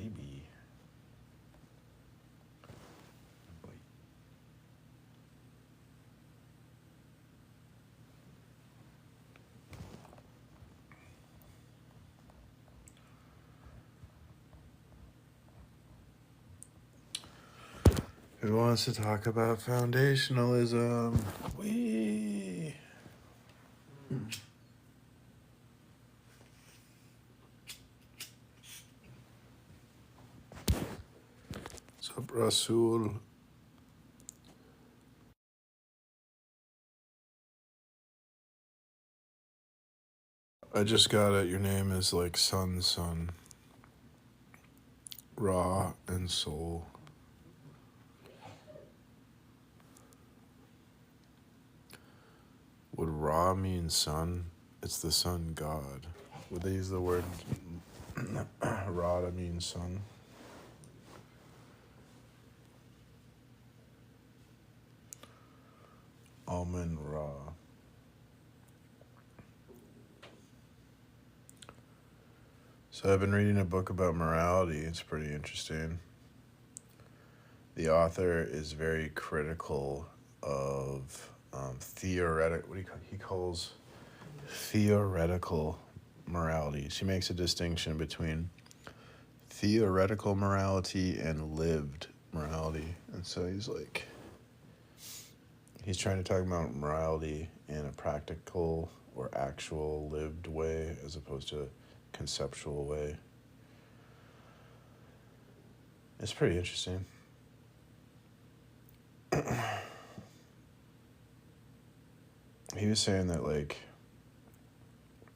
baby. Who wants to talk about foundationalism? Wee. What's up, Rasul? I just got it. Your name is like sun, Ra, and soul. Would Ra mean sun? It's the sun god. Would they use the word Ra to mean sun? Amen Ra. So I've been reading a book about morality. It's pretty interesting. The author is very critical of theoretical. He calls theoretical morality. She makes a distinction between theoretical morality and lived morality. And so he's trying to talk about morality in a practical or actual lived way as opposed to a conceptual way. It's pretty interesting. He was saying that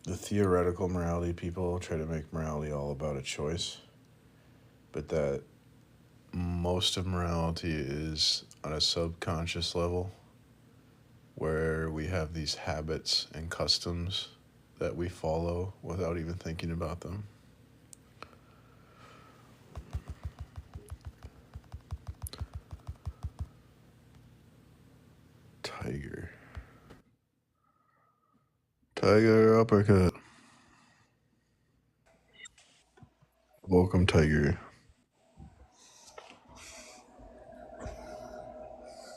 the theoretical morality people try to make morality all about a choice, but that most of morality is on a subconscious level where we have these habits and customs that we follow without even thinking about them. Tiger uppercut. Welcome, Tiger.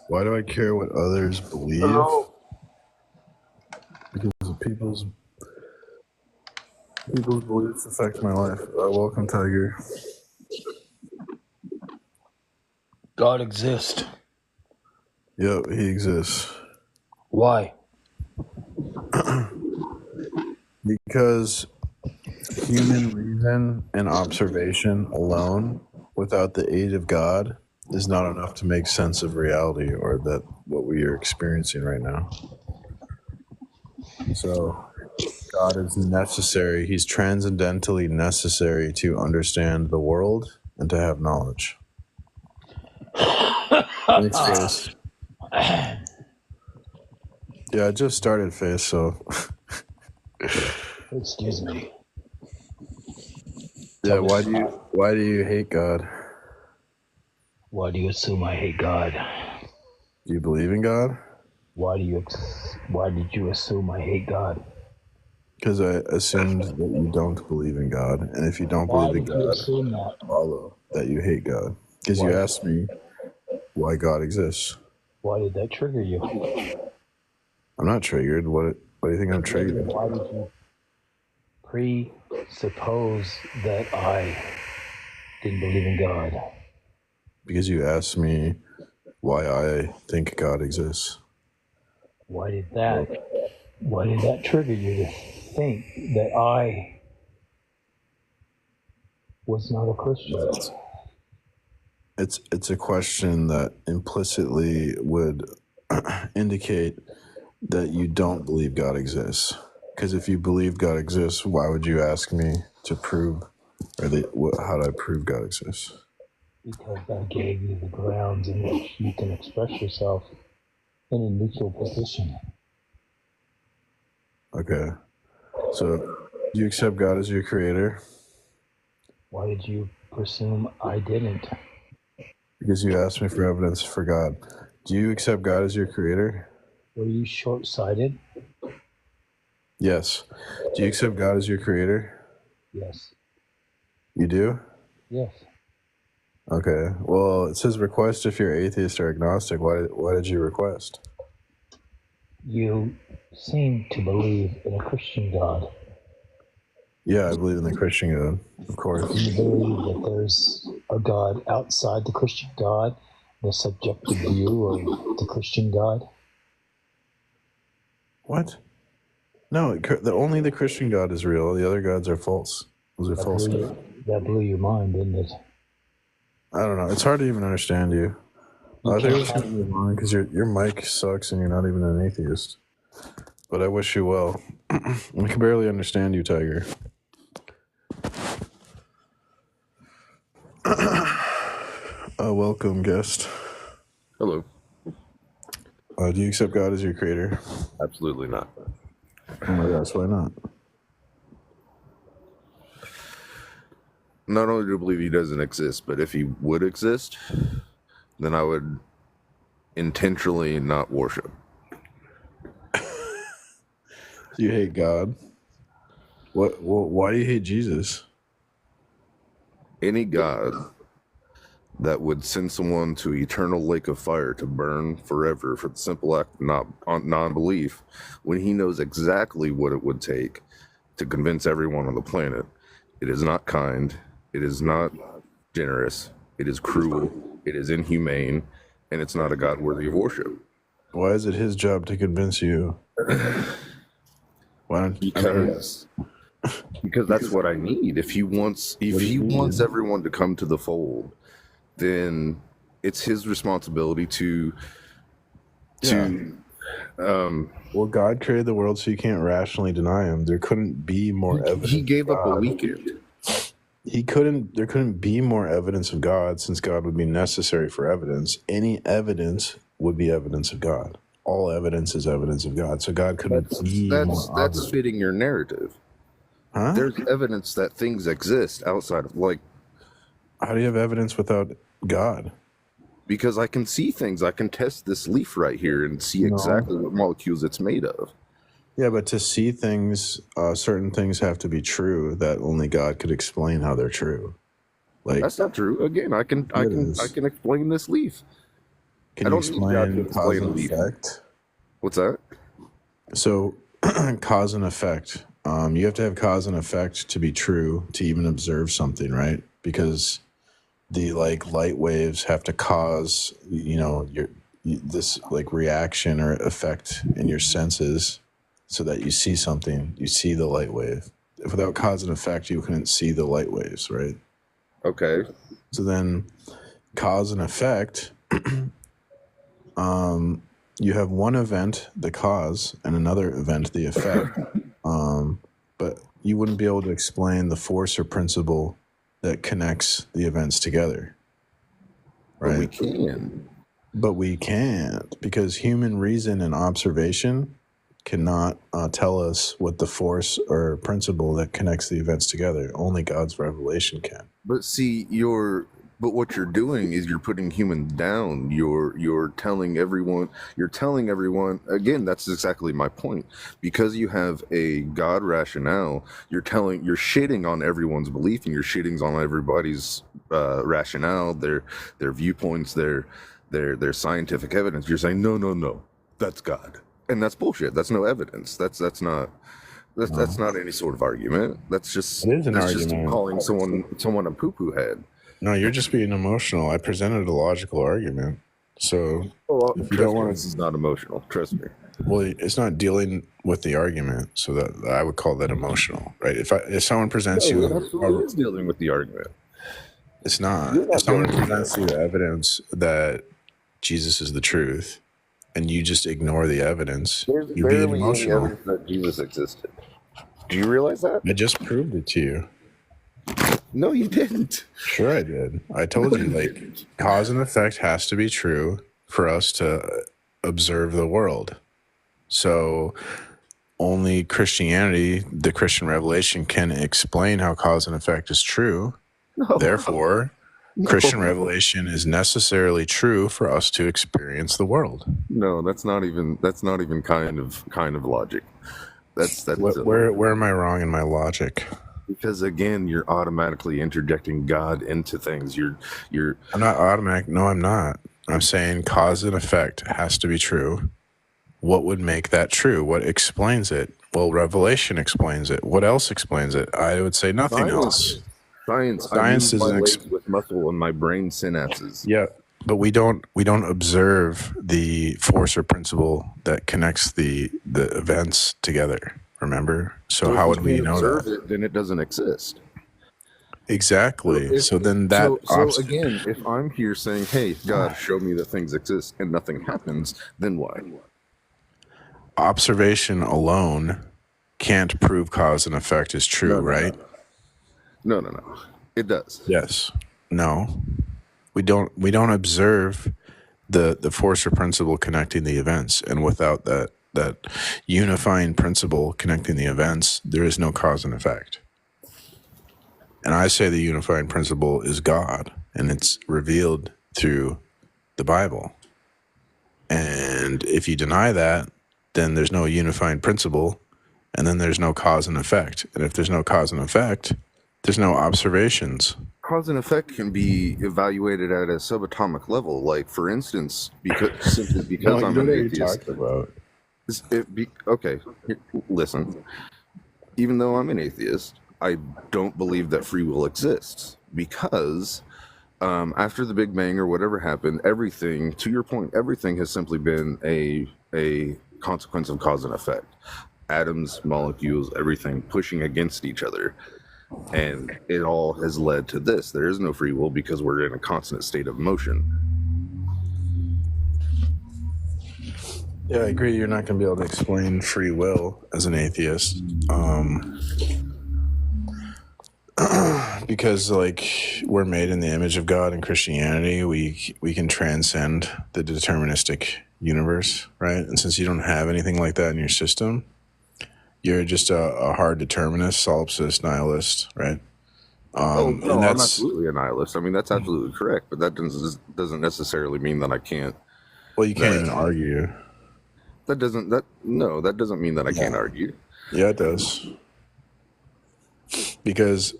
Why do I care what others believe? Hello. Because people's beliefs affect my life. Welcome, Tiger. God exists. Yep, he exists. Why? Because human reason and observation alone, without the aid of God, is not enough to make sense of reality or that what we are experiencing right now. So God is necessary. He's transcendentally necessary to understand the world and to have knowledge. Thanks, Face. Yeah, I just started, Face, so... Excuse me. Yeah, why do you hate God? Why do you assume I hate God? Do you believe in God? Why did you assume I hate God? Because I assumed that you don't believe in God, and if you don't believe in Why did you God, assume that? follow that you hate God. Because you asked me why God exists. Why did that trigger you? I'm not triggered. What do you think I'm triggered? Why did you presuppose that I didn't believe in God? Because you asked me why I think God exists. Why did that trigger you to think that I was not a Christian? It's a question that implicitly would indicate that you don't believe God exists. Because if you believe God exists, why would you ask me to prove, how do I prove God exists? Because I gave you the grounds in which you can express yourself in a neutral position. Okay. So, do you accept God as your creator? Why did you presume I didn't? Because you asked me for evidence for God. Do you accept God as your creator? Were you short-sighted? Yes. Do you accept God as your creator? Yes. You do? Yes. Okay. Well, it says request if you're atheist or agnostic. Why did you request? You seem to believe in a Christian God. Yeah, I believe in the Christian God, of course. Do you believe that there's a God outside the Christian God, the subjective view of the Christian God? What? No, only the Christian God is real. The other gods are false. Those are false gods. That blew your mind, didn't it? I don't know. It's hard to even understand you. You I think can't we're just gonna move on because your mic sucks and you're not even an atheist. But I wish you well. I can barely understand you, Tiger. Welcome, guest. Hello. Do you accept God as your creator? Absolutely not. Oh my gosh, why not? Not only do I believe he doesn't exist, but if he would exist, then I would intentionally not worship. You hate God? What? Why do you hate Jesus? Any God that would send someone to eternal lake of fire to burn forever for the simple act of non-belief, when he knows exactly what it would take to convince everyone on the planet, it is not kind, it is not generous, it is cruel, it is inhumane, and it's not a God worthy of worship. Why is it his job to convince you? Why don't? Because that's what I need. If he wants everyone to come to the fold, then it's his responsibility to well, God created the world, so you can't rationally deny him. There couldn't be more evidence. He gave up a weekend. There couldn't be more evidence of God, since God would be necessary for evidence. Any evidence would be evidence of God. All evidence is evidence of God. So God couldn't be more obvious. That's fitting your narrative. Huh? There's evidence that things exist outside of, like... How do you have evidence without God? Because I can see things. I can test this leaf right here and see exactly what molecules it's made of. Yeah, but to see things, certain things have to be true that only God could explain how they're true. Like, that's not true. Again, I can explain this leaf. Can you explain cause and effect? What's that? So, cause and effect. You have to have cause and effect to be true to even observe something, right? Because the light waves have to cause this reaction or effect in your senses, so that you see something. You see the light wave. If without cause and effect, you couldn't see the light waves, right? Okay. So then, cause and effect. You have one event, the cause, and another event, the effect. But you wouldn't be able to explain the force or principle that connects the events together. Right? But we can. But we can't, because human reason and observation cannot tell us what the force or principle that connects the events together. Only God's revelation can. But see, but what you're doing is you're putting humans down. You're telling everyone again, that's exactly my point. Because you have a God rationale, you're shitting on everyone's belief, and you're shitting on everybody's rationale, their viewpoints, their scientific evidence. You're saying no, that's God. And that's bullshit. That's no evidence. That's not any sort of argument. That's just calling someone a poo-poo head. No, you're just being emotional. I presented a logical argument. So if you don't want this is not emotional, trust me. Well, it's not dealing with the argument, so that I would call that emotional, right? If someone presents you, it absolutely is dealing with the argument. It's not. If someone presents you evidence that Jesus is the truth, and you just ignore the evidence, you're being emotional. Evidence that Jesus existed. Do you realize that? I just proved it to you. No, you didn't. Sure, I did. I told you, cause and effect has to be true for us to observe the world. So only Christianity, the Christian revelation, can explain how cause and effect is true. No. Therefore, Christian revelation is necessarily true for us to experience the world. No, that's not even kind of logic. That's where am I wrong in my logic? Because again, you're automatically interjecting God into things. You're I'm not automatic. No, I'm not. I'm saying cause and effect has to be true. What would make that true? What explains it? Well, Revelation explains it. What else explains it? I would say nothing else. science. I Science move my isn't. legs with muscle and my brain synapses. Yeah, but we don't observe the force or principle that connects the events together. Remember? So So how if would we we can't know observe that? it, then it doesn't exist. Exactly. If, So then that so again, if I'm here saying, "Hey, God, show me that things exist," and nothing happens, then why? observation alone can't prove cause and effect is true, No, right? No. It does. Yes. No. We don't observe the force or principle connecting the events, and without that unifying principle connecting the events, there is no cause and effect. And I say the unifying principle is God, and it's revealed through the Bible. And if you deny that, then there's no unifying principle, and then there's no cause and effect. And if there's no cause and effect, there's no observations. Cause and effect can be evaluated at a subatomic level. Like, for instance, simply because I'm an atheist. About. Okay, listen. Even though I'm an atheist, I don't believe that free will exists because after the Big Bang or whatever happened, everything, to your point, everything has simply been a consequence of cause and effect. Atoms, molecules, everything pushing against each other. And it all has led to this. There is no free will because we're in a constant state of motion. Yeah, I agree. You're not going to be able to explain free will as an atheist. Because like we're made in the image of God in Christianity, we can transcend the deterministic universe, right? And since you don't have anything like that in your system, you're just a hard determinist, solipsist, nihilist, right? No, And I'm that's absolutely a nihilist. I mean, that's absolutely correct, but that doesn't necessarily mean that I can't. well, you can't even argue. That doesn't mean that I can't argue. Yeah, it does. Because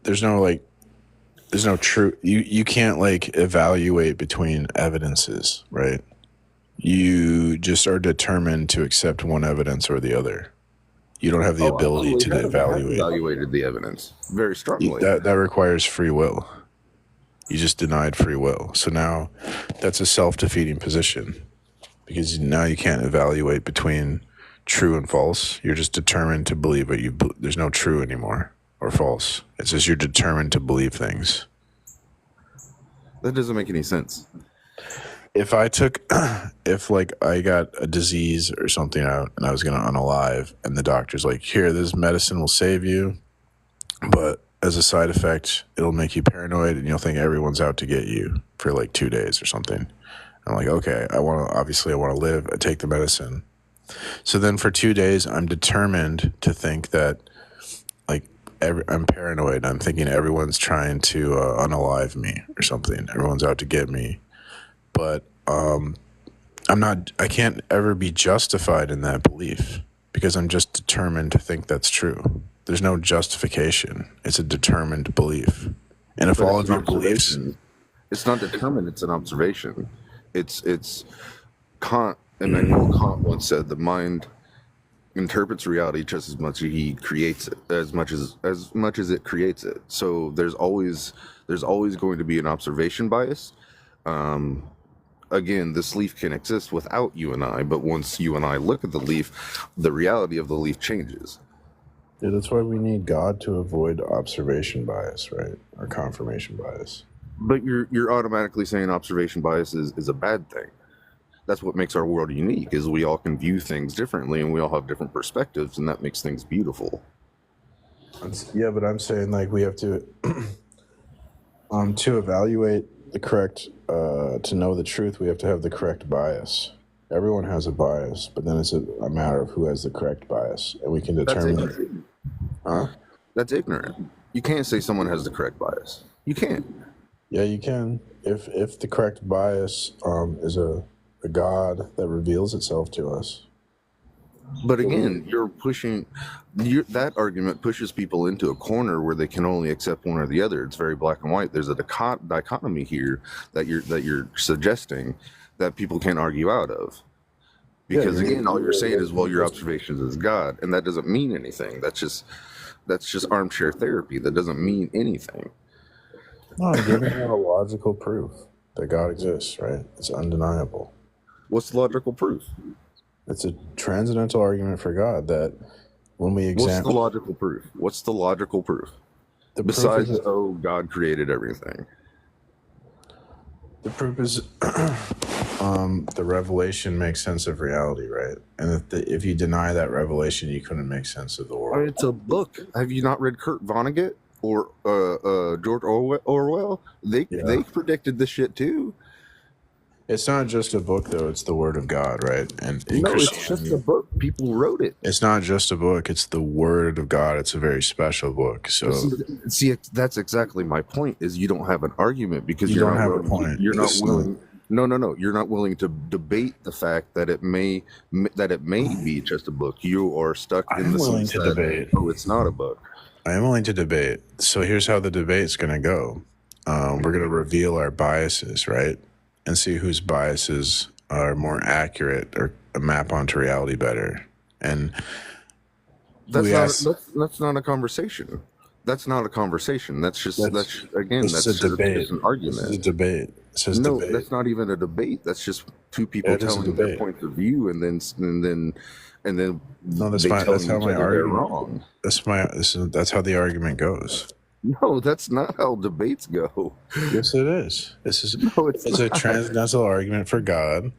there's no true. You can't like evaluate between evidences, right? You just are determined to accept one evidence or the other. You don't have the ability to I've evaluate. evaluated the evidence very strongly. That requires free will. You just denied free will. So now that's a self-defeating position because now you can't evaluate between true and false. You're just determined to believe, but there's no true anymore or false. It's just you're determined to believe things. That doesn't make any sense. If I got a disease or something out and I was going to unalive and the doctor's like, here, this medicine will save you, but as a side effect, it'll make you paranoid and you'll think everyone's out to get you for like 2 days or something. I'm like, okay, I want to live. I take the medicine. So then for 2 days, I'm determined to think that like I'm paranoid. I'm thinking everyone's trying to unalive me or something. Everyone's out to get me. But I can't ever be justified in that belief because I'm just determined to think that's true. There's no justification. It's a determined belief. And if all of your beliefs... It's not determined, it's an observation. It's Kant, Immanuel Kant once said, the mind interprets reality just as much as he creates it, as much as it creates it. So there's always going to be an observation bias. Again, this leaf can exist without you and I, but once you and I look at the leaf, the reality of the leaf changes. Yeah, that's why we need God to avoid observation bias, right? Or confirmation bias. But you're automatically saying observation bias is a bad thing. That's what makes our world unique, is we all can view things differently and we all have different perspectives, and that makes things beautiful. Yeah, but I'm saying like we have to to evaluate the correct to know the truth, we have to have the correct bias. Everyone has a bias, but then it's a matter of who has the correct bias, and we can determine. That's ignorant. You can't say someone has the correct bias. You can't. Yeah, you can. If the correct bias is a God that reveals itself to us. But again, that argument pushes people into a corner where they can only accept one or the other. It's very black and white. There's a dichotomy here that you're suggesting that people can't argue out of. Because again, all you're saying is, well, your observations is God, and that doesn't mean anything. That's just armchair therapy. That doesn't mean anything. No, I'm giving you a logical proof that God exists, right? It's undeniable. What's the logical proof? It's a transcendental argument for God that when we examine... What's the logical proof? What's the logical proof? Besides, God created everything. The proof is the revelation makes sense of reality, right? And if you deny that revelation, you couldn't make sense of the world. It's a book. Have you not read Kurt Vonnegut or George Orwell? They predicted this shit too. It's not just a book, though. It's the Word of God, right? And no, it's just a book. People wrote it. It's not just a book. It's the Word of God. It's a very special book. So, see, that's exactly my point. Is you don't have an argument because you don't have a point. You're not willing. No. You're not willing to debate the fact that it may be just a book. You are stuck in the sense that debate. Oh, it's not a book. I am willing to debate. So here's how the debate's going to go. We're going to reveal our biases, right? And see whose biases are more accurate or map onto reality better. And that's not a conversation. That's not a conversation. That's a debate. It's an argument. It's a debate. Debate. That's not even a debate. That's just two people telling their points of view, and then no, that's how my argument. Wrong. That's how the argument goes. No, that's not how debates go. Yes, it is. It's a transcendental argument for God.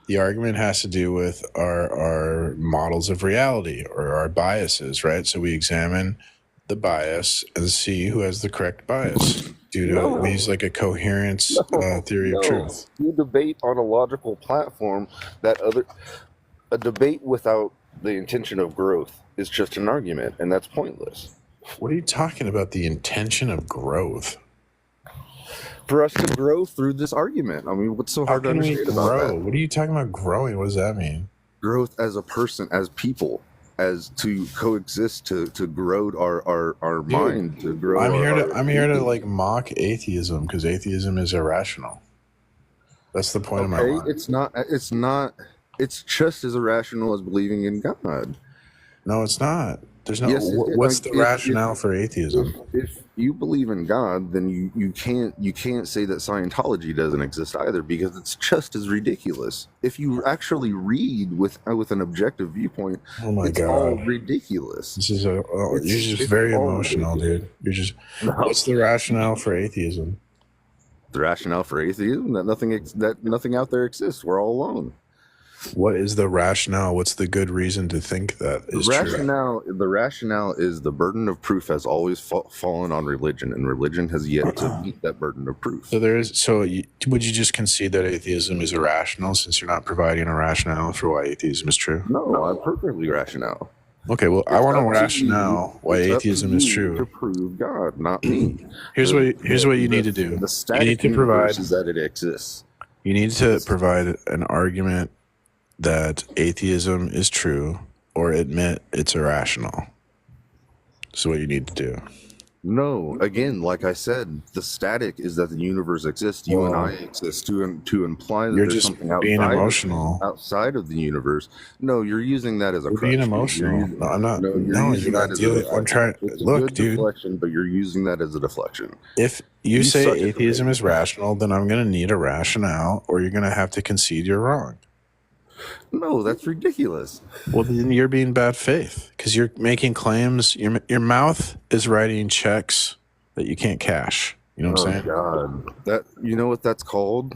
The argument has to do with our models of reality or our biases, right? So we examine the bias and see who has the correct bias due to it means like a coherence theory of truth. You debate on a logical platform a debate without the intention of growth is just an argument, and that's pointless. What are you talking about? The intention of growth? For us to grow through this argument. I mean, what's so hard to understand about that? What are you talking about growing? What does that mean? Growth as a person, as people, as to coexist, to grow our mind, to grow. I'm here to like mock atheism because atheism is irrational. That's the point of my life. It's not. It's just as irrational as believing in God. No, it's not. There's no. What's the rationale for atheism? If you believe in God, then you can't say that Scientology doesn't exist either, because it's just as ridiculous. If you actually read with an objective viewpoint, it's all ridiculous. This is you're just very emotional, dude. You're just. What's the rationale for atheism? The rationale for atheism that nothing out there exists. We're all alone. What is the rationale? What's the good reason to think that is true? The rationale is the burden of proof has always fallen on religion, and religion has yet to meet that burden of proof. So would you just concede that atheism is irrational since you're not providing a rationale for why atheism is true? No, I'm perfectly rational. Okay, well, I want a rationale why atheism is true. To prove God, not me. Here's what you need to do. The static universe is that it exists. You need to provide an argument that atheism is true or admit it's irrational. That's what you need to do. No, again, like I said, the static is that the universe exists. You and I exist to imply that there's something outside of the universe. No, you're using that as a crutch. Being emotional. No, I'm not. No, you're not dealing. I'm trying. Look, dude. Deflection, but you're using that as a deflection. If you say atheism is rational, then I'm going to need a rationale, or you're going to have to concede you're wrong. No, that's ridiculous. Well, then you're being bad faith because you're making claims. Your mouth is writing checks that you can't cash. You know what I'm saying? God, you know what that's called?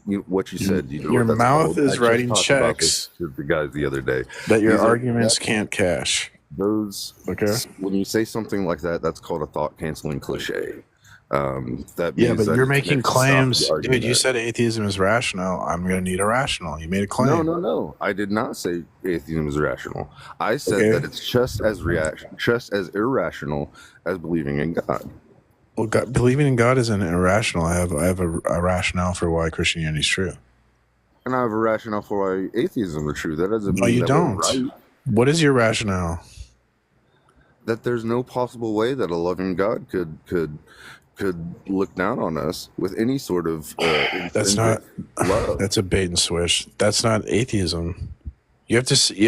What you said. You know your mouth is writing checks. To the guys the other day that your arguments can't cash. When you say something like that, that's called a thought canceling cliche. But you're making claims, dude. You said atheism is rational. I'm going to need a rational. You made a claim. No. I did not say atheism is rational. I said that it's just as irrational as believing in God. Well, believing in God isn't irrational. I have a rationale for why Christianity is true. And I have a rationale for why atheism is true. That doesn't mean you that don't. we're right. What is your rationale? That there's no possible way that a loving God could look down on us with any sort of That's intrinsic not. love. That's a bait and switch. That's not atheism. You have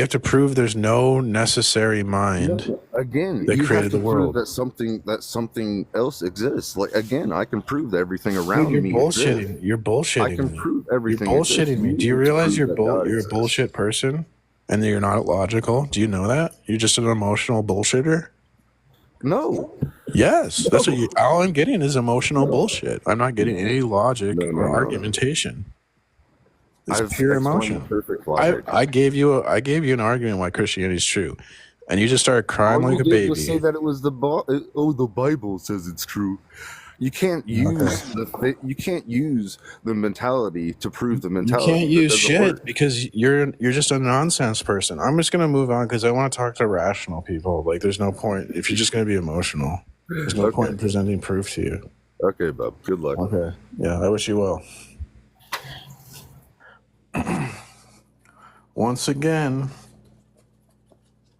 to prove there's no necessary mind Again, that you have created to the prove world. that something else exists. Like again, I can prove that everything Dude, around you're me exists. bullshitting. You're I bullshitting can me. prove You're everything exists. bullshitting me. Do you need to realize prove that God you're a exists. bullshit person, and that you're not logical? Do you know that? You're just an emotional bullshitter. No, Yes, that's what you. All I'm getting is emotional bullshit. I'm not getting any logic or no. argumentation. It's I've pure explained the emotion. perfect logic. I gave you an argument why Christianity is true, and you just started crying All like you a did was say baby. that it was the Bible says it's true. You can't use you can't use the mentality to prove the You mentality. can't That use doesn't shit work. because you're just a nonsense person. I'm just gonna move on because I want to talk to rational people. Like, there's no point if you're just gonna be emotional. There's no point in presenting proof to you. Okay, bub. Good luck. Okay. Yeah, I wish you well. Once again,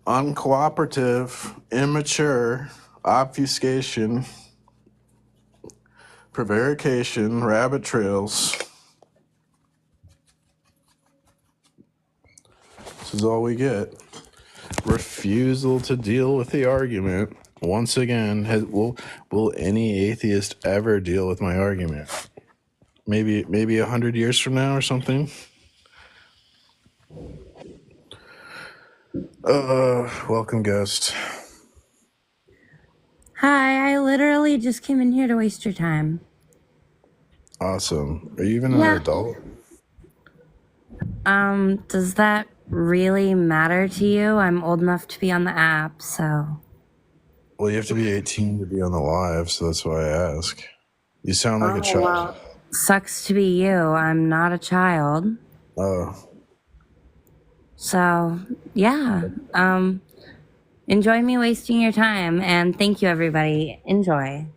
uncooperative, immature, obfuscation, prevarication, rabbit trails. This is all we get. Refusal to deal with the argument. Once again, will any atheist ever deal with my argument? Maybe 100 years from now or something. Welcome, guest. Hi, I literally just came in here to waste your time. Awesome. Are you even an adult? Does that really matter to you? I'm old enough to be on the app, so. Well, you have to be 18 to be on the live, so that's why I ask. You sound like a child. Well, sucks to be you. I'm not a child. Oh. So, yeah. Enjoy me wasting your time, and thank you, everybody. Enjoy.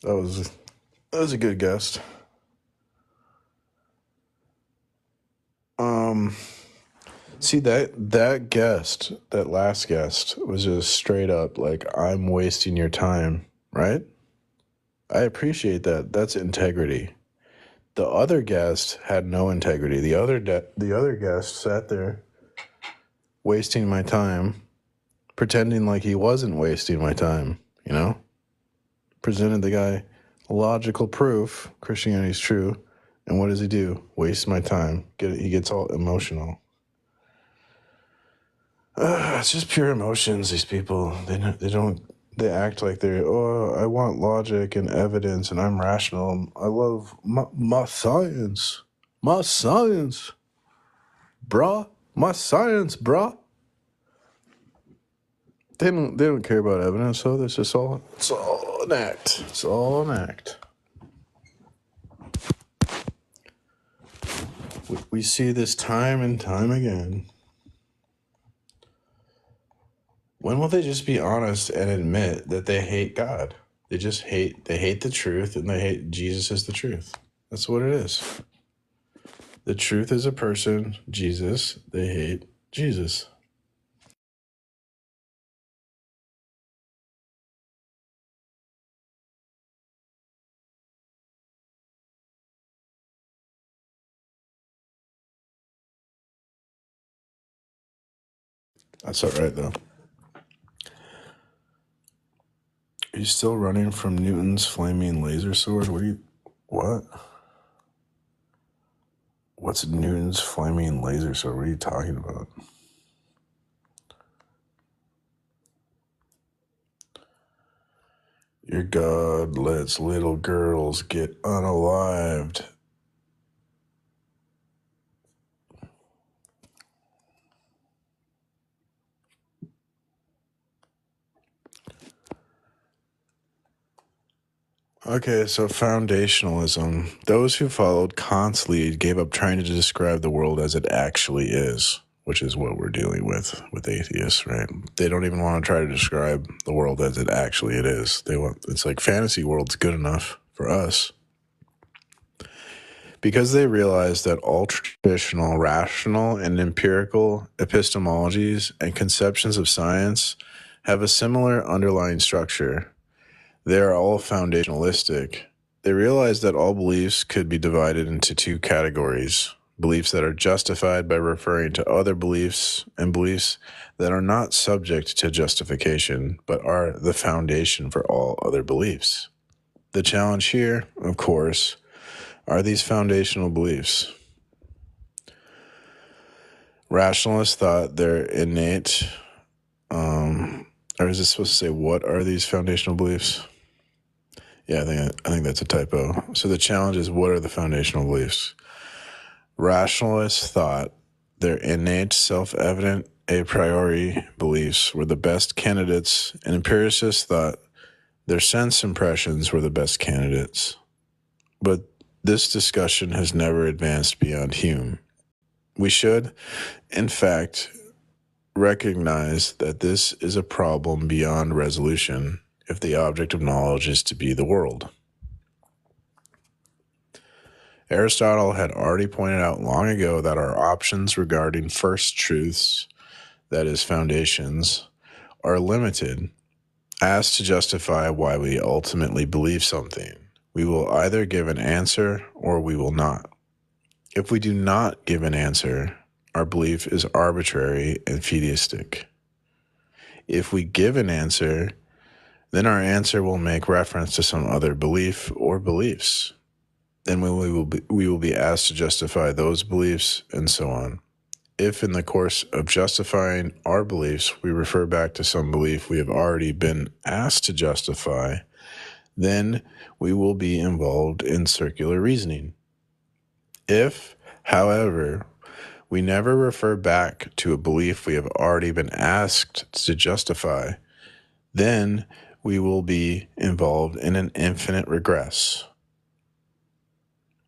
That was a good guest. See that guest, that last guest, was just straight up like, I'm wasting your time, right? I appreciate that. That's integrity. The other guest had no integrity. The other guest sat there wasting my time, pretending like he wasn't wasting my time, you know? Presented the guy logical proof Christianity's true, and what does he do? Waste my time. He gets all emotional. It's just pure emotions. These people, they act like I want logic and evidence, and I'm rational. I love my science, bruh, my science, bruh. They don't care about evidence, though. It's all an act. It's all an act. We see this time and time again. When will they just be honest and admit that they hate God? They hate the truth, and they hate Jesus as the truth. That's what it is. The truth is a person, Jesus. They hate Jesus. That's all right, though. Are you still running from Newton's flaming laser sword? What? What's Newton's flaming laser sword? What are you talking about? Your God lets little girls get unalived. Okay, so foundationalism. Those who followed Kant's lead gave up trying to describe the world as it actually is, which is what we're dealing with atheists, right? They don't even want to try to describe the world as it is. It's like fantasy world's good enough for us. Because they realized that all traditional, rational, and empirical epistemologies and conceptions of science have a similar underlying structure. They are all foundationalistic. They realized that all beliefs could be divided into two categories: beliefs that are justified by referring to other beliefs, and beliefs that are not subject to justification, but are the foundation for all other beliefs. The challenge here, of course, are these foundational beliefs. Rationalists thought their innate, or is it supposed to say, what are these foundational beliefs? Yeah, I think that's a typo. So the challenge is, what are the foundational beliefs? Rationalists thought their innate, self-evident, a priori beliefs were the best candidates, and empiricists thought their sense impressions were the best candidates. But this discussion has never advanced beyond Hume. We should, in fact, recognize that this is a problem beyond resolution if the object of knowledge is to be the world. Aristotle had already pointed out long ago that our options regarding first truths, that is, foundations, are limited as to justify why we ultimately believe something. We will either give an answer or we will not. If we do not give an answer, our belief is arbitrary and fideistic. If we give an answer, then our answer will make reference to some other belief or beliefs. Then we will be asked to justify those beliefs, and so on. If in the course of justifying our beliefs, we refer back to some belief we have already been asked to justify, then we will be involved in circular reasoning. If, however, we never refer back to a belief we have already been asked to justify, then we will be involved in an infinite regress.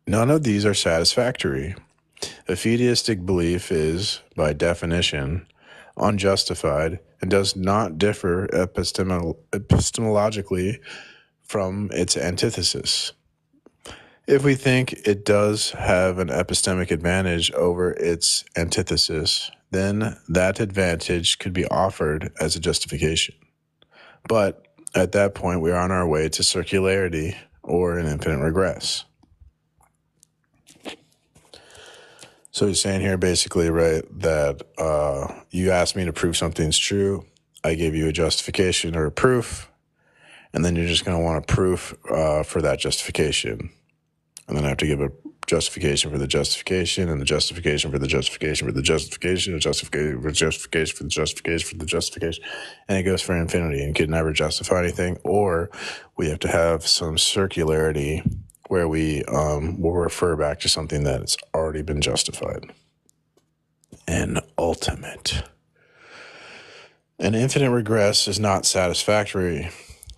None of these are satisfactory. A fideistic belief is, by definition, unjustified and does not differ epistemologically from its antithesis. If we think it does have an epistemic advantage over its antithesis, then that advantage could be offered as a justification. But at that point, we are on our way to circularity or an infinite regress. So he's saying here basically, right, that you asked me to prove something's true. I gave you a justification or a proof, and then you're just going to want a proof for that justification. And then I have to give a justification for the justification, and the justification for the justification for the justification, and justification for the justification for the justification for the justification. And it goes for infinity, and you can never justify anything. Or we have to have some circularity where we will refer back to something that's already been justified. An infinite regress is not satisfactory.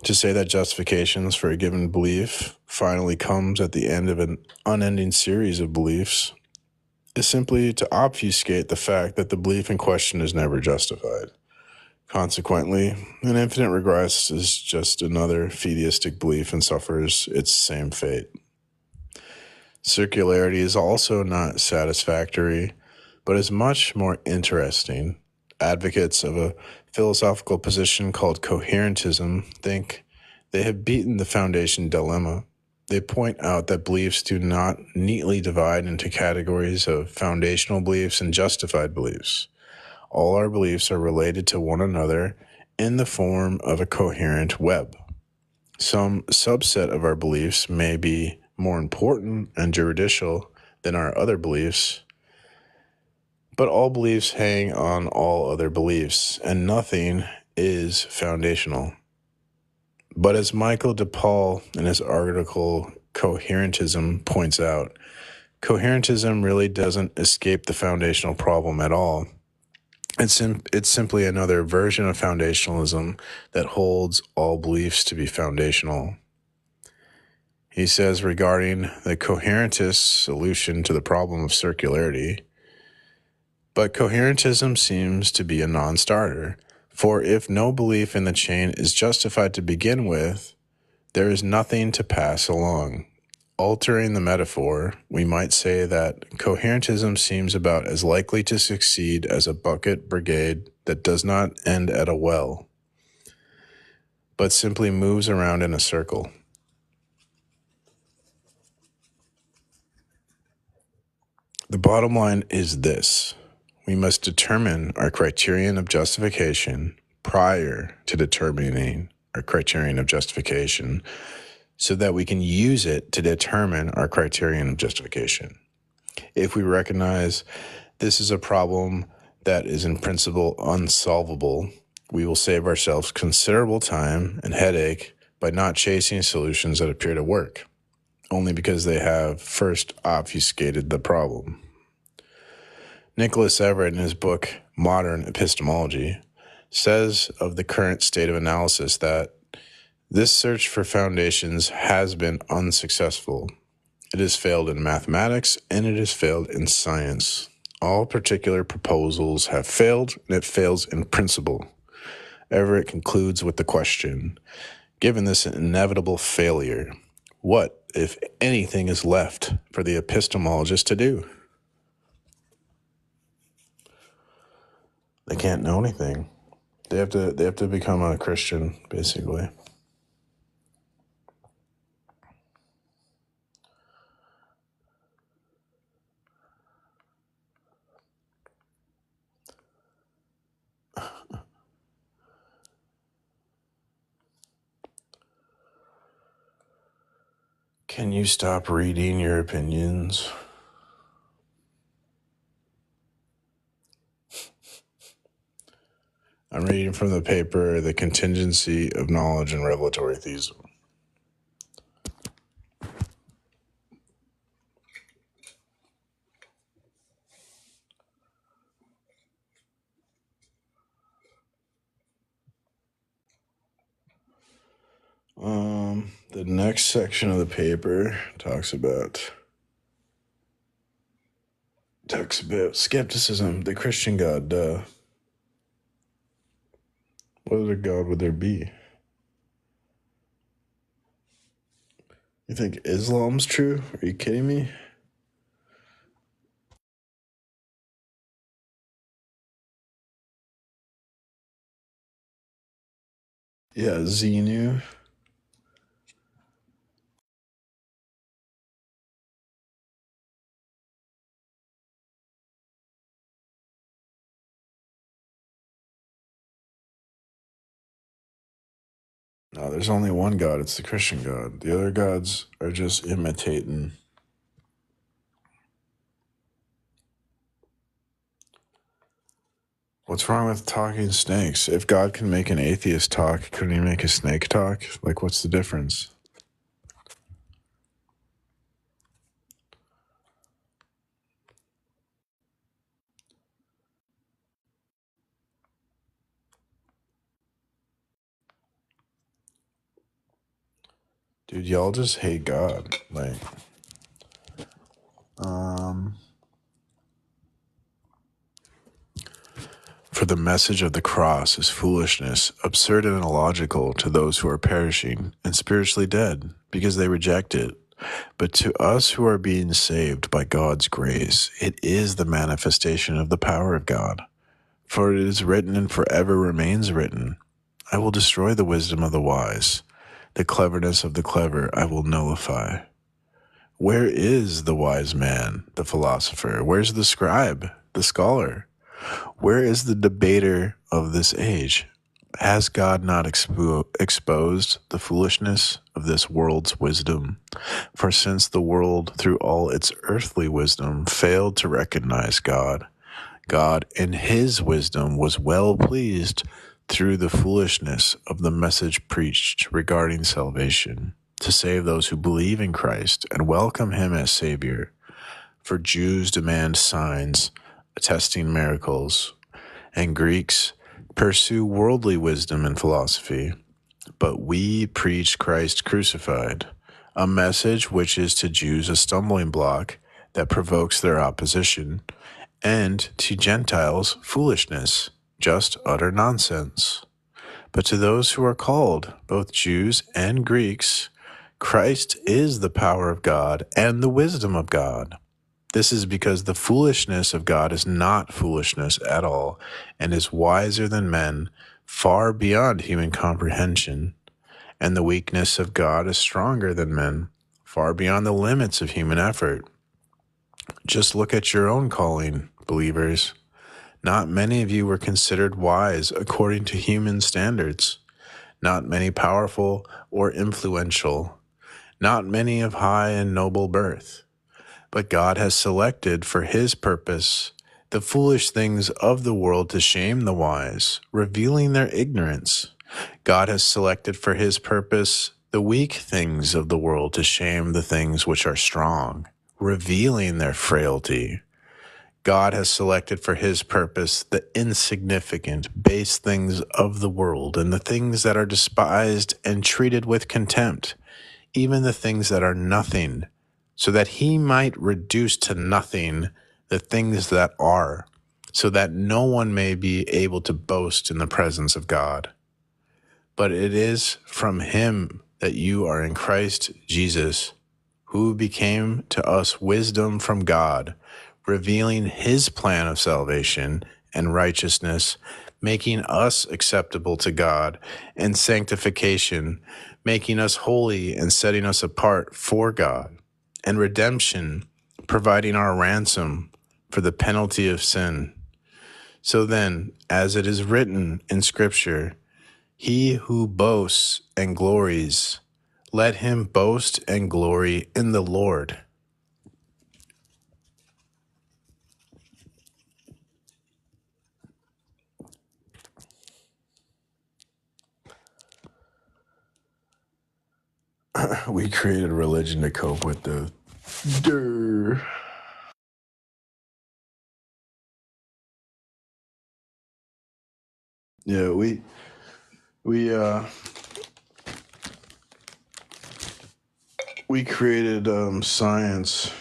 To say that justifications for a given belief finally comes at the end of an unending series of beliefs is simply to obfuscate the fact that the belief in question is never justified. Consequently, an infinite regress is just another fideistic belief and suffers its same fate. Circularity is also not satisfactory, but is much more interesting. Advocates of a philosophical position called coherentism think they have beaten the foundation dilemma. They point out that beliefs do not neatly divide into categories of foundational beliefs and justified beliefs. All our beliefs are related to one another in the form of a coherent web. Some subset of our beliefs may be more important and juridical than our other beliefs, but all beliefs hang on all other beliefs, and nothing is foundational. But as Michael DePaul in his article Coherentism points out, coherentism really doesn't escape the foundational problem at all. It's simply another version of foundationalism that holds all beliefs to be foundational. He says regarding the coherentist solution to the problem of circularity, but coherentism seems to be a non-starter, for if no belief in the chain is justified to begin with, there is nothing to pass along. Altering the metaphor, we might say that coherentism seems about as likely to succeed as a bucket brigade that does not end at a well, but simply moves around in a circle. The bottom line is this: we must determine our criterion of justification prior to determining our criterion of justification so that we can use it to determine our criterion of justification. If we recognize this is a problem that is in principle unsolvable, we will save ourselves considerable time and headache by not chasing solutions that appear to work, only because they have first obfuscated the problem. Nicholas Everett, in his book Modern Epistemology, says of the current state of analysis that this search for foundations has been unsuccessful. It has failed in mathematics and it has failed in science. All particular proposals have failed, and it fails in principle. Everett concludes with the question: given this inevitable failure, what, if anything, is left for the epistemologist to do? They can't know anything. They have to become a Christian, basically. Can you stop reading your opinions? I'm reading from the paper, The Contingency of Knowledge and Revelatory Theism. The next section of the paper talks about skepticism, the Christian God. What other God would there be? You think Islam's true? Are you kidding me? Yeah, Xenu. No, there's only one God. It's the Christian God. The other gods are just imitating. What's wrong with talking snakes? If God can make an atheist talk, couldn't he make a snake talk? Like, what's the difference? Dude, y'all just hate God. Like, for the message of the cross is foolishness, absurd and illogical to those who are perishing and spiritually dead, because they reject it. But to us who are being saved by God's grace, it is the manifestation of the power of God. For it is written and forever remains written, I will destroy the wisdom of the wise. The cleverness of the clever I will nullify. Where is the wise man, the philosopher? Where's the scribe, the scholar? Where is the debater of this age? Has God not exposed the foolishness of this world's wisdom? For since the world, through all its earthly wisdom, failed to recognize God, God in his wisdom was well pleased through the foolishness of the message preached regarding salvation, to save those who believe in Christ and welcome him as Savior. For Jews demand signs, attesting miracles, and Greeks pursue worldly wisdom and philosophy. But we preach Christ crucified, a message which is to Jews a stumbling block that provokes their opposition, and to Gentiles foolishness, just utter nonsense. But to those who are called, both Jews and Greeks, Christ is the power of God and the wisdom of God. This is because the foolishness of God is not foolishness at all, and is wiser than men, far beyond human comprehension. And the weakness of God is stronger than men, far beyond the limits of human effort. Just look at your own calling, believers. Not many of you were considered wise according to human standards, not many powerful or influential, not many of high and noble birth. But God has selected for his purpose the foolish things of the world to shame the wise, revealing their ignorance. God has selected for his purpose the weak things of the world to shame the things which are strong, revealing their frailty. God has selected for his purpose the insignificant, base things of the world and the things that are despised and treated with contempt, even the things that are nothing, so that he might reduce to nothing the things that are, so that no one may be able to boast in the presence of God. But it is from him that you are in Christ Jesus, who became to us wisdom from God, revealing his plan of salvation and righteousness, making us acceptable to God, and sanctification, making us holy and setting us apart for God, and redemption, providing our ransom for the penalty of sin. So then, as it is written in Scripture, he who boasts and glories, let him boast and glory in the Lord. We created a religion to cope with the durr. Yeah, we created science.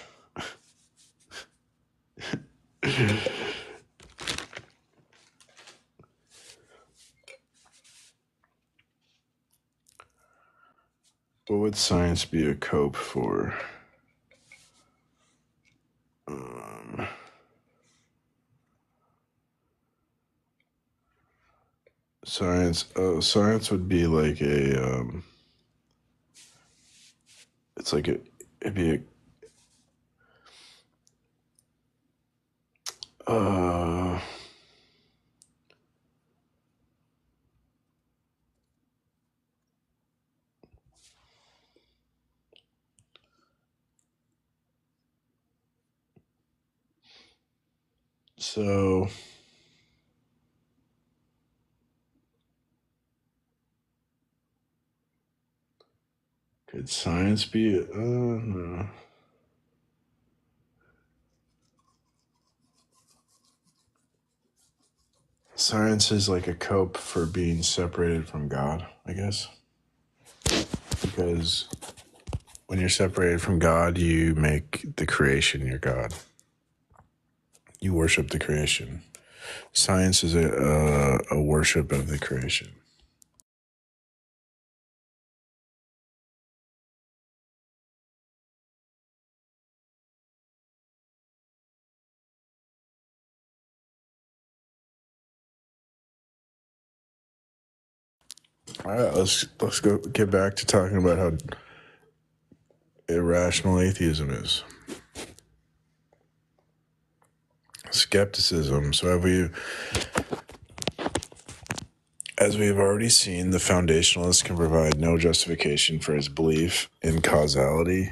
What would science be a cope for? Science would be like it's like it'd be a so could science be no. Science is like a cope for being separated from God, I guess. Because when you're separated from God, you make the creation your God. You worship the creation. Science is a worship of the creation. All right, let's go get back to talking about how irrational atheism is. Skepticism. So as we have already seen, the foundationalist can provide no justification for his belief in causality,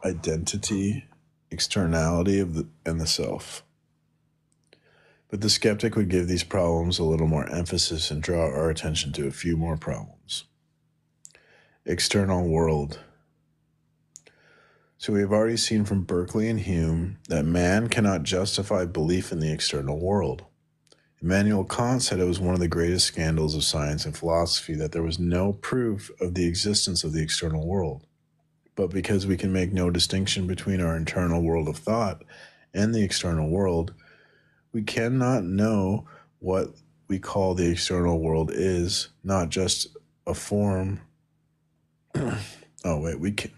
identity, externality and the self. But the skeptic would give these problems a little more emphasis and draw our attention to a few more problems. External world. So we have already seen from Berkeley and Hume that man cannot justify belief in the external world. Immanuel Kant said it was one of the greatest scandals of science and philosophy that there was no proof of the existence of the external world. But because we can make no distinction between our internal world of thought and the external world, we cannot know what we call the external world is, not just a form Oh, wait, we can.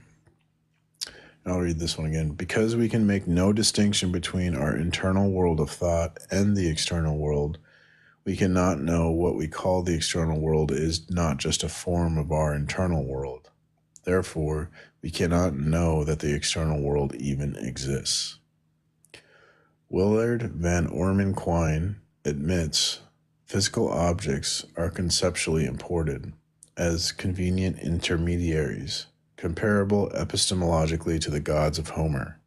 I'll read this one again. Because we can make no distinction between our internal world of thought and the external world, we cannot know what we call the external world is not just a form of our internal world. Therefore, we cannot know that the external world even exists. Willard Van Orman Quine admits physical objects are conceptually imported as convenient intermediaries, comparable epistemologically to the gods of Homer.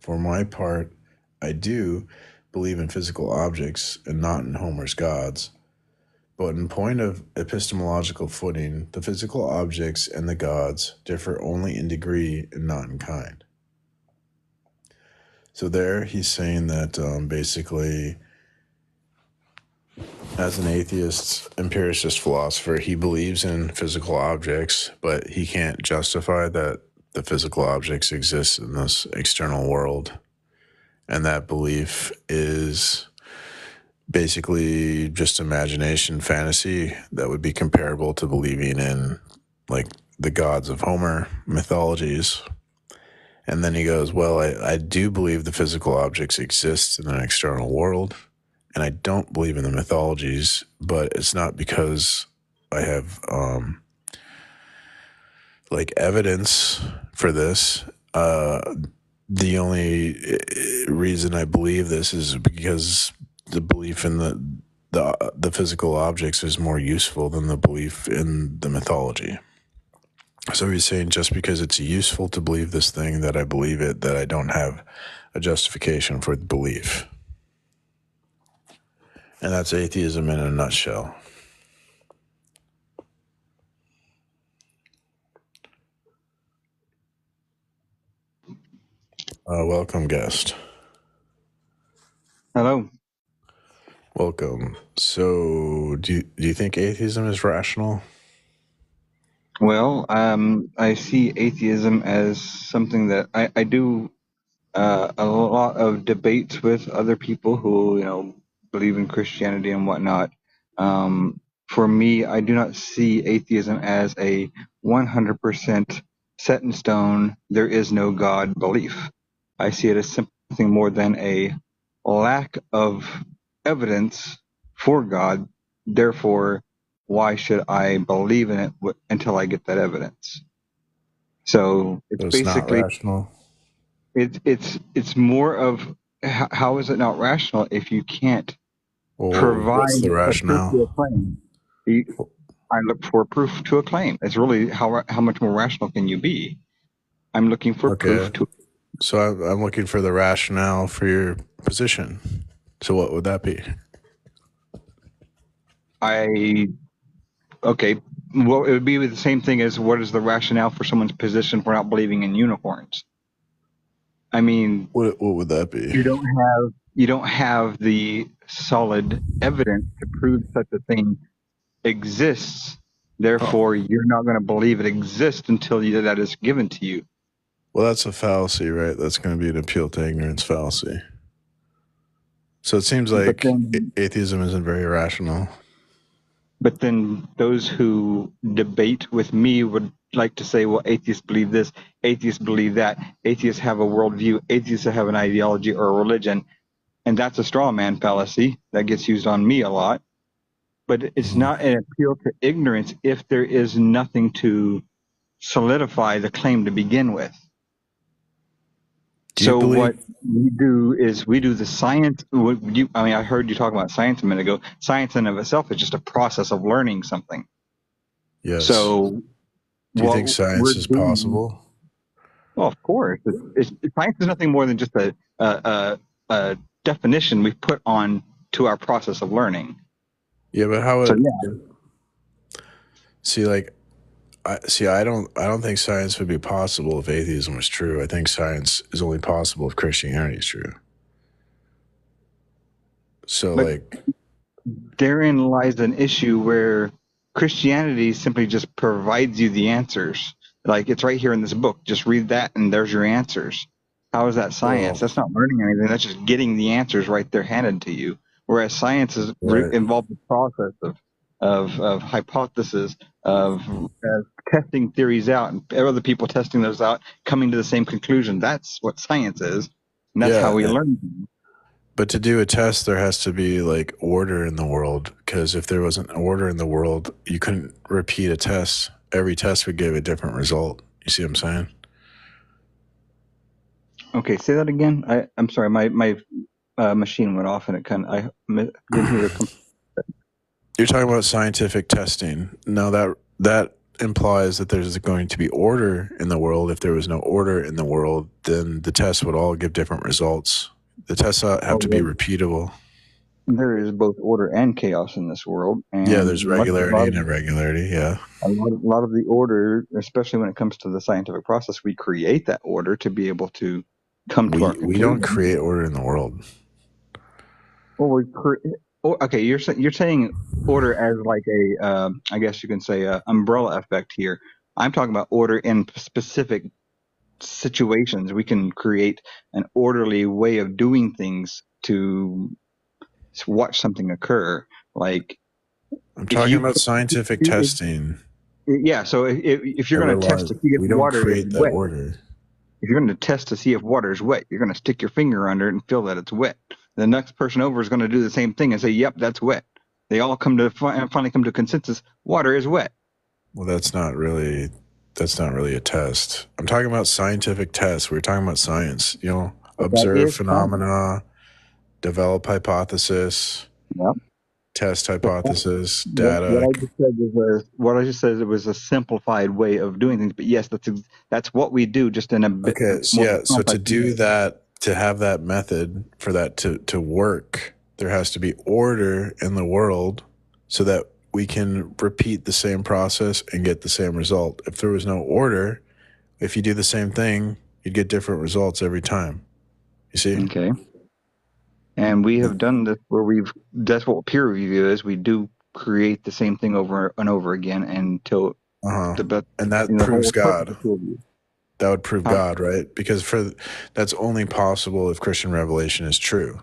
For my part, I do believe in physical objects and not in Homer's gods. But in point of epistemological footing, the physical objects and the gods differ only in degree and not in kind. So there he's saying that basically, as an atheist, empiricist philosopher, he believes in physical objects, but he can't justify that the physical objects exist in this external world. And that belief is basically just imagination, fantasy that would be comparable to believing in like the gods of Homer mythologies. And then he goes, well, I do believe the physical objects exist in an external world, and I don't believe in the mythologies, but it's not because I have like evidence for this. The only reason I believe this is because the belief in the physical objects is more useful than the belief in the mythology. So he's saying just because it's useful to believe this thing that I believe it, that I don't have a justification for the belief. And that's atheism in a nutshell. Welcome, guest. Hello. Welcome. So do you think atheism is rational? Well, I see atheism as something that I do a lot of debates with other people who, believe in Christianity and whatnot. For me, I do not see atheism as a 100% set in stone, there is no God belief. I see it as something more than a lack of evidence for God. Therefore, why should I believe in it until I get that evidence? So it's So it's not basically rational. it's more of how is it not rational if you can't Well, what's provide the a proof to rationale? a claim? I look for proof to a claim. It's really how much more rational can you be? I'm looking for Okay. proof to. So I'm looking for the rationale for your position. So what would that be? Okay. Well, it would be the same thing as what is the rationale for someone's position for not believing in unicorns? I mean, What would that be? you don't have the solid evidence to prove such a thing exists. Therefore, you're not going to believe it exists until that is given to you. Well, that's a fallacy, right? That's going to be an appeal to ignorance fallacy. So it seems But like then, atheism isn't very rational. but then those who debate with me would like to say, well, atheists believe this, atheists believe that, atheists have a worldview, atheists have an ideology or a religion. And that's a straw man fallacy that gets used on me a lot. But it's not an appeal to ignorance if there is nothing to solidify the claim to begin with. Do you So believe? what we do is we do the science. I heard you talk about science a minute ago. Science in of itself is just a process of learning something. Yes. So Do you think what we're science is doing, possible? well, of course, science is nothing more than just a definition we put on to our process of learning. Yeah, but how So would yeah, see like I don't think science would be possible if atheism was true. I think science is only possible if Christianity is true. So but like therein lies an issue where Christianity simply just provides you the answers. Like it's right here in this book. Just read that and there's your answers. How is that science? well, That's not learning anything. That's just getting the answers right there handed to you. Whereas science is right. involved in the process of hypothesis, of testing theories out, and other people testing those out, coming to the same conclusion. That's what science is, and that's how we Yeah, learn. but to do a test, there has to be like order in the world. Because if there wasn't order in the world, you couldn't repeat a test. Every test would give a different result. You see what I'm saying? Okay, say that again. I'm sorry, my machine went off, and it kind of didn't hear the. You're talking about scientific testing. Now that implies that there's going to be order in the world. If there was no order in the world, then the tests would all give different results. The tests have to be repeatable. There is both order and chaos in this world, Yeah, and there's regularity and irregularity. Yeah. a lot of the order, especially when it comes to the scientific process, we create that order to be able to come to our We don't conclusion. create order in the world. Well, okay, you're saying order as like a, I guess you can say, a umbrella effect here. I'm talking about order in specific situations. We can create an orderly way of doing things to watch something occur. Like I'm if talking you, about scientific testing. yeah. So if you're going to test to see if We don't water is create that wet, order. if you're going to test to see if water is wet, you're going to stick your finger under it and feel that it's wet. The next person over is going to do the same thing and say, "Yep, that's wet." They all finally come to a consensus: water is wet. Well, that's not really a test. I'm talking about scientific tests. We're talking about science. You know, But that observe is fun. phenomena, develop hypothesis, Yep. test But hypothesis, what data. I just said it was a simplified way of doing things. But yes, that's what we do, just in a bit Okay, so more yeah, so to complex do way. that, to have that method for that to work, there has to be order in the world so that we can repeat the same process and get the same result. If there was no order, if you do the same thing, you'd get different results every time. You see? Okay. And we have done this where that's what peer review is. We do create the same thing over and over again until Uh-huh. the And that the proves whole purpose God. of peer review. That would prove Huh? God, right? Because that's only possible if Christian revelation is true.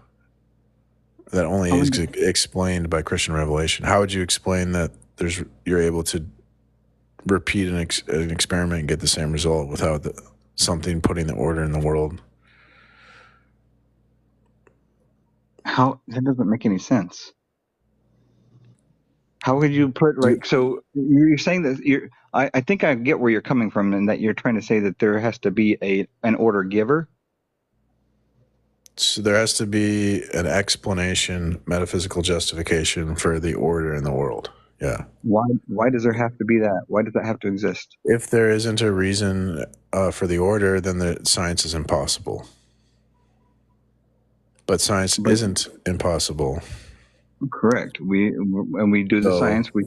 That only How is many, explained by Christian revelation. How would you explain that you're able to repeat an experiment and get the same result without something putting the order in the world? how that doesn't make any sense. How would you put Do, like so? You're saying that I think I get where you're coming from, and that you're trying to say that there has to be an order giver. so there has to be an explanation, metaphysical justification for the order in the world. Yeah. Why does there have to be that? Why does that have to exist? If there isn't a reason for the order, then the science is impossible. But science But isn't impossible. correct. When we do the So science, we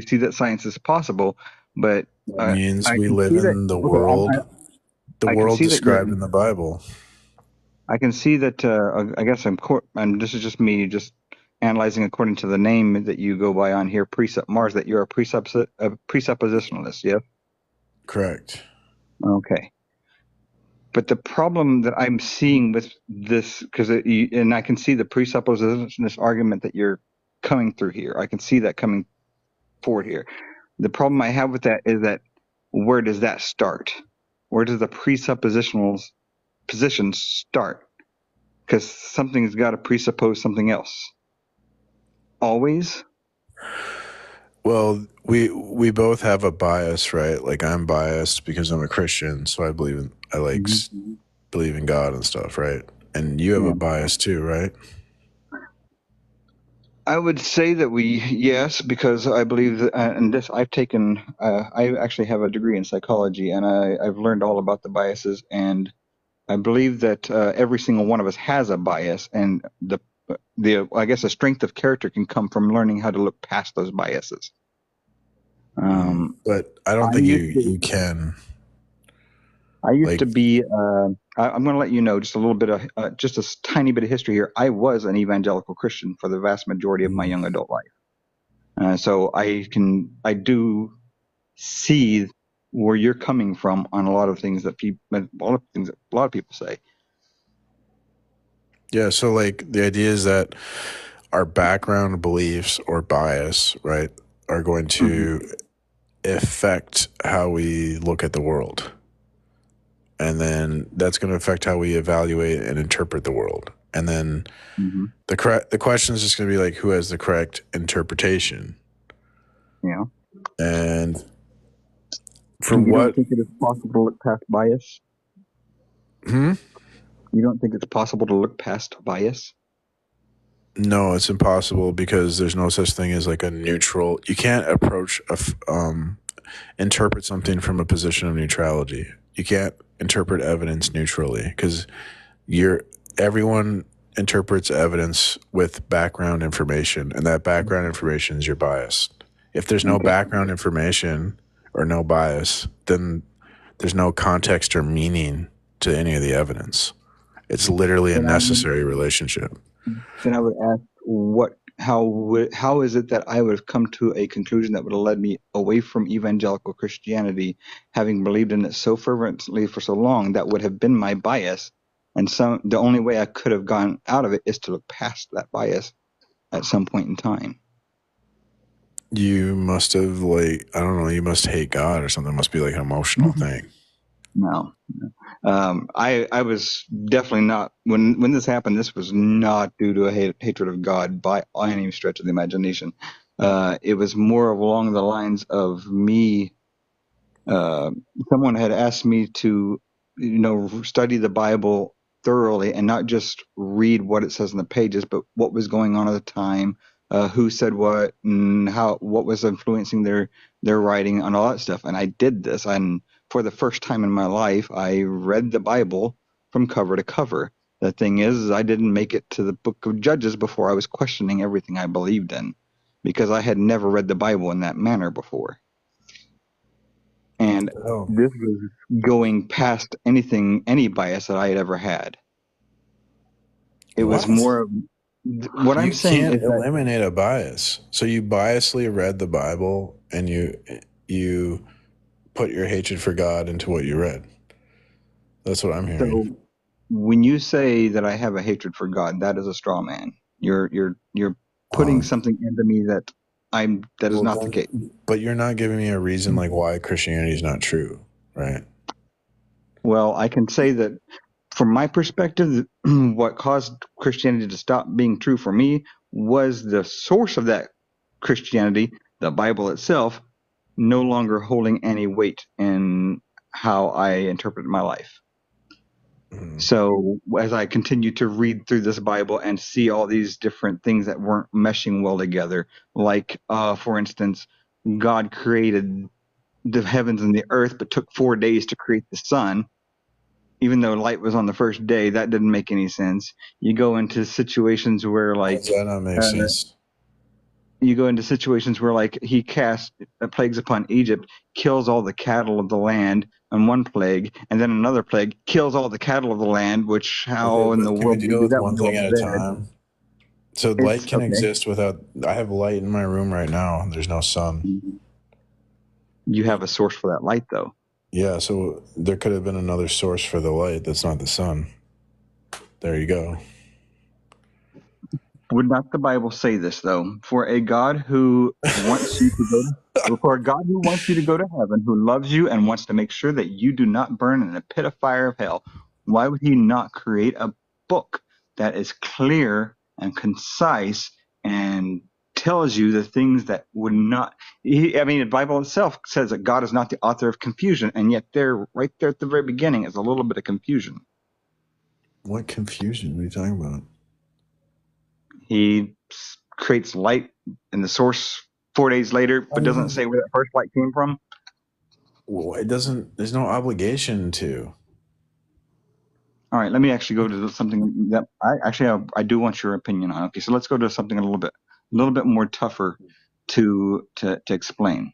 see that science is possible, but that means I we can live see that. in Okay, the I can world see that you're. described in the Bible. I can see that. I guess and this is just me, just analyzing according to the name that you go by on here, Precept Mars. That you're a presuppositionalist. Yes. Correct. Okay. But the problem that I'm seeing with this, and I can see the presuppositionalist argument that you're coming through here. I can see that coming forward here. The problem I have with that is that where does that start? Where does the presuppositional position start? Because something's got to presuppose something else. Always? Well, we both have a bias, right? Like I'm biased because I'm a Christian, so I Mm-hmm. believe in God and stuff, right? And you have Yeah. a bias too, right? I would say that yes, because I believe that, and this I actually have a degree in psychology, and I've learned all about the biases, and I believe that every single one of us has a bias, and I guess a strength of character can come from learning how to look past those biases. But I don't I think used to you can. I used Like, to be. I'm going to let you know just a little bit of just a tiny bit of history here. I was an evangelical Christian for the vast majority of my young adult life, so I do see where you're coming from on a lot of things that a lot of people say. yeah, so like the idea is that our background beliefs or bias, right, are going to affect how we look at the world. And then that's going to affect how we evaluate and interpret the world. And then the question is just going to be like, who has the correct interpretation? Yeah. And for You what? don't think it is possible to look past bias? You don't think it's possible to look past bias? No, it's impossible because there's no such thing as like a neutral. You can't interpret something from a position of neutrality. You can't interpret evidence neutrally because everyone interprets evidence with background information, and that background information is your bias. If there's no background information or no bias, then there's no context or meaning to any of the evidence. It's literally a necessary relationship. Then I would ask, how is it that I would have come to a conclusion that would have led me away from evangelical Christianity, having believed in it so fervently for so long? That would have been my bias, and the only way I could have gone out of it is to look past that bias at some point in time. You must have, like, I don't know, you must hate God or something. It must be like an emotional thing. No. I was definitely not, when this happened, this was not due to a hatred of God by any stretch of the imagination. It was more along the lines of me. Someone had asked me to, study the Bible thoroughly and not just read what it says in the pages, but what was going on at the time, who said what, and what was influencing their writing and all that stuff. And I did this, and for the first time in my life, I read the Bible from cover to cover. The thing is, I didn't make it to the book of Judges before I was questioning everything I believed in, because I had never read the Bible in that manner before. And this was going past any bias that I had ever had. It was more of what I'm saying can't is that eliminate a bias. So you biasly read the Bible and you put your hatred for God into what you read. That's what I'm hearing. so when you say that I have a hatred for God, that is a straw man. You're putting something into me that is not the case. But you're not giving me a reason like why Christianity is not true, right? Well, I can say that from my perspective, what caused Christianity to stop being true for me was the source of that Christianity, the Bible itself, no longer holding any weight in how I interpret my life. So as I continue to read through this Bible and see all these different things that weren't meshing well together, like, for instance, God created the heavens and the earth, but took 4 days to create the sun, even though light was on the first day. That didn't make any sense. You go into situations where, like, does that not make sense? You go into situations where, like, he cast plagues upon Egypt, kills all the cattle of the land on one plague, and then another plague kills all the cattle of the land, which how in the Can we world do deal you do with that one when thing you're at a dead? time? So light can exist without. I have light in my room right now. There's no sun. You have a source for that light, though. Yeah, so there could have been another source for the light that's not the sun. There you go. Would not the Bible say this, though? For a God who wants you to go to heaven, who loves you and wants to make sure that you do not burn in a pit of fire of hell, why would he not create a book that is clear and concise and tells you the things that would not... the Bible itself says that God is not the author of confusion, and yet right there at the very beginning is a little bit of confusion. What confusion? What are you talking about? He creates light in the source 4 days later, but doesn't say where that first light came from. Well, it doesn't. There's no obligation to. All right, let me actually go to something that I do want your opinion on. Okay, so let's go to something a little bit more tougher to explain.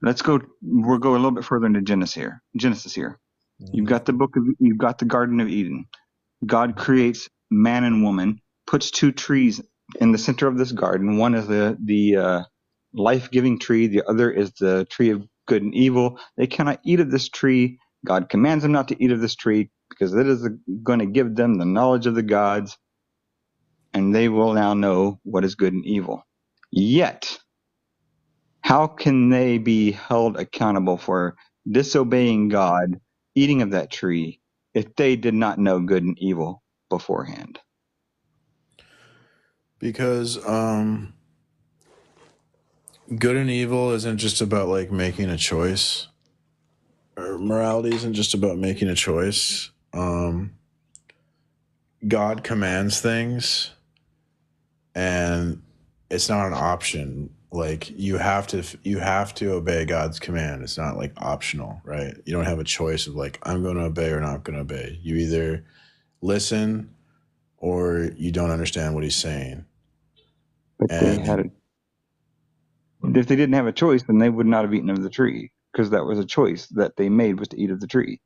We'll go a little bit further into Genesis here. You've got the Garden of Eden. God creates man and woman, puts two trees in the center of this garden. One is the life-giving tree. The other is the tree of good and evil. They cannot eat of this tree. God commands them not to eat of this tree because it is going to give them the knowledge of the gods. and they will now know what is good and evil. Yet, how can they be held accountable for disobeying God, eating of that tree, if they did not know good and evil beforehand? Because good and evil isn't just about like making a choice, or morality isn't just about making a choice. God commands things, and it's not an option. Like you have to obey God's command. It's not like optional, right? You don't have a choice of like I'm going to obey or not going to obey. You either listen or you don't understand what he's saying. But And if they didn't have a choice, then they would not have eaten of the tree, because that was a choice that they made, was to eat of the tree.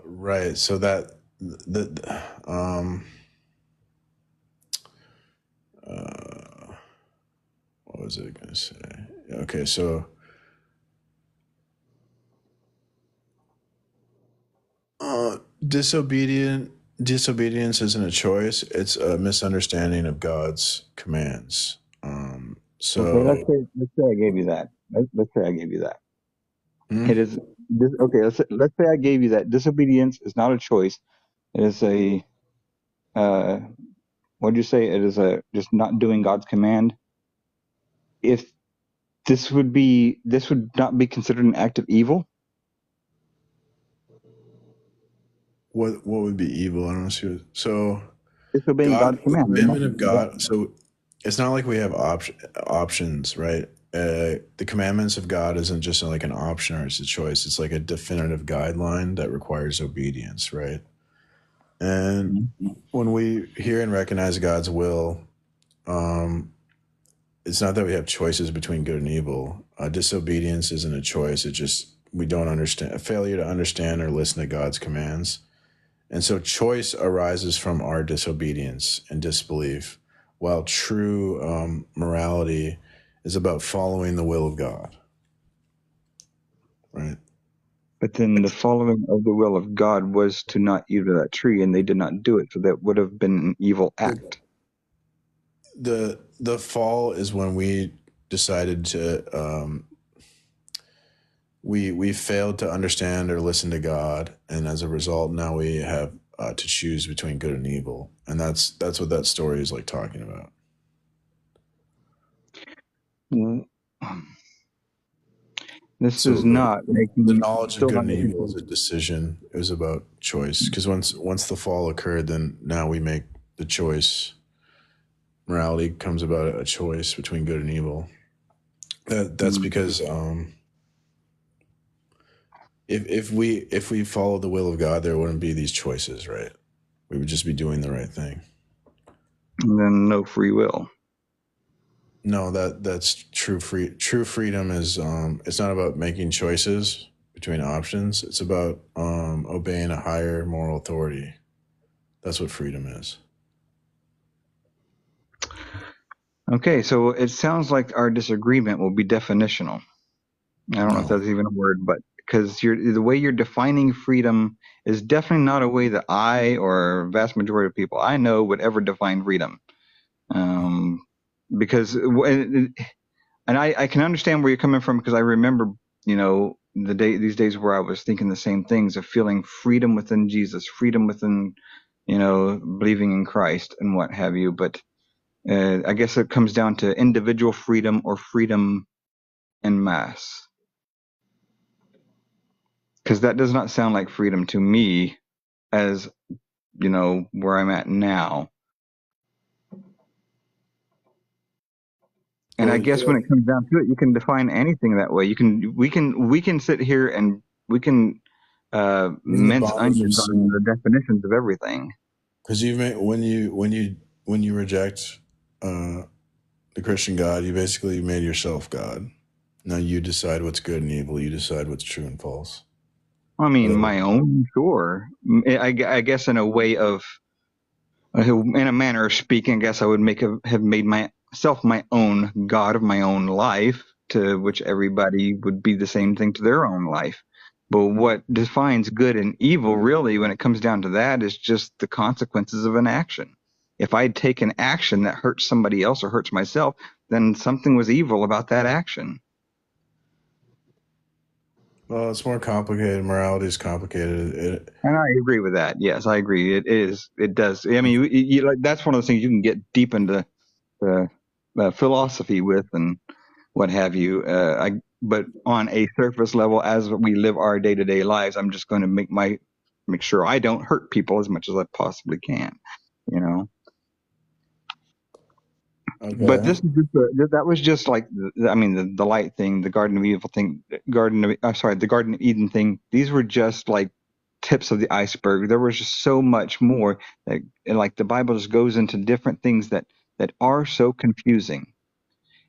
right, so that uh what was it going to say? Okay, so disobedience isn't a choice, it's a misunderstanding of God's commands. Okay, So let's say I gave you that. Let's say I gave you that. hmm? It is okay. Let's say I gave you that. Disobedience is not a choice. It is a what do you say? It is a just not doing God's command. If this would not be considered an act of evil. What would be evil? I don't see what, so Disobeying God, God's the command. commandment of God. So it's not like we have options, right? The commandments of God isn't just like an option or it's a choice. It's like a definitive guideline that requires obedience, right? And when we hear and recognize God's will, um, it's not that we have choices between good and evil. Disobedience isn't a choice. It just we don't understand a failure to understand or listen to God's commands. And so choice arises from our disobedience and disbelief, while true morality is about following the will of God, right? But then the following of the will of God was to not eat of that tree, and they did not do it. So that would have been an evil act. The fall is when we decided to we failed to understand or listen to God, and as a result, now we have to choose between good and evil, and that's what that story is like talking about. This So is not the making, knowledge of still good not and making evil is a sense. decision. It was about choice. Because once the fall occurred, then now we make the choice. Morality comes about a choice between good and evil. That's because if we follow the will of God, there wouldn't be these choices, right? We would just be doing the right thing. And then no free will. No, that's true. True freedom is it's not about making choices between options. It's about obeying a higher moral authority. That's what freedom is. Okay, so it sounds like our disagreement will be definitional. I don't know if No, that's even a word, but because the way you're defining freedom is definitely not a way that I or a vast majority of people I know would ever define freedom. Um, because and I can understand where you're coming from, because I remember, these days where I was thinking the same things, of feeling freedom within Jesus, freedom within, believing in Christ and what have you. But I guess it comes down to individual freedom or freedom en masse, because that does not sound like freedom to me, as where I'm at now. And I well, guess when it comes down to it, you can define anything that way. We can sit here and we can in the mince bondage of onions on sin, the definitions of everything. because you may when you reject uh, the Christian God, you basically made yourself God. Now you decide what's good and evil. You decide what's true and false. I mean, Whatever. my own, sure. I guess in a way of, in a manner of speaking, I guess I would have made myself my own God of my own life, to which everybody would be the same thing to their own life. But what defines good and evil, really, when it comes down to that, is just the consequences of an action. If I take an action that hurts somebody else or hurts myself, then something was evil about that action. Well, it's more complicated. Morality is complicated. And I agree with that. Yes, I agree. It is. It does. I mean, like, that's one of those things you can get deep into philosophy with and what have you. But on a surface level, as we live our day-to-day lives, I'm just going to make sure I don't hurt people as much as I possibly can. You know. But Okay. this is just that was just like the light thing, the Garden of Evil thing, the Garden of Eden thing. These were just like tips of the iceberg. There was just so much more that, and like the Bible just goes into different things that are so confusing.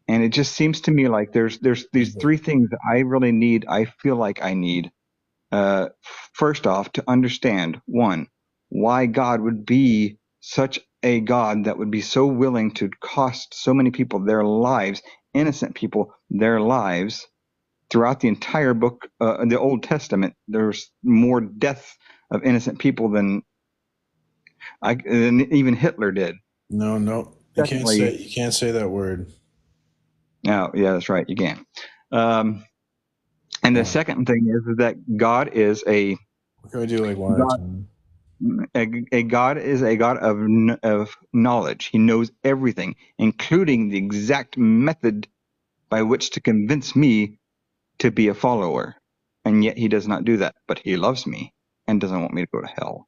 And it just seems to me like there's these three things that I really need. I feel like I need. Uh, First off, to understand one, why God would be such a God that would be so willing to cost so many people their lives, innocent people their lives. Throughout the entire book, in the Old Testament, there's more death of innocent people than even Hitler did. No. Secondly, You can't say that word. no, yeah, that's right, you can. And the Oh. second thing is that God is a Can we do like one at a God. time? A God is a God of knowledge. He knows everything, including the exact method by which to convince me to be a follower. And yet he does not do that. But he loves me and doesn't want me to go to hell.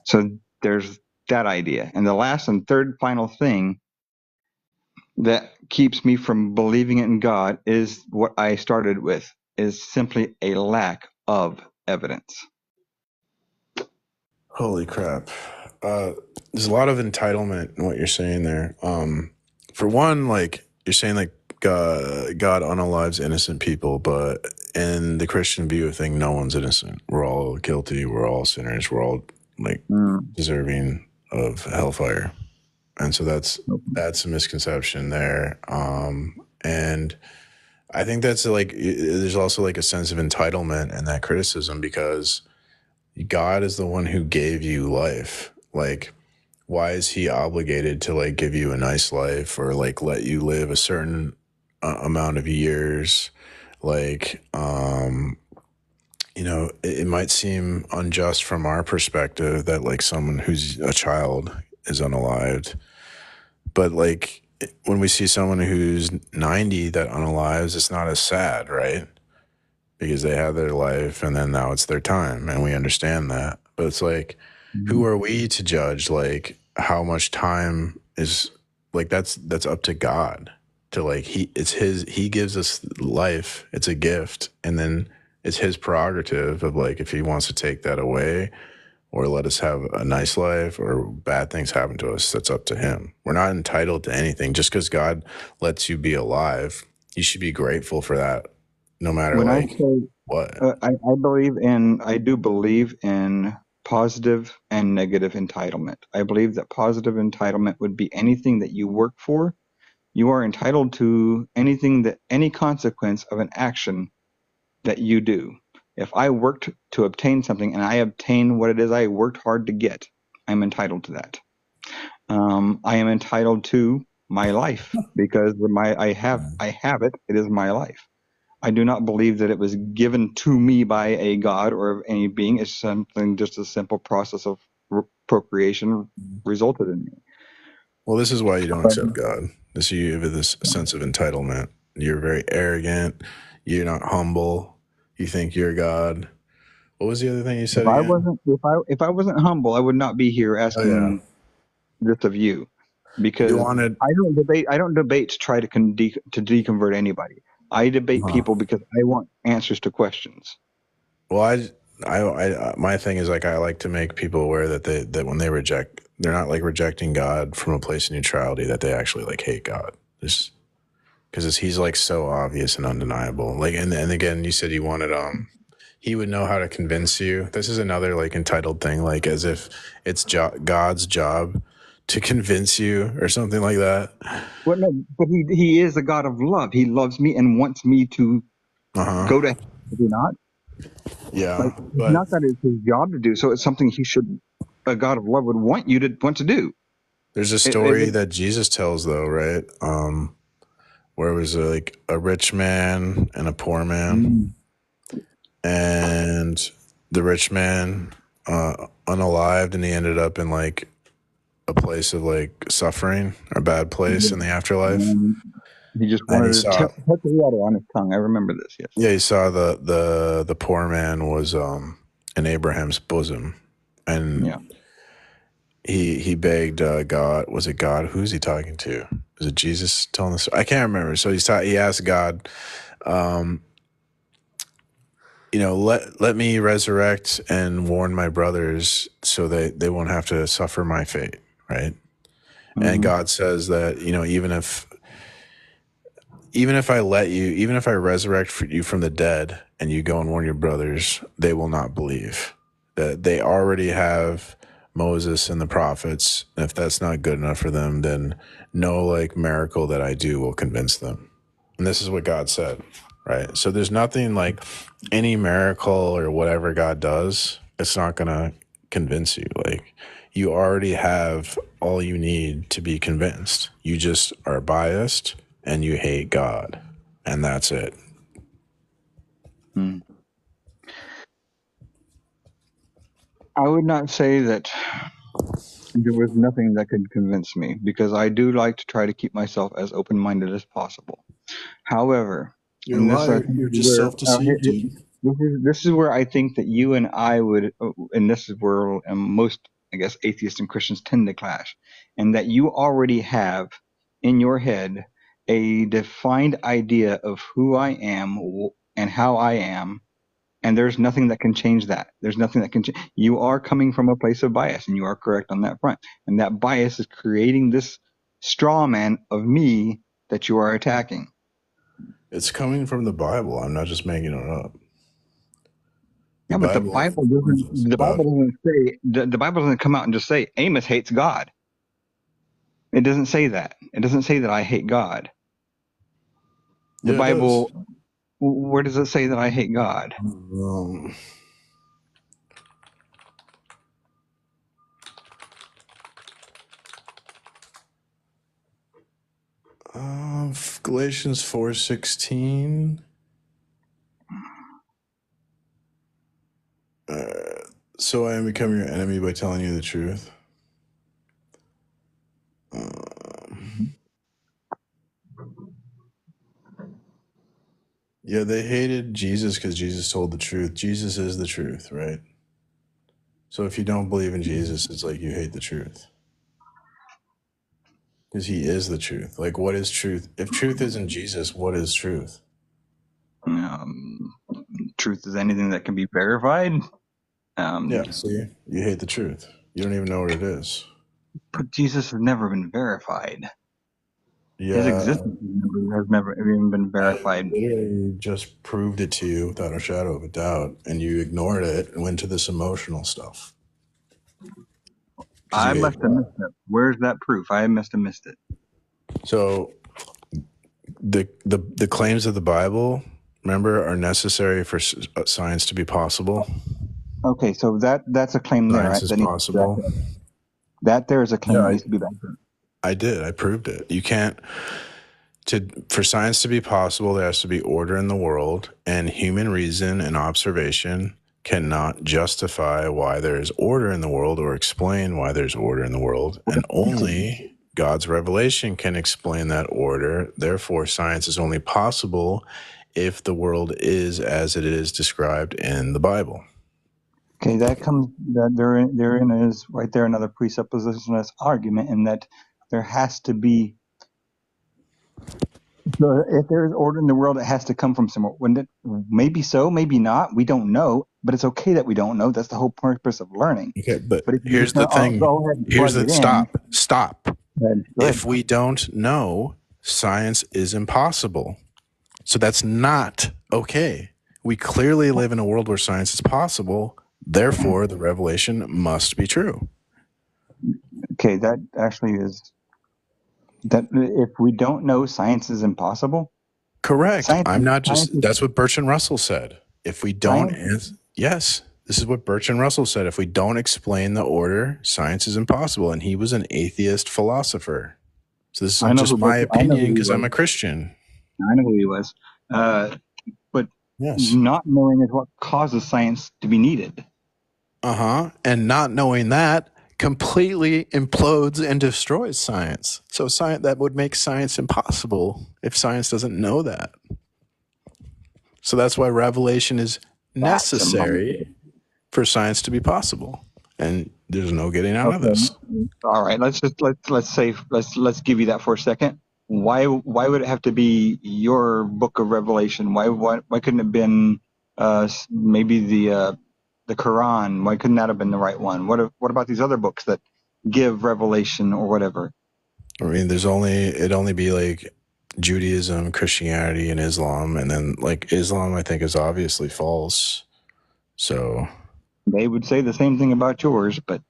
So there's that idea. And the last and third final thing that keeps me from believing in God is what I started with, is simply a lack of evidence. Holy crap. There's a lot of entitlement in what you're saying there. For one, like you're saying like God unalives innocent people, but in the Christian view of thing, no one's innocent. We're all guilty, we're all sinners, we're all like Mm. deserving of hellfire. And so that's a misconception there. And I think that's like there's also like a sense of entitlement in that criticism because God is the one who gave you life. Like, why is he obligated to like give you a nice life or like let you live a certain amount of years? Like, it might seem unjust from our perspective that like someone who's a child is unalived, but like when we see someone who's 90 that unalives, it's not as sad, right? Because they had their life and then now it's their time and we understand that. But it's like, who are we to judge like how much time is like that's up to God to like he gives us life, it's a gift, and then it's his prerogative of like if he wants to take that away or let us have a nice life or bad things happen to us, that's up to him. We're not entitled to anything. Just because God lets you be alive, you should be grateful for that no matter When I like say what. I do believe in positive and negative entitlement. I believe that positive entitlement would be anything that you work for. You are entitled to any consequence of an action that you do. If I worked to obtain something and I obtain what it is I worked hard to get, I'm entitled to that. I am entitled to my life because I have it. It is my life. I do not believe that it was given to me by a god or any being. It's something, just a simple process of procreation resulted in me. Well, this is why you don't But accept God. You have this sense of entitlement. You're very arrogant. You're not humble. You think you're God. What was the other thing you said again? if I wasn't humble, I would not be here Oh yeah, asking this of you, you because wanted. I don't debate to try to to deconvert anybody. I debate Huh. people because I want answers to questions. Well, my thing is like I like to make people aware that that when they reject, they're not like rejecting God from a place of neutrality. That they actually like hate God. Just because he's like so obvious and undeniable. Like, and again, you said you wanted he would know how to convince you. This is another like entitled thing, like as if it's God's job to convince you or something like that. Well, no, but he is a God of love. He loves me and wants me to Uh huh. go to heaven. Does he not? Yeah, Like, it's but not that it's his job to do, so it's something a God of love would want you to want to do. there's a It story that Jesus tells, though, right? Where it was like a rich man and a poor man, mm, and the rich man unalived, and he ended up in like a place of like suffering, or a bad place in the afterlife. mm, he just And he wanted to saw, put the water on his tongue. I remember this. Yes. yeah, he saw the poor man was in Abraham's bosom, and Yeah. he begged God. Was it God? Who's he talking to? Was it Jesus telling this? I can't remember. So he asked God, um, let me resurrect and warn my brothers so they won't have to suffer my fate, right? And Hmm. God says that, even if even if I resurrect you from the dead and you go and warn your brothers, they will not believe. That they already have Moses and the prophets. And if that's not good enough for them, then no like miracle that I do will convince them. And this is what God said, right? So there's nothing like any miracle or whatever God does, it's not going to convince you. Like, you already have all you need to be convinced. You just are biased and you hate God. And that's it. Hmm. I would not say that there was nothing that could convince me, because I do like to try to keep myself as open-minded as possible. However, You're a and this I liar. think You're is just where self-deceived, dude. this is where I think that you and I would, and this is where most, I guess, atheists and Christians tend to clash, and that you already have in your head a defined idea of who I am and how I am, and there's nothing that can change that. There's nothing that can change. You are coming from a place of bias, and you are correct on that front. And that bias is creating this straw man of me that you are attacking. It's coming from the Bible. I'm not just making it up. The Yeah, but Bible warns us The about Bible doesn't say, the Bible doesn't come out and just say Amos hates God. It doesn't say that. It doesn't say that I hate God. The Yeah, it does. Bible, where does it say that I hate God? Um, Galatians 4:16. So I am become your enemy by telling you the truth. Yeah, they hated Jesus because Jesus told the truth. Jesus is the truth, right? So if you don't believe in Jesus, it's like you hate the truth. Because he is the truth. Like, what is truth? If truth isn't Jesus, what is truth? Um, Truth is anything that can be verified. Yeah, see? You hate the truth. You don't even know what it is. But Jesus has never been verified. His Yeah, existence has never even been I verified. literally just proved it to you without a shadow of a doubt, and you ignored it and went to this emotional stuff. Because I you hate must have God. missed it. Where's that proof? I must have missed it. So the claims of the Bible, remember, are necessary for science to be possible. Okay, so that's a claim there, Science right? is That needs to be backed possible. up. That there is a claim Yeah, that needs to be backed up. I did. I proved it. You can't for science to be possible, there has to be order in the world, and human reason and observation cannot justify why there is order in the world or explain why there's order in the world, and only God's revelation can explain that order. Therefore, science is only possible if the world is as it is described in the Bible. Okay, that therein is right there another presuppositionalist argument, in that there has to be, so if there is order in the world, it has to come from somewhere. When it, maybe so, maybe not. We don't know, but it's okay that we don't know. That's the whole purpose of learning. Okay, but But if you here's just the go thing. ahead and Here's plug the it in, stop. then go ahead. If we don't know, science is impossible. So that's not okay. We clearly live in a world where science is possible. Therefore, the revelation must be true. Okay, that actually is that. If we don't know, science is impossible. Correct. Science, I'm not science just, that's what Bertrand Russell said. If we don't, Science? yes, this is what Bertrand Russell said. If we don't explain the order, science is impossible. And he was an atheist philosopher. So this I is know just who my I know who opinion he because I'm was. a Christian. I know who he was. But Yes. not knowing is what causes science to be needed. And not knowing that completely implodes and destroys science. So science that would make science impossible if science doesn't know that. So that's why revelation is That's necessary for science to be possible. And there's no getting out of okay. this. All right. Let's give you that for a second. Why would it have to be your book of Revelation? Why couldn't it have been maybe the Quran? Why couldn't that have been the right one? What about these other books that give revelation or whatever? I mean, it'd only be like Judaism, Christianity, and Islam. And then like Islam, I think is obviously false. So They would say the same thing about yours, but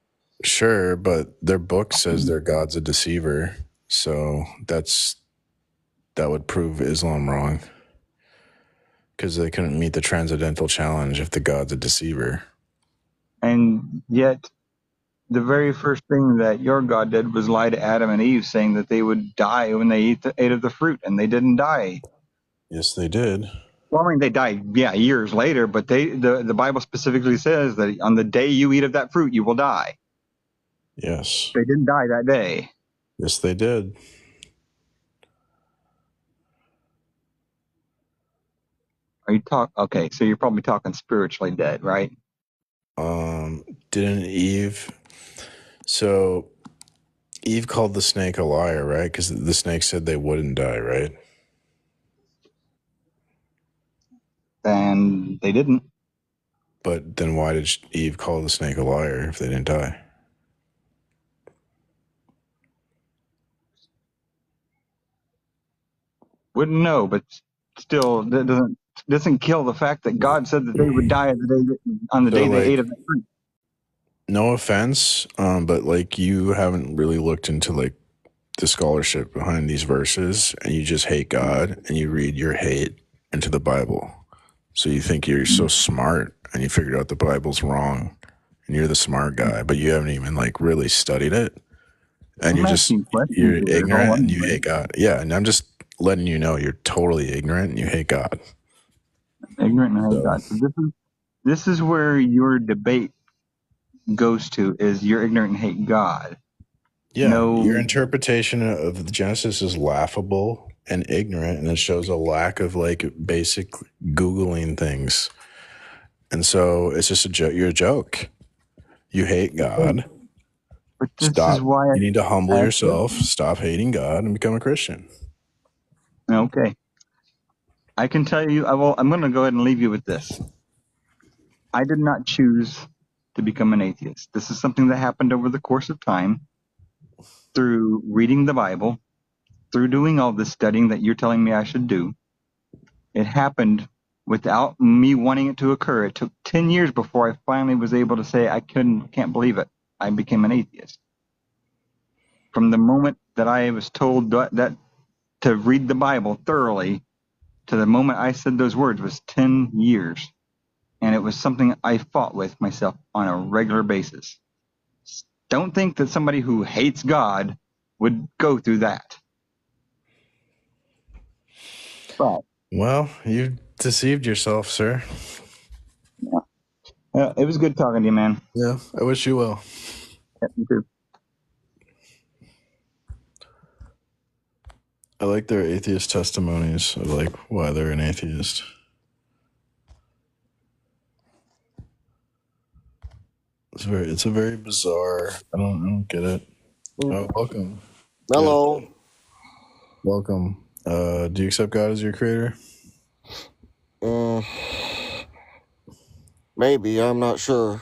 sure, but their book says their God's a deceiver. So that would prove Islam wrong. Because they couldn't meet the transcendental challenge if the God's a deceiver. and yet the very first thing that your God did was lie to Adam and Eve, saying that they would die when they ate of the fruit, and they didn't die. Yes, they did. Well, I mean, they died, years later, but the Bible specifically says that on the day you eat of that fruit, you will die. Yes. They didn't die that day. Yes, they did. Okay, so you're probably talking spiritually dead, right? Didn't Eve? So Eve called the snake a liar, right? Because the snake said they wouldn't die, right? And they didn't. But then why did Eve call the snake a liar if they didn't die? Wouldn't know, but still, that doesn't kill the fact that God said that they would die on the So day they like, ate of that fruit. no offense, but like you haven't really looked into like the scholarship behind these verses, and you just hate God, and you read your hate into the Bible. So you think you're so smart, and you figured out the Bible's wrong, and you're the smart guy, but you haven't even like really studied it, and I'm asking questions you're here. Is all ignorant I'm and you doing. hate God. Yeah, and I'm just letting you know you're totally ignorant and you hate God. Ignorant and hate So God. So this is where your debate goes to: is you're ignorant and hate God. yeah, your No, interpretation of the Genesis is laughable and ignorant, and it shows a lack of like basic Googling things. And so it's just a joke. You're a joke. You hate God. but this is Stop. why You need to humble I asked yourself, stop hating God, and become a Christian. okay. I can tell you. I'm going to go ahead and leave you with this. I did not choose to become an atheist. This is something that happened over the course of time through reading the Bible, through doing all this studying that you're telling me I should do. It happened without me wanting it to occur. It took 10 years before I finally was able to say can't believe it. I became an atheist. From the moment that I was told that to read the Bible thoroughly to the moment I said those words was 10 years. And it was something I fought with myself on a regular basis. Don't think that somebody who hates God would go through that. But Well, you deceived yourself, sir. it was good talking to you, man. Yeah, I wish you well. Yeah, you too. I like their atheist testimonies of like why they're an atheist. It's a very bizarre. I don't get it. Oh, welcome. Hello. Yeah, welcome. Do you accept God as your creator? Maybe, I'm not sure.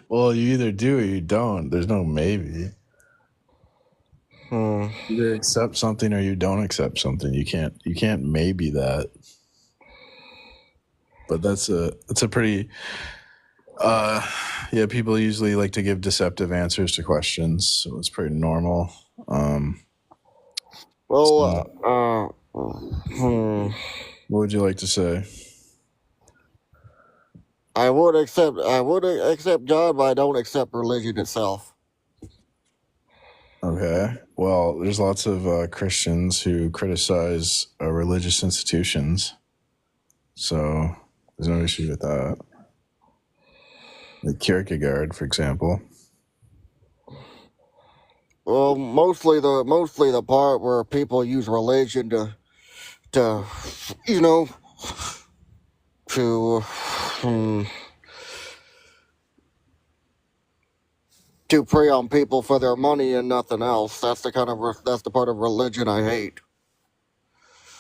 Well, you either do or you don't. There's no maybe. Hmm. Either accept something or you don't accept something. You can't maybe that. But that's a pretty yeah, people usually like to give deceptive answers to questions, so it's pretty normal. Well, So Hmm. What would you like to say? I would accept God, but I don't accept religion itself. Okay. Well, there's lots of Christians who criticize religious institutions. So there's no issue with that. Like Kierkegaard, for example. Well, mostly the part where people use religion to you know to to prey on people for their money and nothing else. That's the part of religion I hate.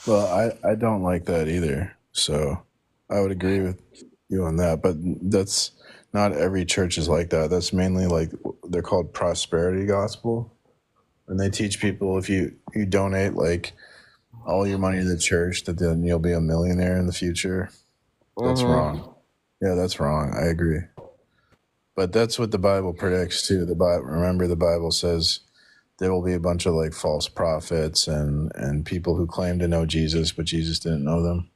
Well, I don't like that either. So I would agree with you on that. But that's not every church is like that. That's mainly like they're called prosperity gospel. And they teach people if you donate like all your money to the church, that then you'll be a millionaire in the future. That's wrong. Yeah, that's wrong. I agree. But that's what the Bible predicts too. Remember, the Bible says there will be a bunch of like false prophets and people who claim to know Jesus, but Jesus didn't know them.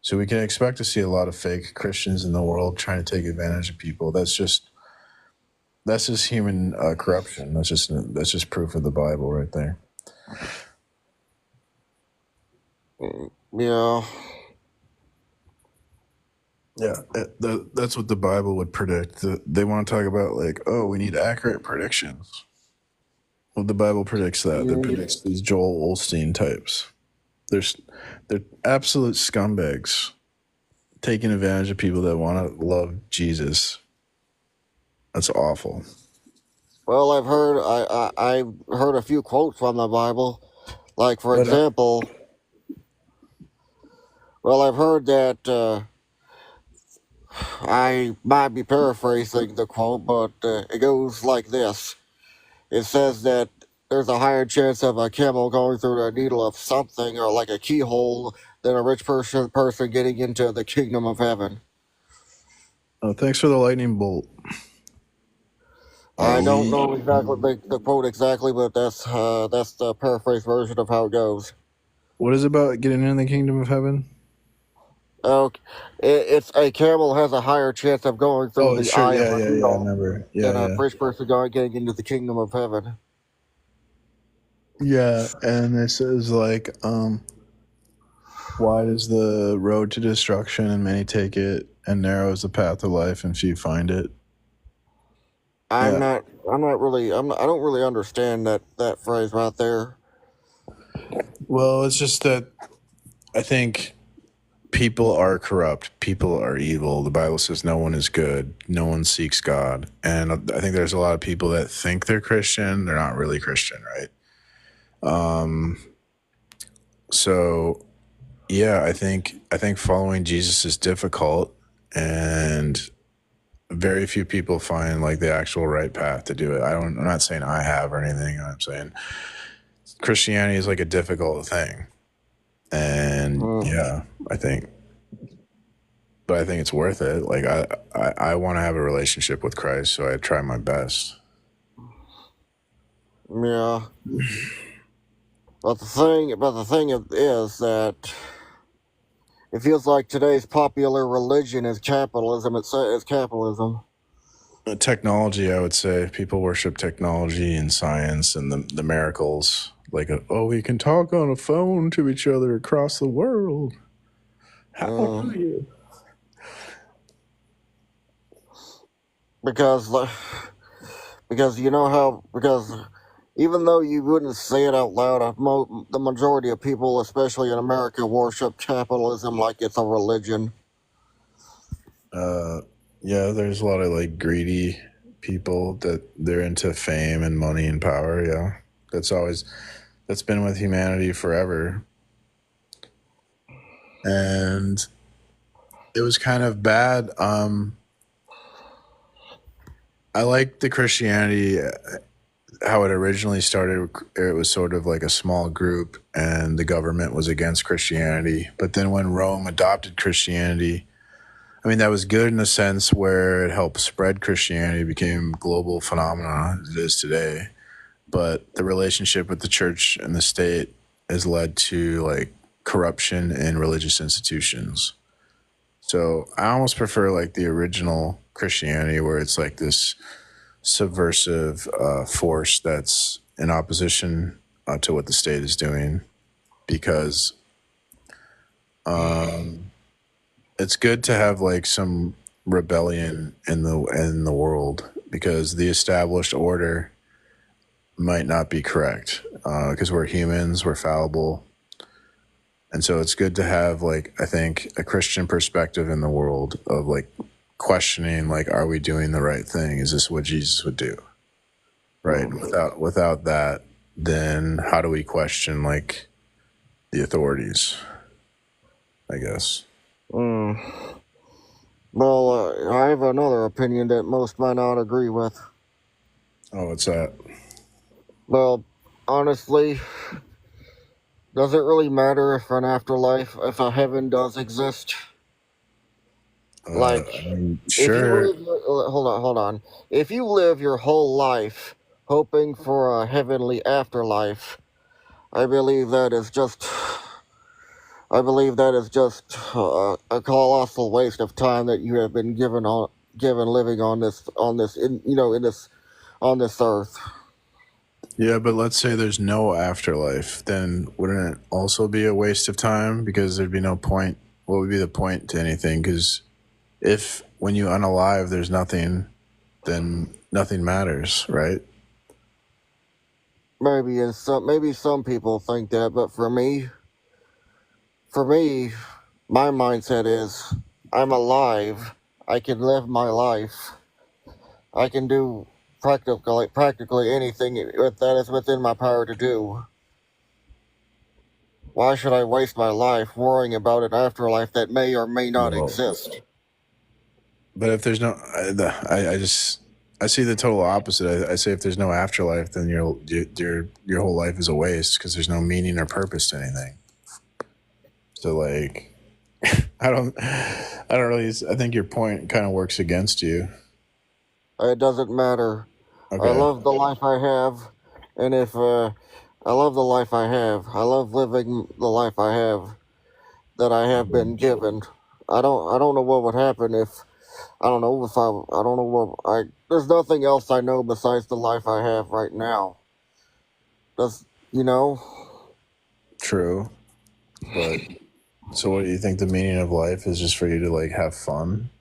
So we can expect to see a lot of fake Christians in the world trying to take advantage of people. That's just human corruption. That's just proof of the Bible right there. Yeah. Yeah, that's what the Bible would predict. They want to talk about like, oh, we need accurate predictions. Well, the Bible predicts that. It predicts these Joel Osteen types. They're absolute scumbags taking advantage of people that want to love Jesus. That's awful. Well, I've heard a few quotes from the Bible, like for But, example. Well, I've heard that. I might be paraphrasing the quote, but it goes like this. It says that there's a higher chance of a camel going through the needle of something, or like a keyhole, than a rich person getting into the kingdom of heaven. thanks for the lightning bolt. I don't know exactly the quote exactly, but that's the paraphrase version of how it goes. What is it about getting in the kingdom of heaven? Okay, it's a camel has a higher chance of going through Oh, the sure. eye Yeah, of a yeah, yeah. I needle remember. than a Yeah, rich person getting into the kingdom of heaven. yeah. And it says like, wide is the road to destruction, and many take it, and narrow is the path of life, and few find it. I don't really understand that phrase right there. Well, it's just that I think people are corrupt. People are evil. The Bible says no one is good. No one seeks God. And I think there's a lot of people that think they're Christian. They're not really Christian, right? So yeah, I think following Jesus is difficult, and very few people find like the actual right path to do it. I'm not saying I have or anything. I'm saying Christianity is like a difficult thing. And yeah, I think it's worth it. Like I want to have a relationship with Christ, so I try my best. Yeah. But the thing is that it feels like today's popular religion is capitalism. It's capitalism. Technology, I would say, people worship technology and science and the miracles. Like, we can talk on a phone to each other across the world. How are you? Because you know how even though you wouldn't say it out loud, the majority of people, especially in America, worship capitalism like it's a religion. Yeah, there's a lot of like greedy people that they're into fame and money and power. Yeah, that's been with humanity forever. And it was kind of bad. I like the Christianity, how it originally started. It was sort of like a small group, and the government was against Christianity. But then when Rome adopted Christianity, I mean, that was good in a sense where it helped spread Christianity, became a global phenomenon as it is today. But the relationship with the church and the state has led to like corruption in religious institutions. So I almost prefer like the original Christianity, where it's like this subversive force that's in opposition to what the state is doing, because it's good to have like some rebellion in the world, because the established order might not be correct, because we're humans, we're fallible. And so it's good to have, like, I think, a Christian perspective in the world of like questioning, like, are we doing the right thing? Is this what Jesus would do? Right. Without that, then how do we question like the authorities? I guess. Well, I have another opinion that most might not agree with. Oh, what's that? Well, honestly, does it really matter if an afterlife, if a heaven does exist? Like, if you Sure. live, hold on. If you live your whole life hoping for a heavenly afterlife, I believe that is just a colossal waste of time that you have been given living on this earth. Yeah, but let's say there's no afterlife, then wouldn't it also be a waste of time? Because there'd be no point. What would be the point to anything? Because if when you unalive there's nothing, then nothing matters, right? Maybe some people think that, but for me, my mindset is I'm alive. I can live my life. I can do practically anything that is within my power to do. Why should I waste my life worrying about an afterlife that may or may not Well, exist? but if there's no, I see the total opposite. I say if there's no afterlife, then your whole life is a waste, because there's no meaning or purpose to anything. So like, I don't really. I think your point kind of works against you. It doesn't matter. Okay. I love the life I have, and if I love the life I have, I love living the life I have that I have been given. I don't know what would happen if I don't know if I don't know what I there's nothing else I know besides the life I have right now. Does you know? True, but so what do you think the meaning of life is? Just for you to like have fun?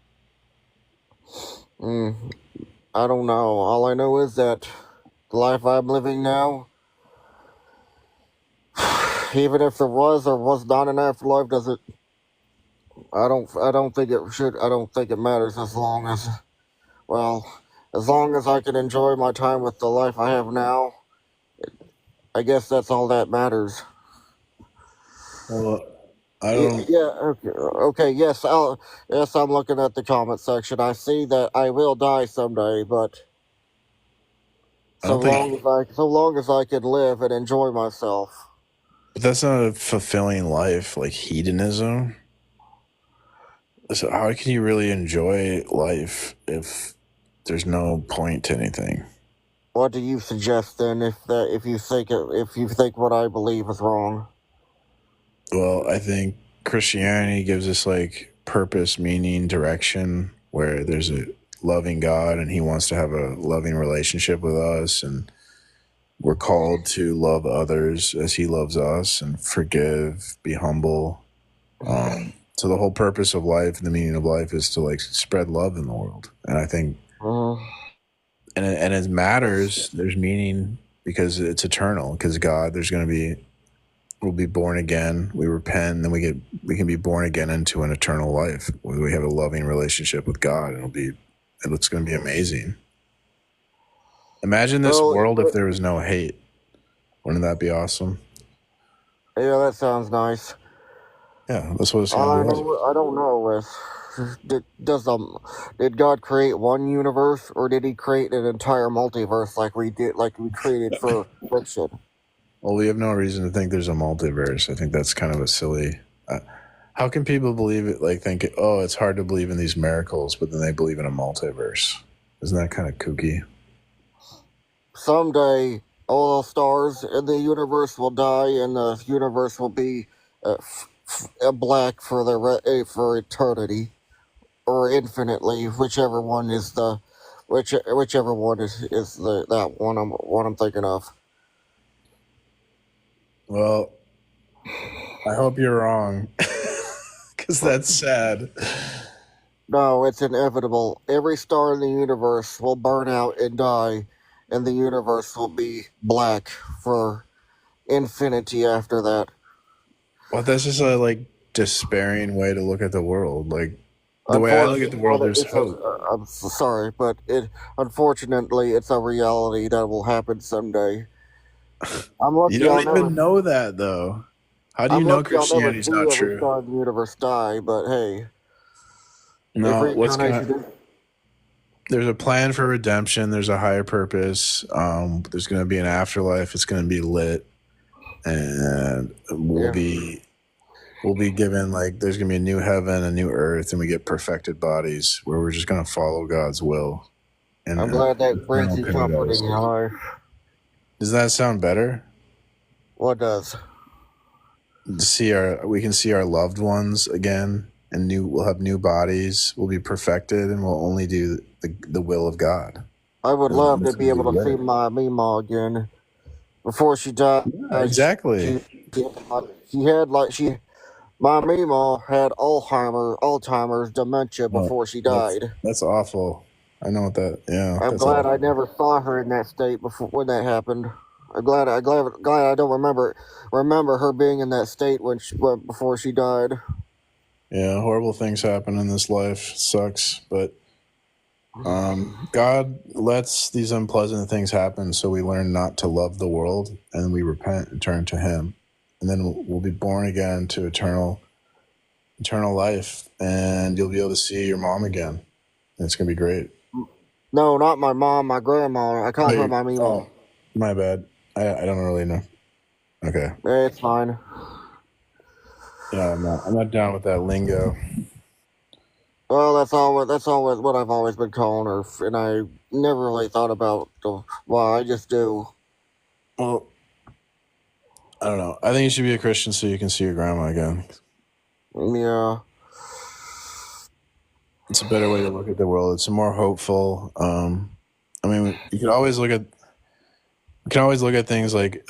I don't know. All I know is that the life I'm living now, even if there was or was not an afterlife, does it? I don't think it should. I don't think it matters as long as I can enjoy my time with the life I have now. I guess that's all that matters. Well, I don't. Yeah. Okay. Yes. I'm looking at the comment section. I see that I will die someday, but I don't think. so long as I can live and enjoy myself. But that's not a fulfilling life, like hedonism. So how can you really enjoy life if there's no point to anything? What do you suggest then? If you think what I believe is wrong? Well, I think Christianity gives us like purpose, meaning, direction, where there's a loving God and he wants to have a loving relationship with us, and we're called to love others as he loves us and forgive, be humble. So the whole purpose of life and the meaning of life is to like spread love in the world. And I think, and it matters. There's meaning because it's eternal. Because God, we'll be born again. We repent, and then we can be born again into an eternal life where we have a loving relationship with God, and it's going to be amazing. Imagine this world if there was no hate. Wouldn't that be awesome? Yeah, that sounds nice. Yeah, that's what it's going to be like. I don't know. Did God create one universe, or did He create an entire multiverse like we created for fiction? Well, we have no reason to think there's a multiverse. I think that's kind of a silly. How can people believe it? Like think, oh, it's hard to believe in these miracles, but then they believe in a multiverse. Isn't that kind of kooky? Someday, all the stars in the universe will die, and the universe will be black for for eternity or infinitely, whichever one is the whichever one is the that one I'm thinking of. Well, I hope you're wrong, because that's sad. No, it's inevitable. Every star in the universe will burn out and die, and the universe will be black for infinity after that. Well, that's just a like despairing way to look at the world. Like the way I look at the world, Unfortunately, there's hope. I'm sorry, but unfortunately it's a reality that will happen someday. I'm You lucky don't I'll never even know that though. How do you I'm know lucky I'll never Christianity's see not every true? star in the universe die, but hey, if No, reincarnation is there's a plan for redemption. There's a higher purpose. There's going to be an afterlife. It's going to be lit, and we'll be given like there's going to be a new heaven, a new earth, and we get perfected bodies where we're just going to follow God's will and I'm glad that brings eternal you comfort in paradise. your life. Does that sound better? What does? We can see our loved ones again, and we'll have new bodies. We'll be perfected, and we'll only do the will of God. I would And love to it's be going to able be to see lit. my Mima again. Before she died, Yeah, exactly. she had like she my Mima had Alzheimer's dementia Oh, before she died. that's awful. I know what that. Yeah, I'm that's glad I awful. never saw her in that state before when that happened. Glad I don't remember her being in that state before she died. Yeah, horrible things happen in this life. It sucks, but God lets these unpleasant things happen so we learn not to love the world, and we repent and turn to Him, and then we'll be born again to eternal life, and you'll be able to see your mom again. And it's gonna be great. No, not my mom, my grandma. I call her my Mima. My bad. I don't really know. Okay. It's fine. Yeah, I'm not down with that lingo. Well, that's always what I've always been calling her, and I never really thought about why. I just do. Well, I don't know. I think you should be a Christian so you can see your grandma again. Yeah. It's a better way to look at the world. It's more hopeful. I mean, you can always look at things like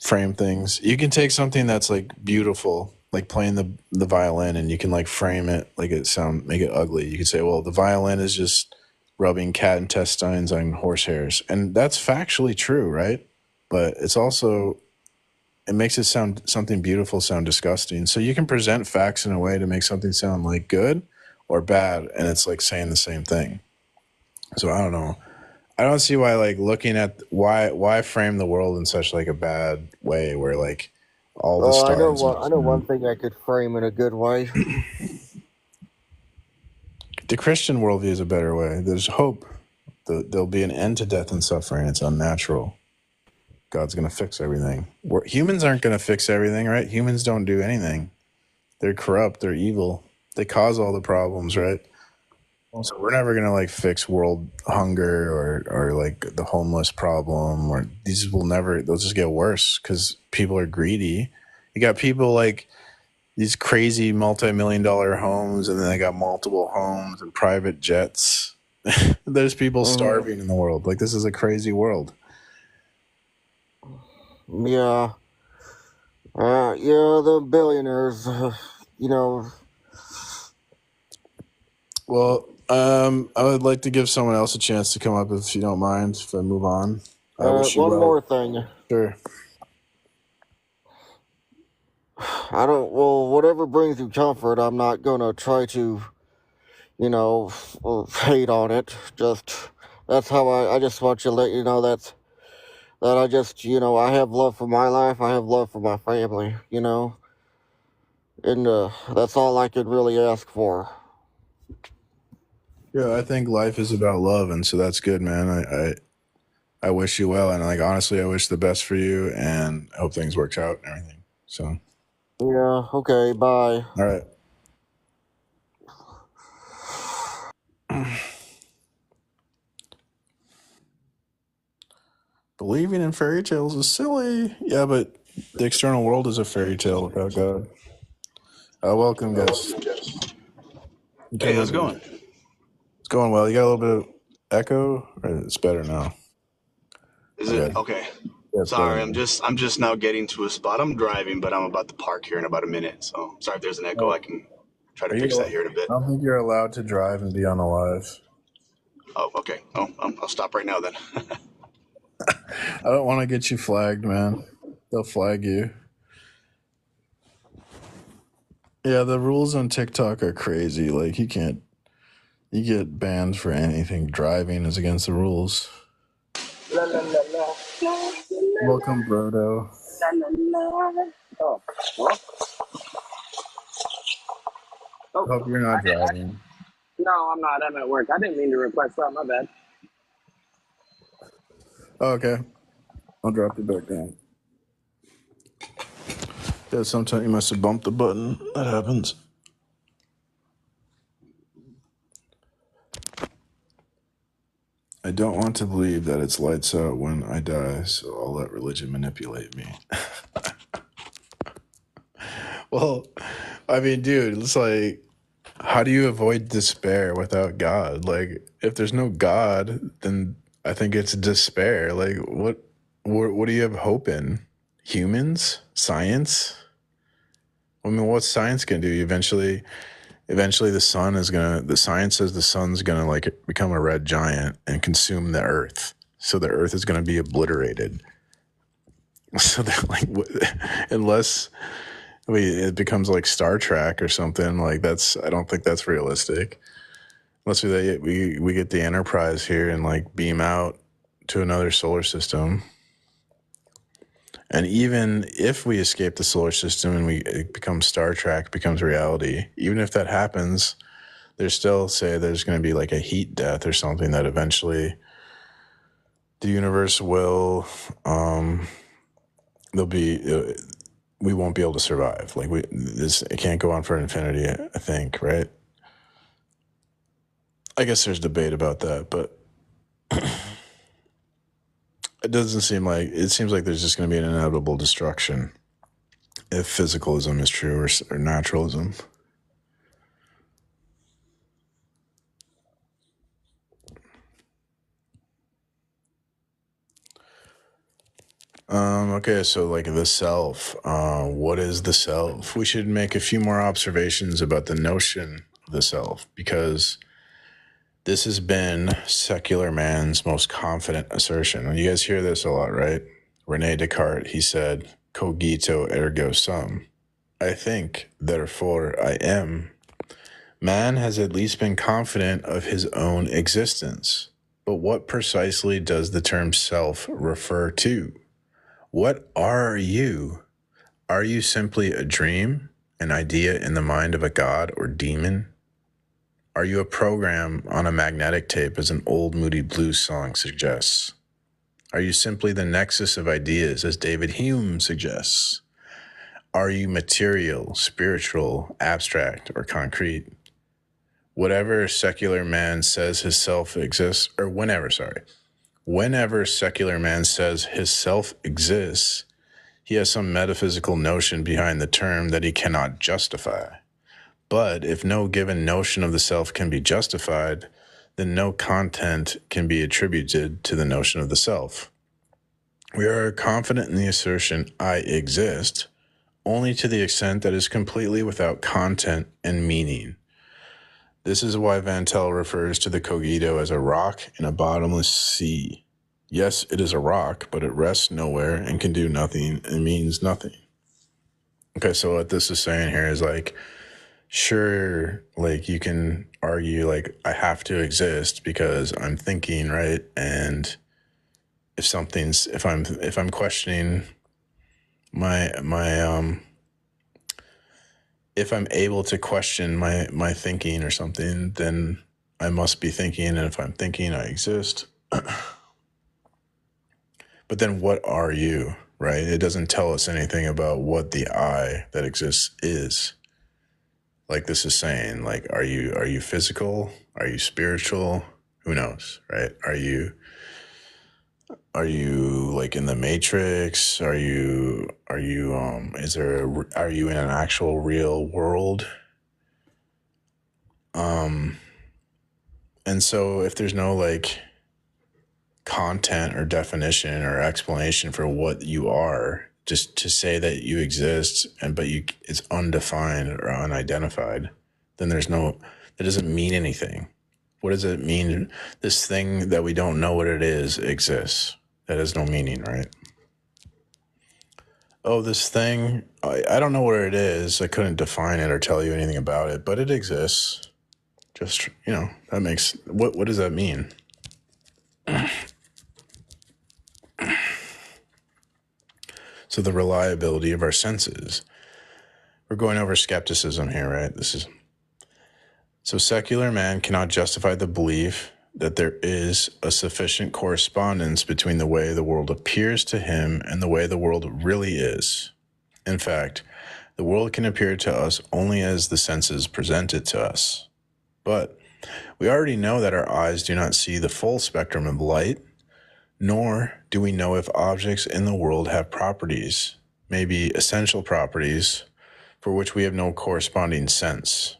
frame things. You can take something that's like beautiful, like playing the violin, and you can like frame it like make it ugly. You could say, well, the violin is just rubbing cat intestines on horse hairs, and that's factually true, right? But it makes something beautiful sound disgusting. So you can present facts in a way to make something sound like good or bad, and it's like saying the same thing. So I don't know. I don't see why like looking at why frame the world in such like a bad way where like all the Well, stars. I know one thing I could frame in a good way. The Christian worldview is a better way. There's hope. There'll be an end to death and suffering. It's unnatural. God's going to fix everything. Humans aren't going to fix everything, right? Humans don't do anything. They're corrupt. They're evil. They cause all the problems, right? So we're never going to like fix world hunger or like the homeless problem, or they'll just get worse because people are greedy. You got people like these crazy multi-million-dollar homes, and then they got multiple homes and private jets. There's people starving in the world. Like, this is a crazy world. Yeah. Yeah, the billionaires, you know. Well, I would like to give someone else a chance to come up if you don't mind, if I move on. I wish you One well. more thing. Sure. Well, whatever brings you comfort, I'm not gonna try to, hate on it. That's how I just want you to let you know that I just, I have love for my life, I have love for my family, and that's all I could really ask for. Yeah, I think life is about love, and so that's good, man. I wish you well, and like honestly, I wish the best for you, and I hope things work out and everything. So, Yeah, okay, bye. all right. Believing in fairy tales is silly. Yeah, but the external world is a fairy tale without God. Welcome, guys. You Hey, come how's it in. going? It's going well. You got a little bit of echo, or it's better now. Is it Okay. okay? Yeah, it's better Sorry, now. I'm just now getting to a spot. I'm driving, but I'm about to park here in about a minute. So sorry if there's an echo. I can try to Are fix you? that here in a bit. I don't think you're allowed to drive and be on a live. Oh, okay. Oh, I'll stop right now then. I don't want to get you flagged, man. They'll flag you. Yeah, the rules on TikTok are crazy. Like, you get banned for anything. Driving is against the rules. La la la la. Welcome, Brodo. La la la. Oh, well. Oh, Hope you're not driving. no, I'm not. I'm at work. I didn't mean to request that. My bad. Oh, okay. I'll drop you back down. Yeah, sometimes you must have bumped the button. That happens. I don't want to believe that it's lights out when I die, so I'll let religion manipulate me. Well, I mean, dude, it's like, how do you avoid despair without God? Like, if there's no God, then I think it's despair. Like, what do you have hope in? Humans? Science? I mean, what's science gonna do? Eventually the science says the sun's gonna like become a red giant and consume the earth. So the earth is gonna be obliterated. So they're like, unless it becomes like Star Trek or something, like I don't think that's realistic. Unless we get the Enterprise here and like beam out to another solar system. And even if we escape the solar system and it becomes Star Trek, becomes reality, even if that happens, there's going to be like a heat death or something that eventually the universe will, we won't be able to survive. Like it can't go on for infinity, I think, right? I guess there's debate about that, but it seems like there's just going to be an inevitable destruction if physicalism is true or naturalism. Okay, so like the self, what is the self? We should make a few more observations about the notion of the self, because this has been secular man's most confident assertion. And you guys hear this a lot, right? Rene Descartes, he said, cogito ergo sum. I think, therefore I am. Man has at least been confident of his own existence. But what precisely does the term self refer to? What are you? Are you simply a dream, an idea in the mind of a god or demon? Are you a program on a magnetic tape, as an old Moody Blues song suggests? Are you simply the nexus of ideas, as David Hume suggests? Are you material, spiritual, abstract, or concrete? Whenever secular man says his self exists, whenever secular man says his self exists, he has some metaphysical notion behind the term that he cannot justify. But if no given notion of the self can be justified, then no content can be attributed to the notion of the self. We are confident in the assertion, I exist, only to the extent that is completely without content and meaning. This is why Van Til refers to the cogito as a rock in a bottomless sea. Yes, it is a rock, but it rests nowhere and can do nothing and means nothing. Okay, so what this is saying here is like, sure, like you can argue like I have to exist because I'm thinking, right? And if I'm questioning my if I'm able to question my thinking or something, then I must be thinking, and if I'm thinking, I exist. But then what are you, right? It doesn't tell us anything about what the I that exists is. Like this is saying, like, are you physical? Are you spiritual? Who knows, right? Are you Are you like in the Matrix? Are you are you in an actual real world? And so if there's no like content or definition or explanation for what you are, just to say that you exist but it's undefined or unidentified, then that doesn't mean anything. What does it mean? This thing that we don't know what it is exists. That has no meaning, right? Oh, this thing, I don't know what it is. I couldn't define it or tell you anything about it, but it exists. Just, that makes, what does that mean? So the reliability of our senses. We're going over skepticism here, right? So secular man cannot justify the belief that there is a sufficient correspondence between the way the world appears to him and the way the world really is. In fact, the world can appear to us only as the senses present it to us. But we already know that our eyes do not see the full spectrum of light, nor do we know if objects in the world have properties, maybe essential properties, for which we have no corresponding sense.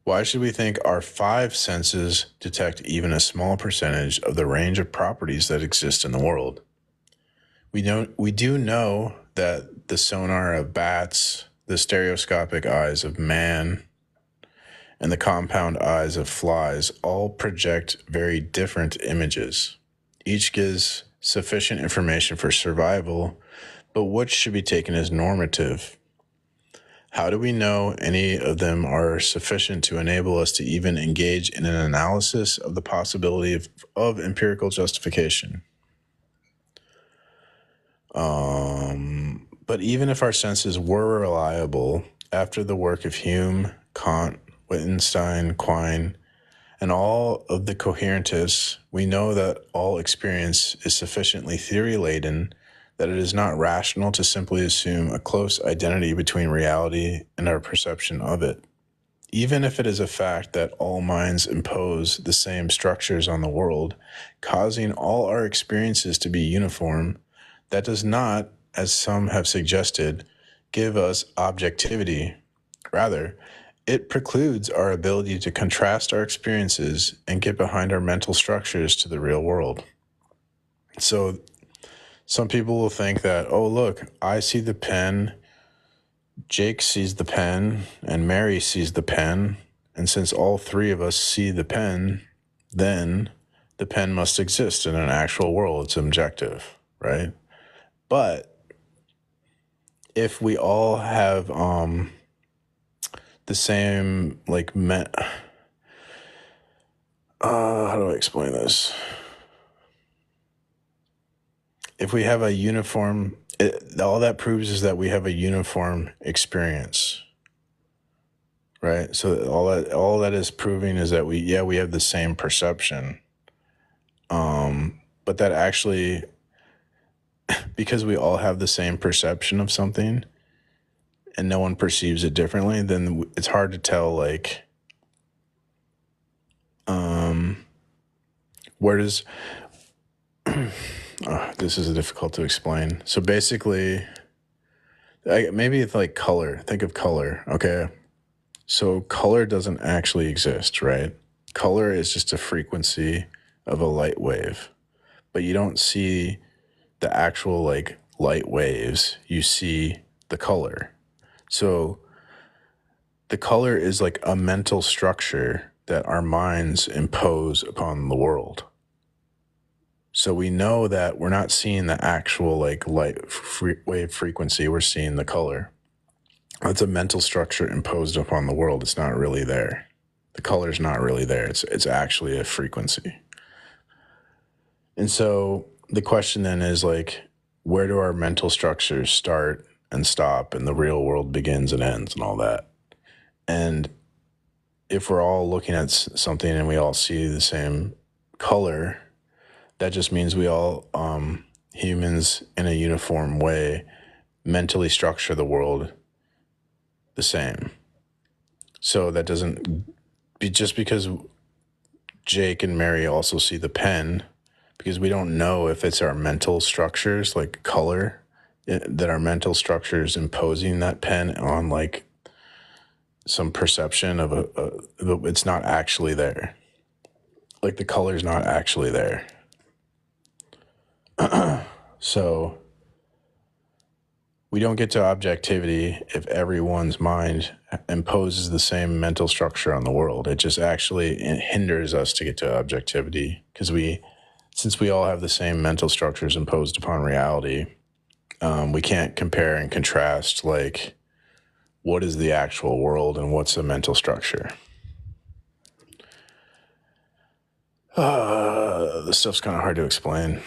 Why should we think our 5 senses detect even a small percentage of the range of properties that exist in the world? We do know that the sonar of bats, the stereoscopic eyes of man, and the compound eyes of flies all project very different images. Each gives sufficient information for survival, but which should be taken as normative? How do we know any of them are sufficient to enable us to even engage in an analysis of the possibility of empirical justification? But even if our senses were reliable, after the work of Hume, Kant, Wittgenstein, Quine, and all of the coherentists, we know that all experience is sufficiently theory-laden that it is not rational to simply assume a close identity between reality and our perception of it. Even if it is a fact that all minds impose the same structures on the world, causing all our experiences to be uniform, that does not, as some have suggested, give us objectivity. Rather, it precludes our ability to contrast our experiences and get behind our mental structures to the real world. So some people will think that, oh, look, I see the pen, Jake sees the pen, and Mary sees the pen. And since all 3 of us see the pen, then the pen must exist in an actual world. It's objective, right? But if we all have the same, like, how do I explain this? If we have a uniform, all that proves is that we have a uniform experience, right? So all that is proving is that we have the same perception. But that actually, because we all have the same perception of something and no one perceives it differently, then it's hard to tell, like, where does, this is difficult to explain. So basically, maybe it's like color. Think of color, okay? So color doesn't actually exist, right? Color is just a frequency of a light wave, but you don't see the actual like light waves. You see the color. So the color is like a mental structure that our minds impose upon the world. So we know that we're not seeing the actual like light wave frequency, we're seeing the color. That's a mental structure imposed upon the world. It's not really there. The color's not really there. It's actually a frequency. And so the question then is, like, where do our mental structures start and stop and the real world begins and ends and all that? And if we're all looking at something and we all see the same color, that just means we all, humans in a uniform way, mentally structure the world the same. So that doesn't be just because Jake and Mary also see the pen, because we don't know if it's our mental structures, like color, that our mental structures imposing that pen on like some perception of it's not actually there. Like the color's not actually there. So we don't get to objectivity if everyone's mind imposes the same mental structure on the world. It just actually hinders us to get to objectivity because since we all have the same mental structures imposed upon reality, we can't compare and contrast like what is the actual world and what's the mental structure. This stuff's kind of hard to explain.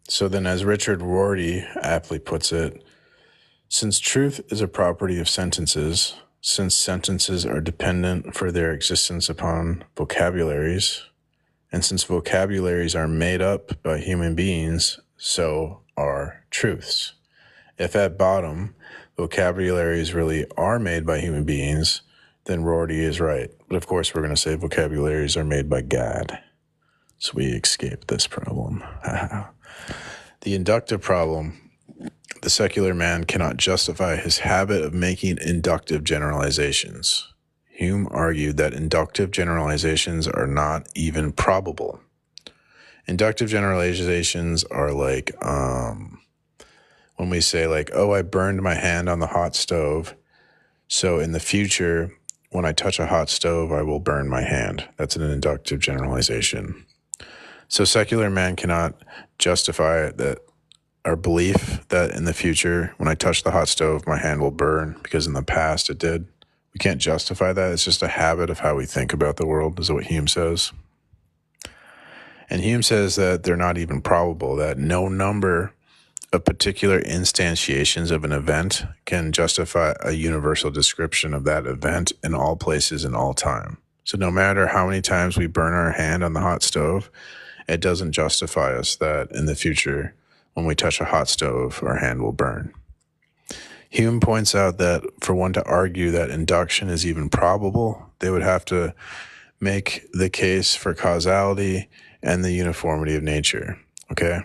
So then, as Richard Rorty aptly puts it, since truth is a property of sentences, since sentences are dependent for their existence upon vocabularies, and since vocabularies are made up by human beings, so are truths. If at bottom, vocabularies really are made by human beings, then Rorty is right. But of course, we're going to say vocabularies are made by God. So we escape this problem. The inductive problem. The secular man cannot justify his habit of making inductive generalizations. Hume argued that inductive generalizations are not even probable. Inductive generalizations are like when we say like, oh, I burned my hand on the hot stove, so in the future, when I touch a hot stove, I will burn my hand. That's an inductive generalization. So secular man cannot justify that our belief that in the future, when I touch the hot stove, my hand will burn because in the past it did. We can't justify that. It's just a habit of how we think about the world, is what Hume says. And Hume says that they're not even probable, that no number of particular instantiations of an event can justify a universal description of that event in all places in all time. So no matter how many times we burn our hand on the hot stove, it doesn't justify us that in the future, when we touch a hot stove, our hand will burn. Hume points out that for one to argue that induction is even probable, they would have to make the case for causality and the uniformity of nature, okay?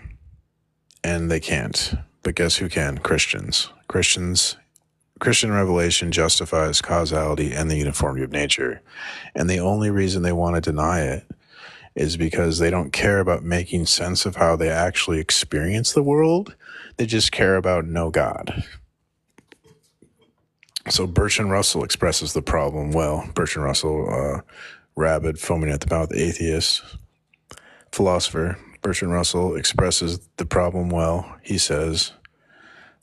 And they can't. But guess who can? Christians. Christian revelation justifies causality and the uniformity of nature. And the only reason they want to deny it is because they don't care about making sense of how they actually experience the world. They just care about no God. So Bertrand Russell expresses the problem well. Bertrand Russell, rabid, foaming at the mouth, atheist, philosopher. Bertrand Russell expresses the problem well. He says,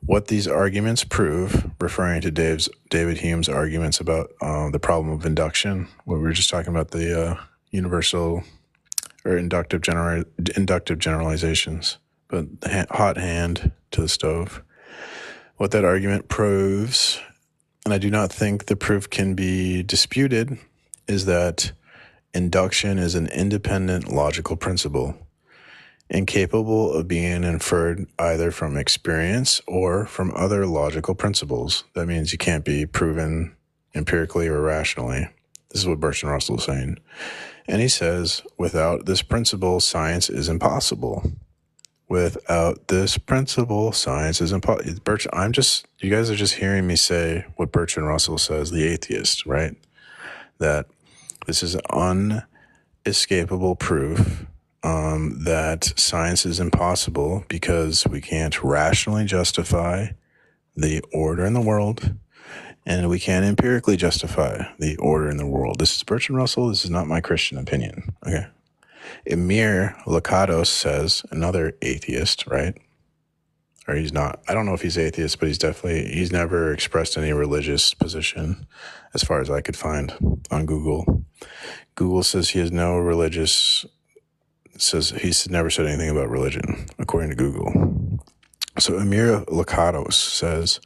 what these arguments prove, referring to David Hume's arguments about the problem of induction, what we were just talking about, the universal or inductive generalizations, but the hot hand to the stove. What that argument proves, and I do not think the proof can be disputed, is that induction is an independent logical principle, incapable of being inferred either from experience or from other logical principles. That means you can't be proven empirically or rationally. This is what Bertrand Russell is saying. And he says, without this principle, science is impossible. Without this principle, science is impossible. You guys are just hearing me say what Bertrand Russell says, the atheist, right? That this is unescapable proof that science is impossible because we can't rationally justify the order in the world, and we can't empirically justify the order in the world. This is Bertrand Russell. This is not my Christian opinion. Okay. Emir Lakatos says, another atheist, right? Or he's not. I don't know if he's atheist, but he's never expressed any religious position as far as I could find on Google. Google says he has no religious, says he's never said anything about religion, according to Google. So Emir Lakatos says,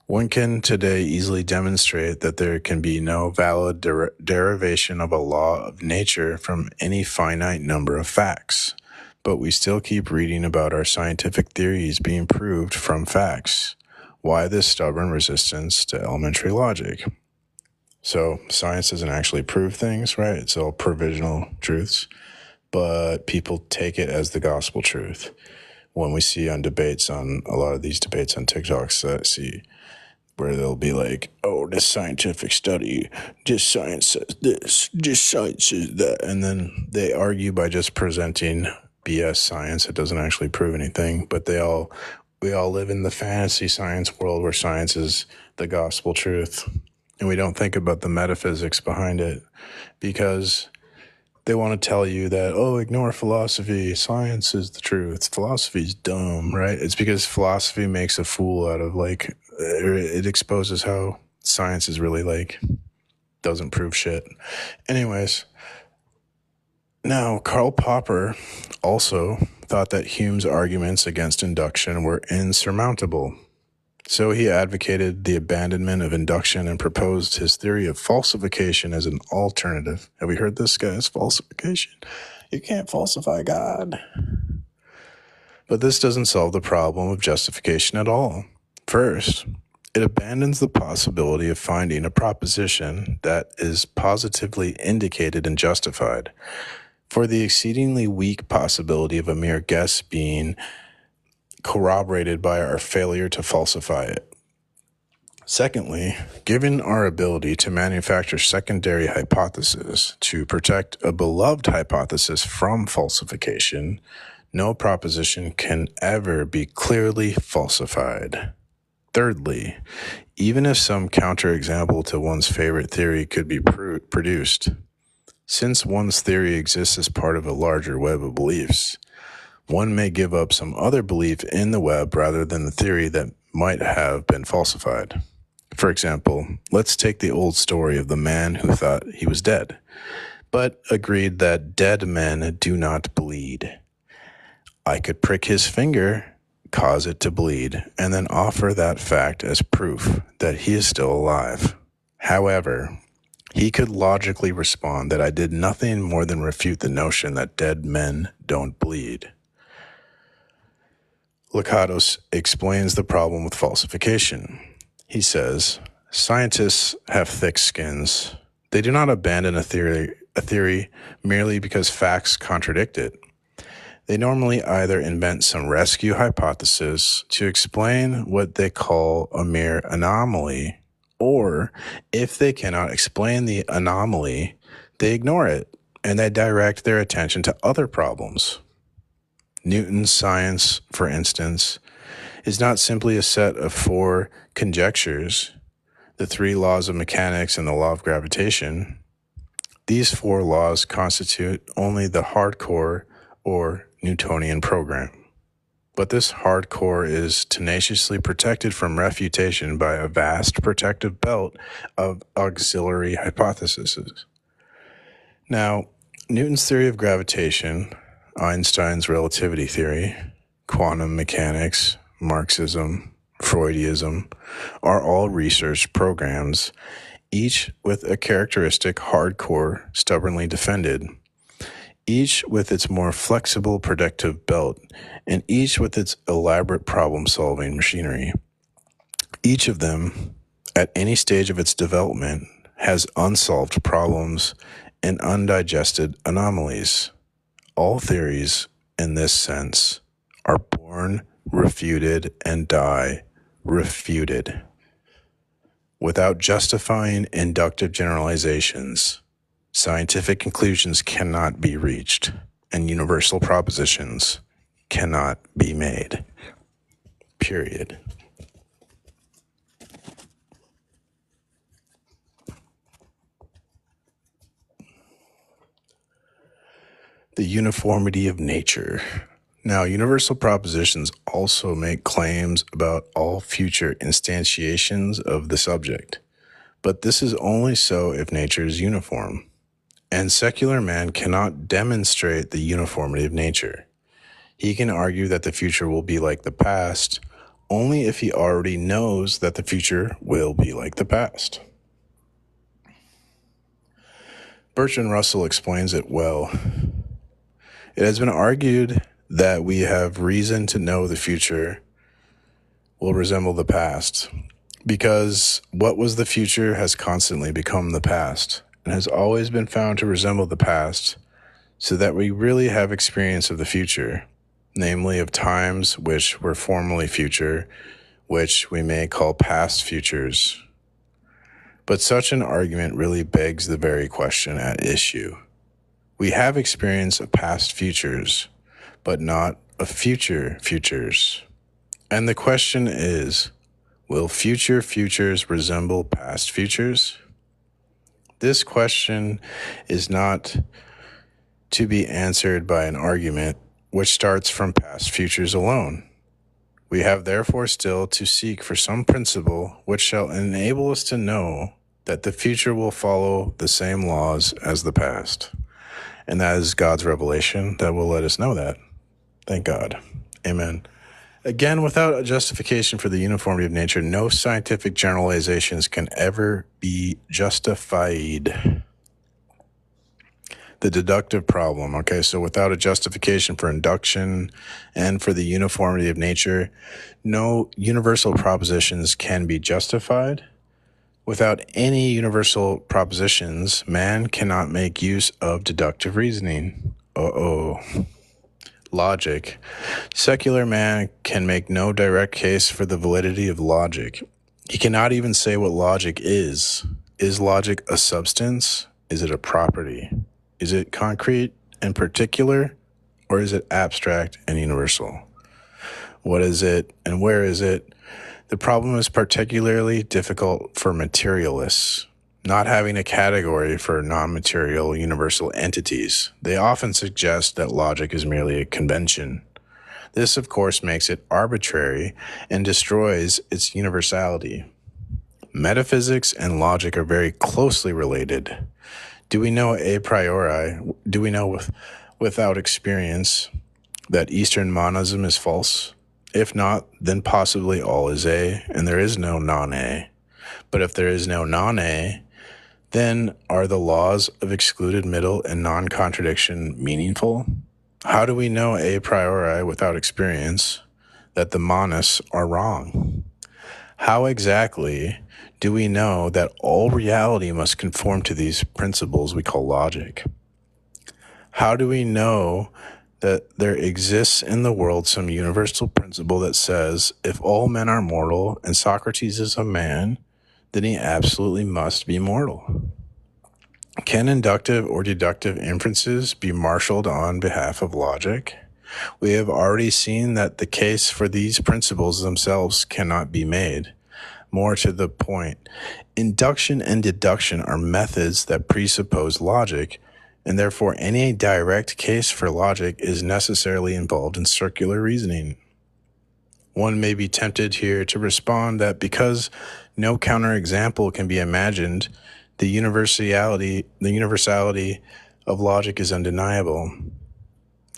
one can today easily demonstrate that there can be no valid derivation of a law of nature from any finite number of facts, but we still keep reading about our scientific theories being proved from facts. Why this stubborn resistance to elementary logic? So science doesn't actually prove things, right? It's all provisional truths, but people take it as the gospel truth. When we see on debates, on a lot of these debates on TikToks that I see, where they'll be like, oh, this scientific study, just science says this, just science says that. And then they argue by just presenting BS science. It doesn't actually prove anything, but we all live in the fantasy science world where science is the gospel truth. And we don't think about the metaphysics behind it, because they want to tell you that, oh, ignore philosophy. Science is the truth. Philosophy's dumb, right? It's because philosophy makes a fool out of, like, it exposes how science is really, like, doesn't prove shit. Anyways, now Karl Popper also thought that Hume's arguments against induction were insurmountable. So he advocated the abandonment of induction and proposed his theory of falsification as an alternative. Have we heard this, guys? Falsification. You can't falsify God. But this doesn't solve the problem of justification at all. First, it abandons the possibility of finding a proposition that is positively indicated and justified, for the exceedingly weak possibility of a mere guess being corroborated by our failure to falsify it. Secondly, given our ability to manufacture secondary hypotheses to protect a beloved hypothesis from falsification, no proposition can ever be clearly falsified. Thirdly, even if some counterexample to one's favorite theory could be produced, since one's theory exists as part of a larger web of beliefs, one may give up some other belief in the web rather than the theory that might have been falsified. For example, let's take the old story of the man who thought he was dead, but agreed that dead men do not bleed. I could prick his finger, cause it to bleed, and then offer that fact as proof that he is still alive. However, he could logically respond that I did nothing more than refute the notion that dead men don't bleed. Lakatos explains the problem with falsification. He says, scientists have thick skins. They do not abandon a theory merely because facts contradict it. They normally either invent some rescue hypothesis to explain what they call a mere anomaly, or if they cannot explain the anomaly, they ignore it and they direct their attention to other problems. Newton's science, for instance, is not simply a set of 4 conjectures, the 3 laws of mechanics and the law of gravitation. These 4 laws constitute only the hardcore or Newtonian program. But this hardcore is tenaciously protected from refutation by a vast protective belt of auxiliary hypotheses. Now, Newton's theory of gravitation, Einstein's relativity theory, quantum mechanics, Marxism, Freudism are all research programs, each with a characteristic hardcore stubbornly defended, each with its more flexible protective belt, and each with its elaborate problem-solving machinery. Each of them, at any stage of its development, has unsolved problems and undigested anomalies. All theories, in this sense, are born refuted and die refuted. Without justifying inductive generalizations, scientific conclusions cannot be reached, and universal propositions cannot be made. Period. The uniformity of nature. Now, universal propositions also make claims about all future instantiations of the subject, but this is only so if nature is uniform, and secular man cannot demonstrate the uniformity of nature. He can argue that the future will be like the past only if he already knows that the future will be like the past. Bertrand Russell explains it well. It has been argued that we have reason to know the future will resemble the past, Because what was the future has constantly become the past and has always been found to resemble the past, so that we really have experience of the future, namely of times which were formerly future, which we may call past futures. But such an argument really begs the very question at issue. We have experience of past futures, but not of future futures. And the question is, will future futures resemble past futures? This question is not to be answered by an argument which starts from past futures alone. We have therefore still to seek for some principle which shall enable us to know that the future will follow the same laws as the past. And that is God's revelation that will let us know that. Thank God. Amen. Again, without a justification for the uniformity of nature, no scientific generalizations can ever be justified. The deductive problem. Okay, so without a justification for induction and for the uniformity of nature, no universal propositions can be justified. Without any universal propositions, man cannot make use of deductive reasoning. Logic. Secular man can make no direct case for the validity of logic. He cannot even say what logic is. Is logic a substance? Is it a property? Is it concrete and particular, or is it abstract and universal? What is it and where is it? The problem is particularly difficult for materialists, not having a category for non-material universal entities. They often suggest that logic is merely a convention. This, of course, makes it arbitrary and destroys its universality. Metaphysics and logic are very closely related. Do we know a priori, do we know without experience that Eastern monism is false? If not, then possibly all is A, and there is no non-A. But if there is no non-A, then are the laws of excluded middle and non-contradiction meaningful? How do we know a priori without experience that the monists are wrong? How exactly do we know that all reality must conform to these principles we call logic? How do we know that there exists in the world some universal principle that says if all men are mortal and Socrates is a man, then he absolutely must be mortal? Can inductive or deductive inferences be marshaled on behalf of logic? We have already seen that the case for these principles themselves cannot be made. More to the point, induction and deduction are methods that presuppose logic, and therefore any direct case for logic is necessarily involved in circular reasoning. One may be tempted here to respond that because no counterexample can be imagined, the universality of logic is undeniable.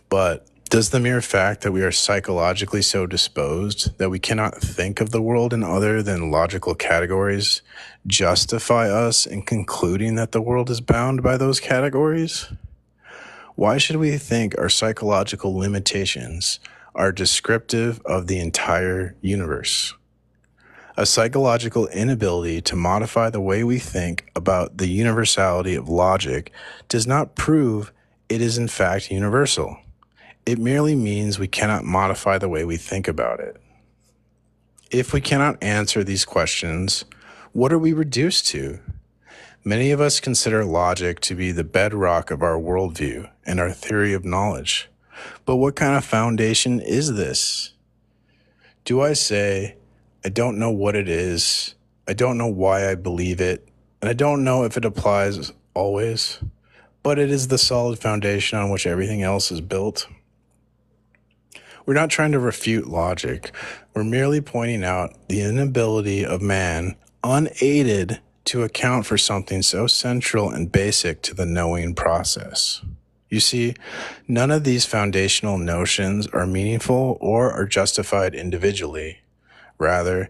But does the mere fact that we are psychologically so disposed that we cannot think of the world in other than logical categories justify us in concluding that the world is bound by those categories? Why should we think our psychological limitations are descriptive of the entire universe? A psychological inability to modify the way we think about the universality of logic does not prove it is in fact universal. It merely means we cannot modify the way we think about it. If we cannot answer these questions, what are we reduced to? Many of us consider logic to be the bedrock of our worldview and our theory of knowledge. But what kind of foundation is this? Do I say, I don't know what it is, I don't know why I believe it, and I don't know if it applies always, but it is the solid foundation on which everything else is built? We're not trying to refute logic. We're merely pointing out the inability of man, unaided, to account for something so central and basic to the knowing process. You see, none of these foundational notions are meaningful or are justified individually. Rather,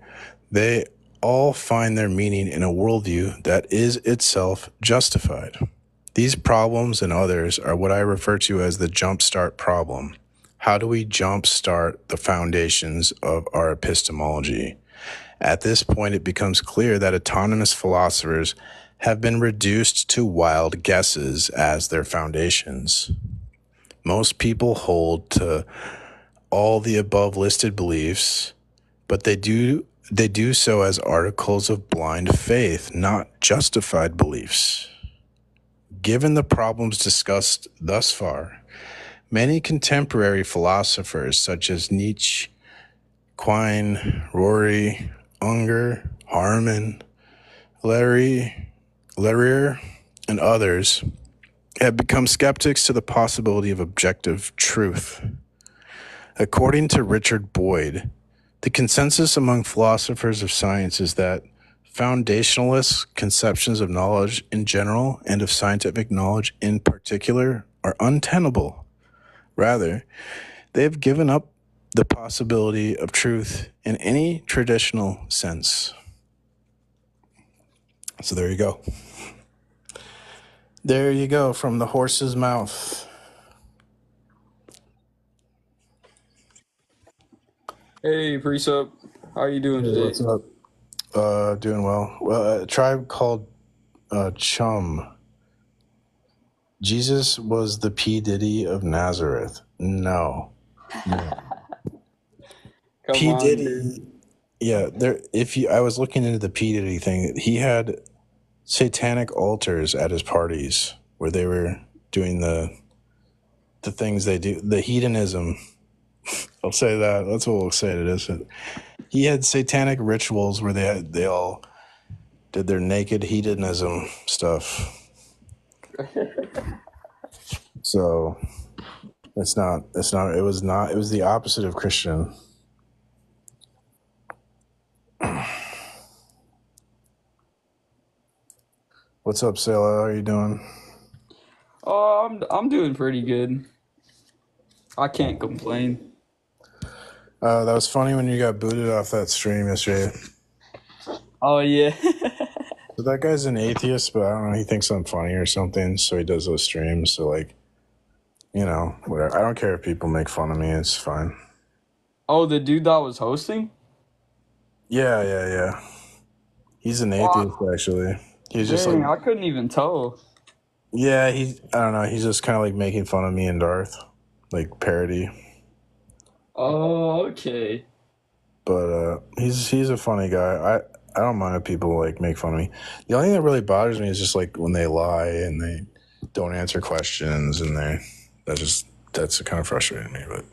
they all find their meaning in a worldview that is itself justified. These problems and others are what I refer to as the jumpstart problem. How do we jumpstart the foundations of our epistemology? At this point, it becomes clear that autonomous philosophers have been reduced to wild guesses as their foundations. Most people hold to all the above listed beliefs, but they do so as articles of blind faith, not justified beliefs. Given the problems discussed thus far, many contemporary philosophers such as Nietzsche, Quine, Rory, Unger, Harman, Leroy, and others have become skeptics to the possibility of objective truth. According to Richard Boyd, the consensus among philosophers of science is that foundationalist conceptions of knowledge in general and of scientific knowledge in particular are untenable. Rather, they have given up the possibility of truth in any traditional sense. So there you go. There you go, from the horse's mouth. Hey, Precept. How are you doing Hey, today? what's up? Doing well. A tribe called Chum. Jesus was the P. Diddy of Nazareth. No. Come P. on, Diddy. dude. Yeah, I was looking into the P. Diddy thing. He had satanic altars at his parties where they were doing the things they do, the hedonism. I'll say that. That's what we'll say it is. He had satanic rituals where they all did their naked hedonism stuff. So it was the opposite of Christian. What's up, Sailor? How are you doing? Oh, I'm doing pretty good. I can't complain. That was funny when you got booted off that stream yesterday. Oh yeah. So that guy's an atheist, but I don't know, he thinks I'm funny or something, so he does those streams. So like, whatever. I don't care if people make fun of me, it's fine. Oh, the dude that was hosting? Yeah. He's an atheist, actually. He's just Dang, like, I couldn't even tell. yeah, I don't know, he's just kind of like making fun of me and Darth, like parody. Oh, okay. But he's a funny guy. I don't mind if people like make fun of me. The only thing that really bothers me is just like when they lie and they don't answer questions, and that's kind of frustrating me. But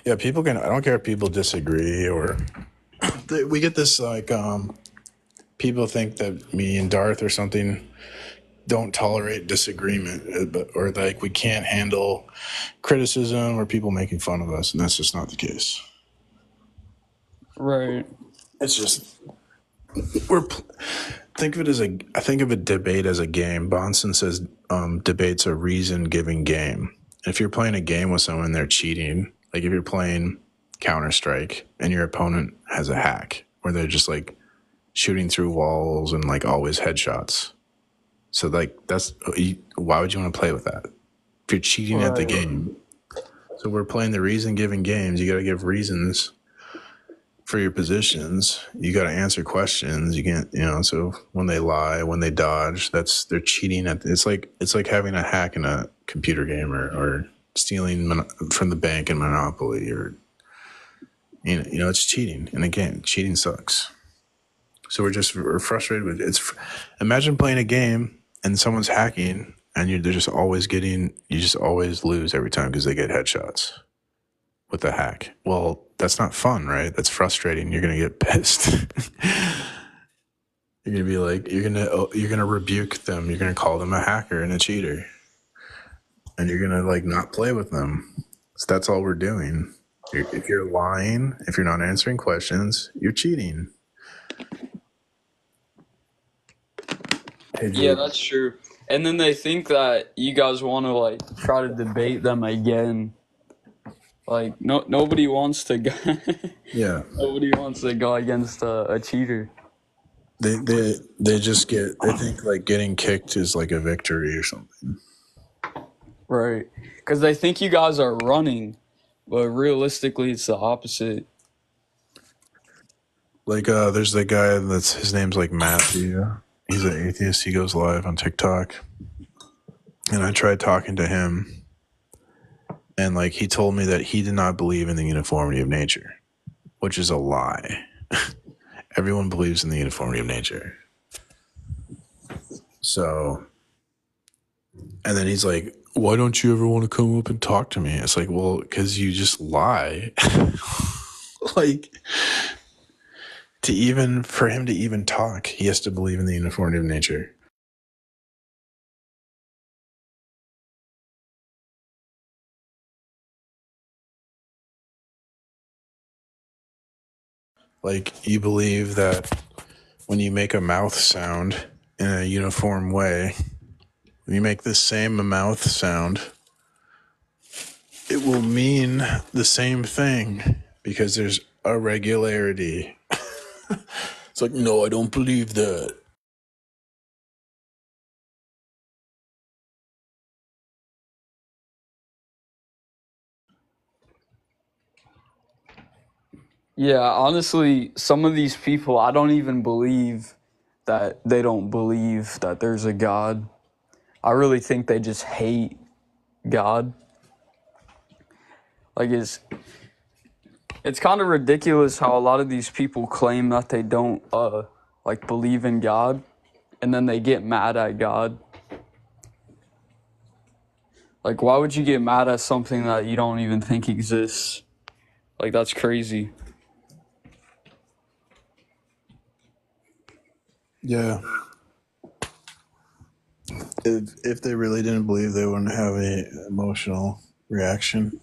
yeah, I don't care if people disagree or we get this like people think that me and Darth or something don't tolerate disagreement, or like we can't handle criticism or people making fun of us, and that's just not the case. Right. It's just think of a debate as a game. Bonson says debate's a reason-giving game. If you're playing a game with someone, they're cheating. Like if you're playing Counter-Strike and your opponent has a hack where they're just like shooting through walls and like always headshots. So like why would you want to play with that? If you're cheating at the game. So we're playing the reason-giving games. You got to give reasons for your positions. You got to answer questions. You can't, so when they lie, when they dodge, they're cheating it's like having a hack in a computer game or stealing from the bank in Monopoly, or it's cheating. And again, cheating sucks. So we're frustrated with it. Imagine playing a game and someone's hacking and you just always lose every time because they get headshots with the hack. Well, that's not fun, right? That's frustrating. You're gonna get pissed. You're gonna be like, you're gonna rebuke them. You're gonna call them a hacker and a cheater, and you're gonna like not play with them. So that's all we're doing. If you're lying, if you're not answering questions, you're cheating. Hey, Yeah, that's true. And then they think that you guys want to like try to debate them again. Like nobody wants to go. Yeah. Nobody wants to go against a cheater. They think like getting kicked is like a victory or something. Right. Because they think you guys are running, but realistically it's the opposite. Like, there's that guy that's his name's like Matthew. He's an atheist. He goes live on TikTok, and I tried talking to him, and like he told me that he did not believe in the uniformity of nature, which is a lie. Everyone believes in the uniformity of nature. So, and then he's like, "Why don't you ever want to come up and talk to me?" It's like, well, because you just lie. Like, for him to even talk, he has to believe in the uniformity of nature. Like, you believe that when you make a mouth sound in a uniform way, when you make the same mouth sound, it will mean the same thing because there's a regularity. It's like, no, I don't believe that. Yeah, honestly, some of these people, I don't even believe that they don't believe that there's a God. I really think they just hate God. Like, it's kind of ridiculous how a lot of these people claim that they don't like believe in God, and then they get mad at God. Like, why would you get mad at something that you don't even think exists? Like, that's crazy. Yeah. If they really didn't believe, they wouldn't have an emotional reaction.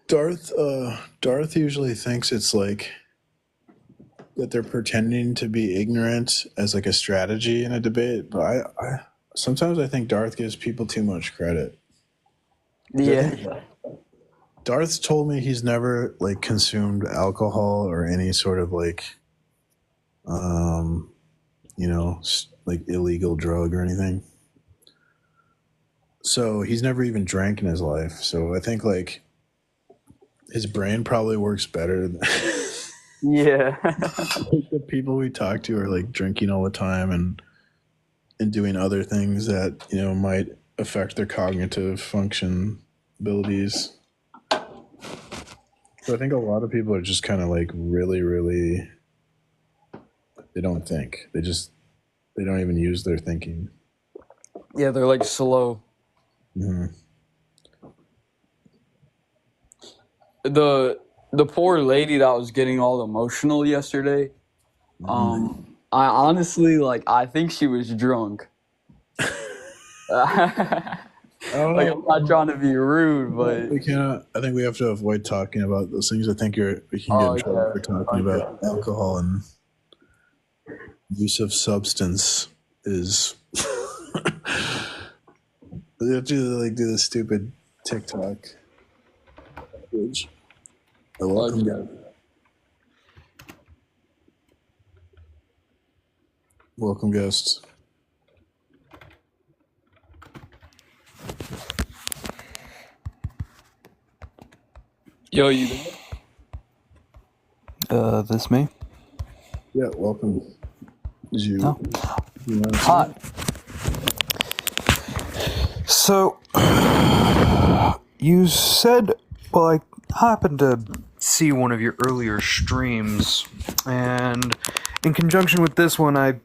Darth usually thinks it's like that they're pretending to be ignorant as like a strategy in a debate, but I sometimes I think Darth gives people too much credit. Yeah. Darth's told me he's never like consumed alcohol or any sort of like like illegal drug or anything. So he's never even drank in his life. So I think like his brain probably works better than Yeah. the people we talk to are like drinking all the time and doing other things that, might affect their cognitive function abilities. So I think a lot of people are just kind of like really, really, they don't think. They don't even use their thinking. Yeah, they're like slow. Mm-hmm. The poor lady that was getting all emotional yesterday, I honestly, like, I think she was drunk. Like, I'm not trying to be rude, but We cannot. I think we have to avoid talking about those things. I think we can get in trouble for talking about alcohol and use of substance is. We have to like do the stupid TikTok. Welcome, guys. Welcome, guests. Yo, you there? This me? Yeah, welcome. Did you? Oh. You Hi. So, you said, well, I happened to see one of your earlier streams, and in conjunction with this one, I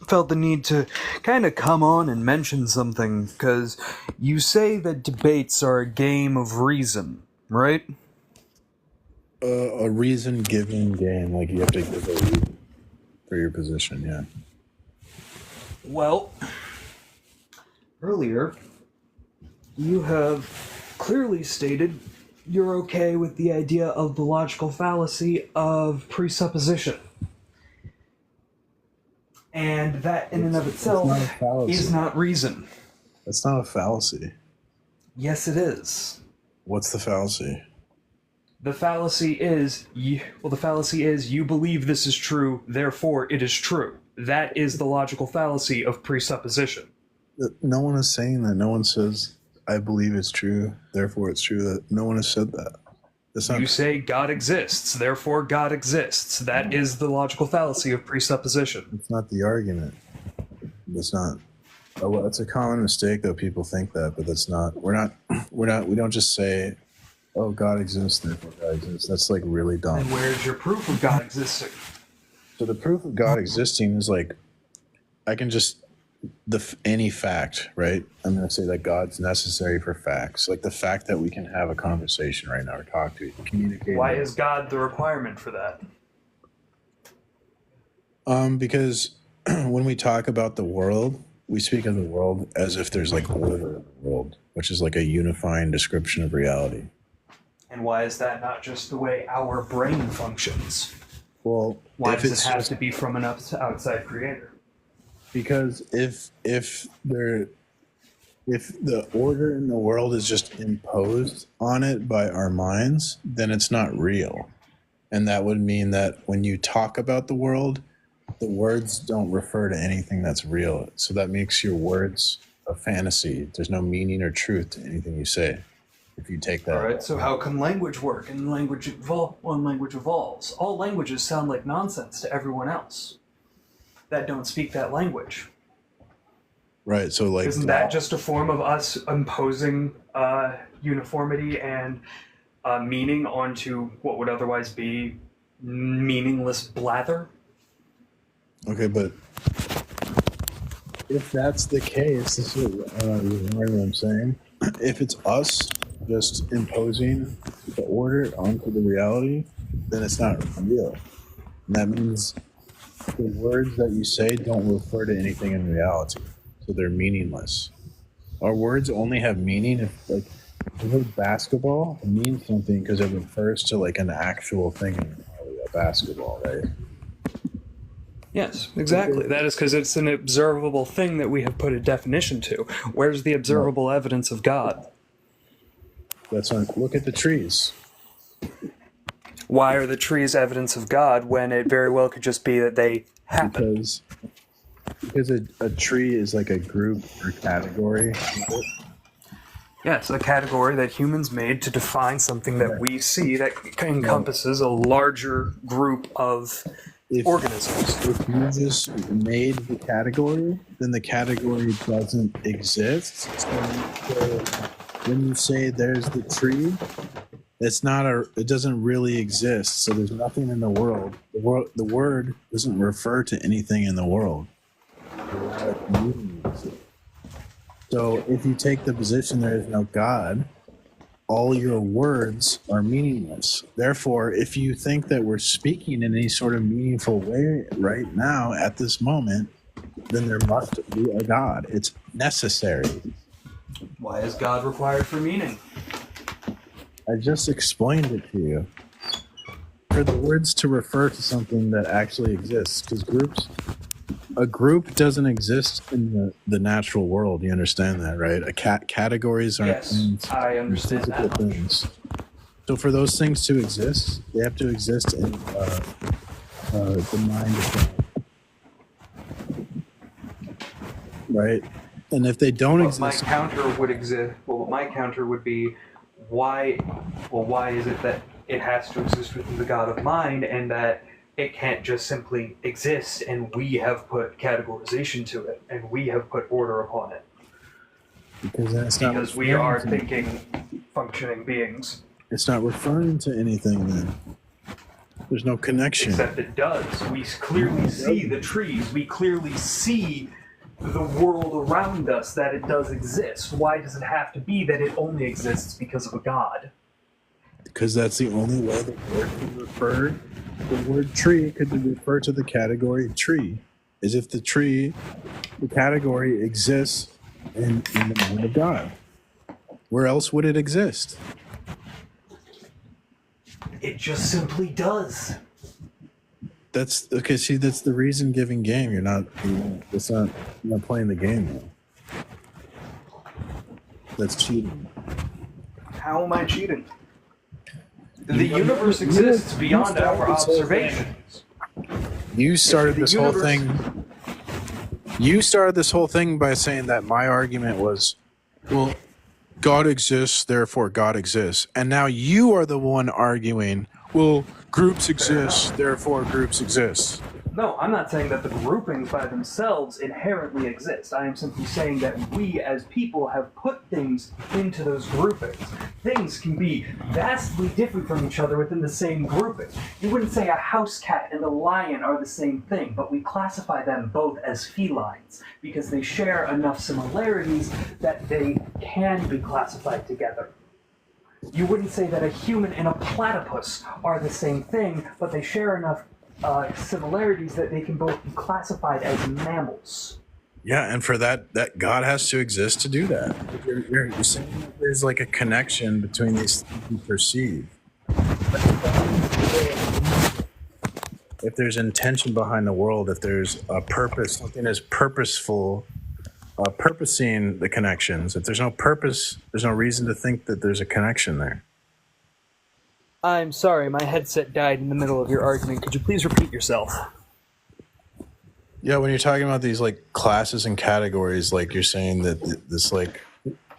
felt the need to kind of come on and mention something, because you say that debates are a game of reason, right? A reason-giving game, like you have to give a reason for your position, yeah. Well, earlier, you have clearly stated you're okay with the idea of the logical fallacy of presupposition. And that in and of itself is not reason. That's not a fallacy. Yes, it is. What's the fallacy? The fallacy is, you believe this is true, therefore it is true. That is the logical fallacy of presupposition. No one is saying that. No one says, I believe it's true, therefore it's true. That no one has said that. That's not. You say God exists, therefore God exists. That is the logical fallacy of presupposition. It's not the argument. That's not. Oh, well, it's a common mistake that people think that, but that's not. We're not. We don't just say, "Oh, God exists, therefore God exists." That's like really dumb. And where's your proof of God existing? So the proof of God existing is like, I can just any fact, right? I'm going to say that God's necessary for facts, like the fact that we can have a conversation right now or talk to, communicate. Why is God the requirement for that? Because when we talk about the world, we speak of the world as if there's like order in the world, which is like a unifying description of reality. And why is that not just the way our brain functions? Well, why does it have to be from an outside creator? Because if the order in the world is just imposed on it by our minds, then it's not real. And that would mean that when you talk about the world, the words don't refer to anything that's real. So that makes your words a fantasy. There's no meaning or truth to anything you say if you take that. All right, so how can language work and language when language evolves? All languages sound like nonsense to everyone else that don't speak that language. Right, so like... Isn't that just a form of us imposing uniformity and meaning onto what would otherwise be meaningless blather? Okay, but if that's the case, this is what I'm saying. If it's us just imposing the order onto the reality, then it's not real. And that means the words that you say don't refer to anything in reality, so they're meaningless. Our words only have meaning if, like, the word basketball means something because it refers to like an actual thing in reality, a basketball, right? Yes, exactly. That is because it's an observable thing that we have put a definition to. Where's the observable evidence of God? That's on. Look at the trees. Why are the trees evidence of God when it very well could just be that they happen? Because a tree is like a group or category. Yes, a category that humans made to define something that we see that encompasses a larger group of organisms. If you just made the category, then the category doesn't exist. So when you say there's the tree, it doesn't really exist. So there's nothing in the world. The word doesn't refer to anything in the world. So if you take the position there is no God, all your words are meaningless. Therefore, if you think that we're speaking in any sort of meaningful way right now at this moment, then there must be a God. It's necessary. Why is God required for meaning? I just explained it to you. For the words to refer to something that actually exists, because a group doesn't exist in the natural world. You understand that, right? Categories aren't yes, I understand physical that things. So for those things to exist, they have to exist in the mind of God, right? And if they don't exist, my counter would exist. Well, my counter would be, why is it that it has to exist within the God of mind, and that it can't just simply exist, and we have put categorization to it, and we have put order upon it? Because we are thinking, functioning beings. It's not referring to anything then. There's no connection. Except it does. We clearly see the trees. We clearly see the world around us, that it does exist. Why does it have to be that it only exists because of a God? Because that's the only way the word could refer. The word tree could refer to the category tree, as if the category exists in the mind of God. Where else would it exist? It just simply does. That's okay. See, that's the reason-giving game. You're not playing the game though. That's cheating. How am I cheating? The universe exists beyond our observations. You started this whole thing. You started this whole thing by saying that my argument was, well, God exists, therefore God exists. And now you are the one arguing, well, groups exist, therefore groups exist. No, I'm not saying that the groupings by themselves inherently exist. I am simply saying that we as people have put things into those groupings. Things can be vastly different from each other within the same grouping. You wouldn't say a house cat and a lion are the same thing, but we classify them both as felines because they share enough similarities that they can be classified together. You wouldn't say that a human and a platypus are the same thing, but they share enough similarities that they can both be classified as mammals. Yeah, and for that God has to exist to do that. You're saying that there's like a connection between these things you perceive. If there's intention behind the world, if there's a purpose, something is purposeful, purposing the connections. If there's no purpose, there's no reason to think that there's a connection there. I'm sorry, my headset died in the middle of your argument. Could you please repeat yourself? Yeah, when you're talking about these like classes and categories, like you're saying that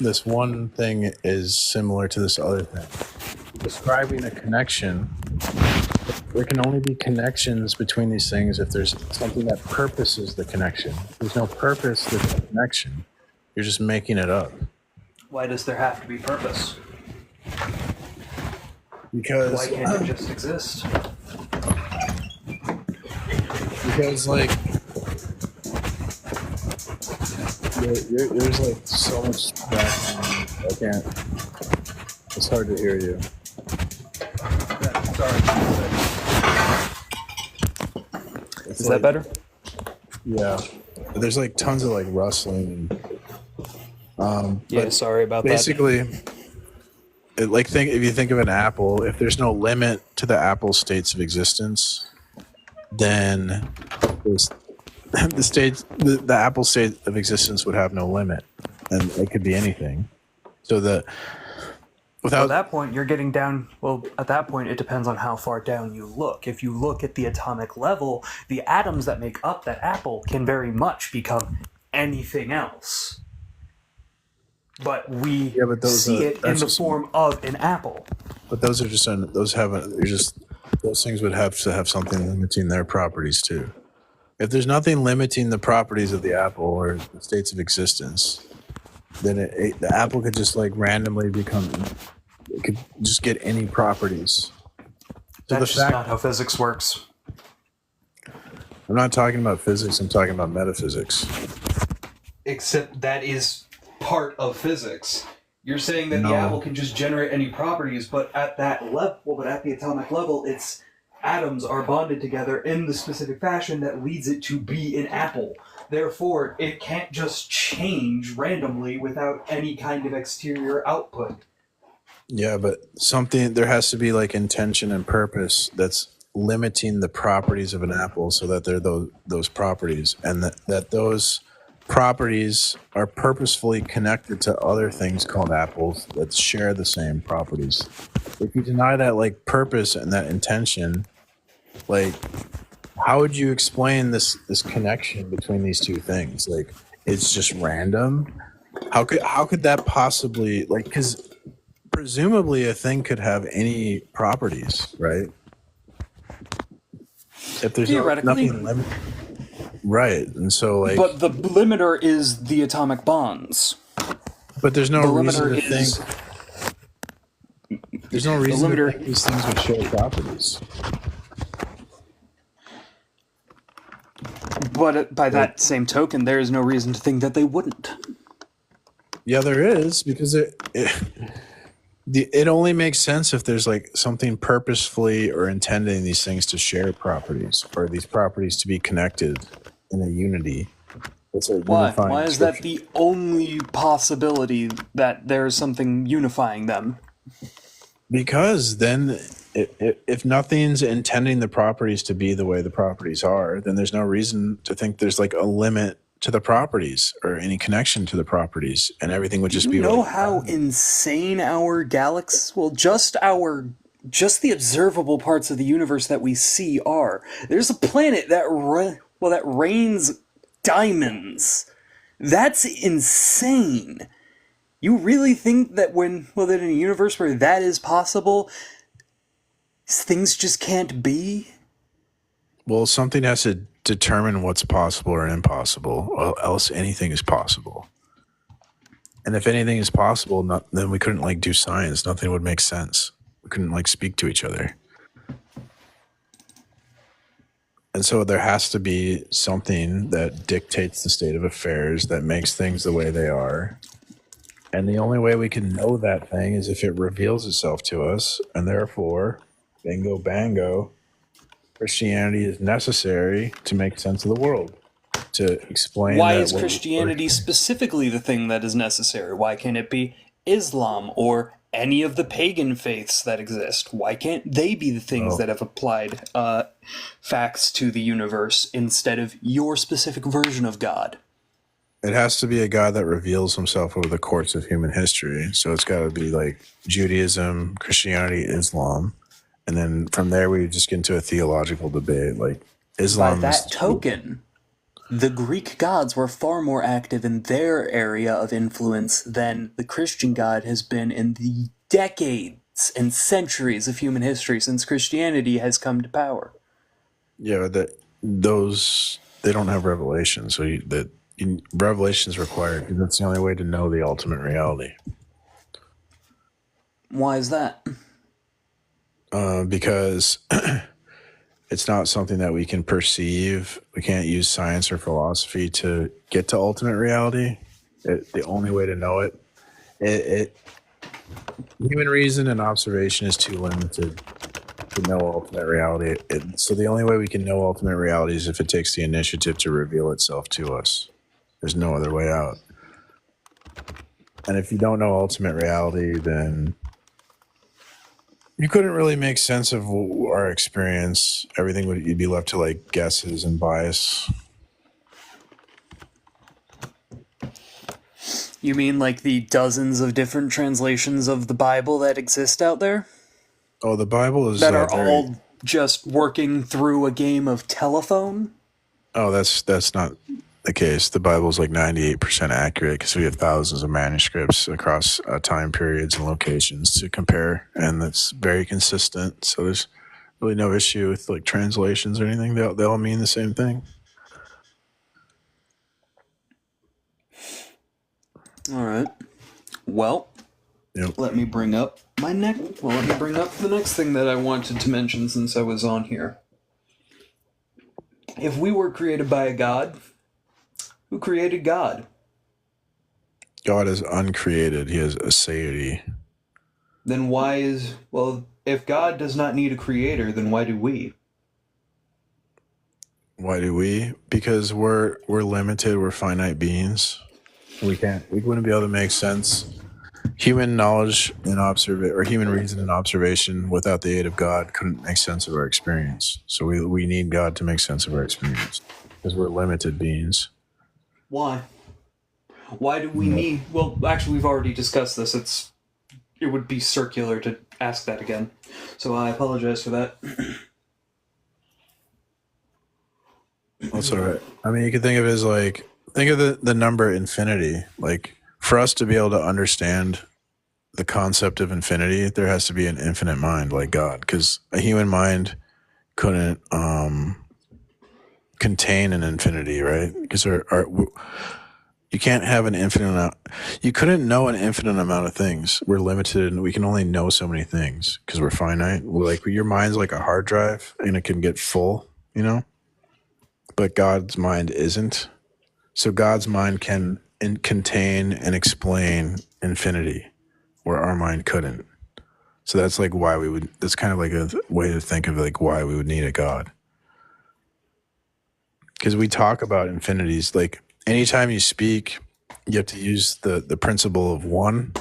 this one thing is similar to this other thing. Describing a connection, there can only be connections between these things if there's something that purposes the connection. If there's no purpose, there's no connection. You're just making it up. Why does there have to be purpose? Because why can't it just exist? Because like there's like so much background. I can't. It's hard to hear you. Yeah, sorry. Is that better? Yeah. But there's like tons of like rustling. Yeah, sorry about basically, if you think of an apple, if there's no limit to the apple states of existence, then the apple state of existence would have no limit, and it could be anything. So at that point, you're getting down. Well, at that point, it depends on how far down you look. If you look at the atomic level, the atoms that make up that apple can very much become anything else. But we see it in the form of an apple. But those are just those things would have to have something limiting their properties too. If there's nothing limiting the properties of the apple or the states of existence, then the apple could just like randomly it could just get any properties. That's just not how physics works. I'm not talking about physics, I'm talking about metaphysics. Except that is part of physics. You're saying that the apple can just generate any properties, but at that level, but at the atomic level, its atoms are bonded together in the specific fashion that leads it to be an apple. Therefore, it can't just change randomly without any kind of exterior output. Yeah, but there has to be like intention and purpose that's limiting the properties of an apple so that they're those properties, and that those properties are purposefully connected to other things called apples that share the same properties. If you deny that like purpose and that intention, like how would you explain this connection between these two things? Like it's just random. How could that possibly, like, because presumably a thing could have any properties, right? If there's nothing limited. Right, and so like. But the limiter is the atomic bonds. But there's no reason to think. There's no reason to think these things would share properties. But by that same token, there is no reason to think that they wouldn't. Yeah, there is, because it only makes sense if there's like something purposefully or intending these things to share properties, or these properties to be connected in a unity. Why? Why is that the only possibility that there is something unifying them? Because then if nothing's intending the properties to be the way the properties are, then there's no reason to think there's like a limit to the properties or any connection to the properties, and everything would just be. You know how insane our galaxy, just the observable parts of the universe that we see are. There's a planet that rains diamonds. That's insane. You really think that that in a universe where that is possible, things just can't be? Well, something has to determine what's possible or impossible, or else anything is possible. And if anything is possible, then we couldn't like do science. Nothing would make sense. We couldn't like speak to each other. And so there has to be something that dictates the state of affairs, that makes things the way they are. And the only way we can know that thing is if it reveals itself to us. And therefore, bingo bango, Christianity is necessary to make sense of the world, to explain Why that is Christianity specifically the thing that is necessary? Why can't it be Islam or any of the pagan faiths that exist? Why can't they be the things that have applied facts to the universe instead of your specific version of God? It has to be a God that reveals himself over the course of human history. So it's got to be like Judaism, Christianity, Islam. And then from there, we just get into a theological debate. Like Islam. By that token, the Greek gods were far more active in their area of influence than the Christian God has been in the decades and centuries of human history since Christianity has come to power. Yeah, they don't have revelation. So revelation is required because that's the only way to know the ultimate reality. Why is that? Because it's not something that we can perceive. We can't use science or philosophy to get to ultimate reality. The only way to know human reason and observation is too limited to know ultimate reality. So the only way we can know ultimate reality is if it takes the initiative to reveal itself to us. There's no other way out. And if you don't know ultimate reality, then you couldn't really make sense of our experience. You'd be left to like guesses and bias. You mean like the dozens of different translations of the Bible that exist out there? Oh, the Bible is that are all just working through a game of telephone? Oh, that's not the case. The Bible is like 98% accurate because we have thousands of manuscripts across time periods and locations to compare, and it's very consistent. So there's really no issue with like translations or anything. They all mean the same thing. All right. Well, let me bring up the next thing that I wanted to mention since I was on here. If we were created by a god, who created God? God is uncreated. He has aseity. Then if God does not need a creator, then why do we? Why do we? Because we're limited. We're finite beings. We wouldn't be able to make sense. Human knowledge and human reason and observation without the aid of God couldn't make sense of our experience. So we need God to make sense of our experience because we're limited beings. Why? Why do we need... Well, actually, we've already discussed this. It would be circular to ask that again. So I apologize for that. That's all right. I mean, you could think of it as like... Think of the number infinity. Like, for us to be able to understand the concept of infinity, there has to be an infinite mind like God, because a human mind couldn't contain an infinity, right? Because you can't have an infinite amount. You couldn't know an infinite amount of things. We're limited, and we can only know so many things because we're finite. Like your mind's like a hard drive, and it can get full, But God's mind isn't. So God's mind can contain and explain infinity, where our mind couldn't. So that's like why that's kind of like a way to think of like why we would need a God. Because we talk about infinities, like anytime you speak, you have to use the principle of one.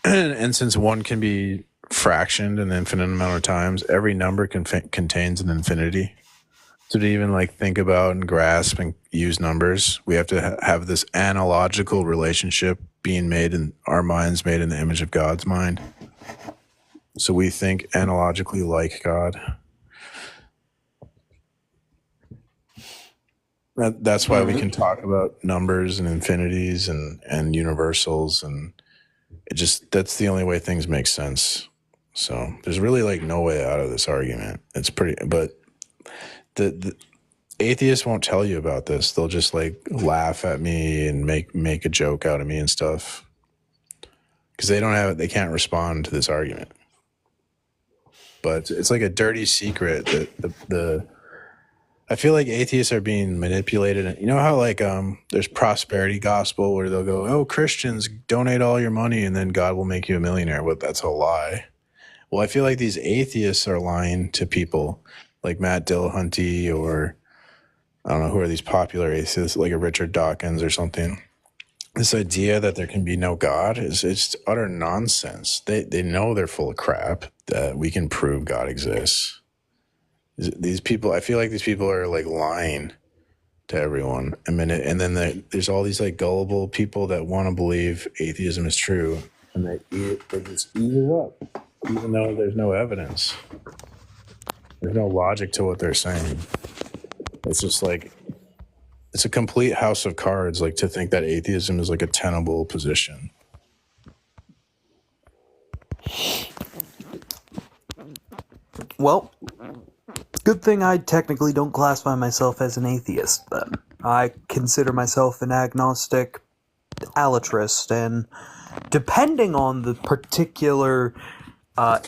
And since one can be fractioned an infinite amount of times, every number contains an infinity. So to even like think about and grasp and use numbers, we have to have this analogical relationship being made in our minds, made in the image of God's mind. So we think analogically like God. That's why we can talk about numbers and infinities and universals and That's the only way things make sense. So there's really like no way out of this argument. It's pretty, but the atheists won't tell you about this. They'll just like laugh at me and make a joke out of me and stuff because they can't respond to this argument. But it's like a dirty secret that I feel like atheists are being manipulated. You know how like there's prosperity gospel where they'll go, "Oh, Christians, donate all your money and then God will make you a millionaire." Well, that's a lie. Well, I feel like these atheists are lying to people like Matt Dillahunty or I don't know who are these popular atheists like a Richard Dawkins or something. This idea that there can be no God is it's utter nonsense. They know they're full of crap that we can prove God exists. These people, I feel like these people are like lying to everyone. I mean, and then there's all these like gullible people that want to believe atheism is true, and they just eat it up, even though there's no evidence. There's no logic to what they're saying. It's just like it's a complete house of cards. Like to think that atheism is like a tenable position. Well, good thing I technically don't classify myself as an atheist, then. I consider myself an agnostic allotrist, and depending on the particular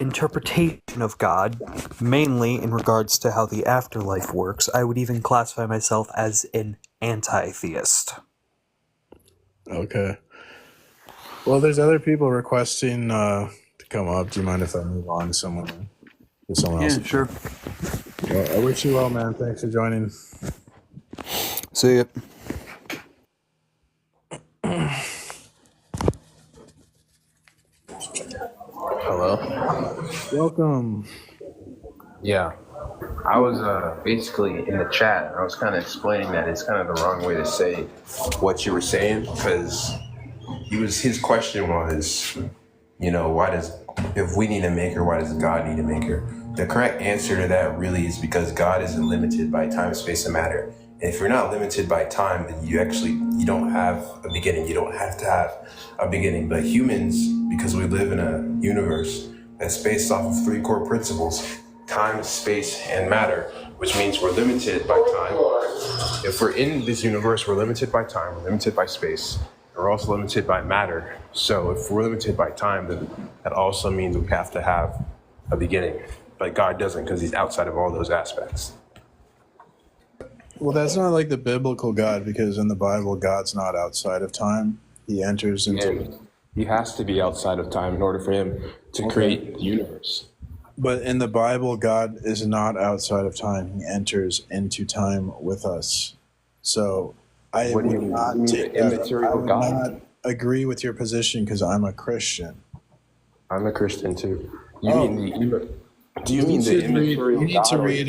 interpretation of God, mainly in regards to how the afterlife works, I would even classify myself as an anti-theist. Okay. Well, there's other people requesting to come up. Do you mind if I move on to someone else? Yeah, sure. Well, I wish you well, man. Thanks for joining. See ya. Hello? Welcome. Yeah. I was basically in the chat. I was kind of explaining that it's kind of the wrong way to say what you were saying because his question was, if we need a maker, why does God need a maker? The correct answer to that really is because God isn't limited by time, space, and matter. And if you're not limited by time, then you don't have a beginning. You don't have to have a beginning. But humans, because we live in a universe that's based off of three core principles: time, space, and matter, which means we're limited by time. If we're in this universe, we're limited by time, we're limited by space, and we're also limited by matter. So if we're limited by time, then that also means we have to have a beginning. But God doesn't, because he's outside of all those aspects. Well, that's not like the biblical God, because in the Bible, God's not outside of time. He enters into... And he has to be outside of time in order for him to create the universe. But in the Bible, God is not outside of time. He enters into time with us. So I would not agree with your position because I'm a Christian. I'm a Christian too. You need to read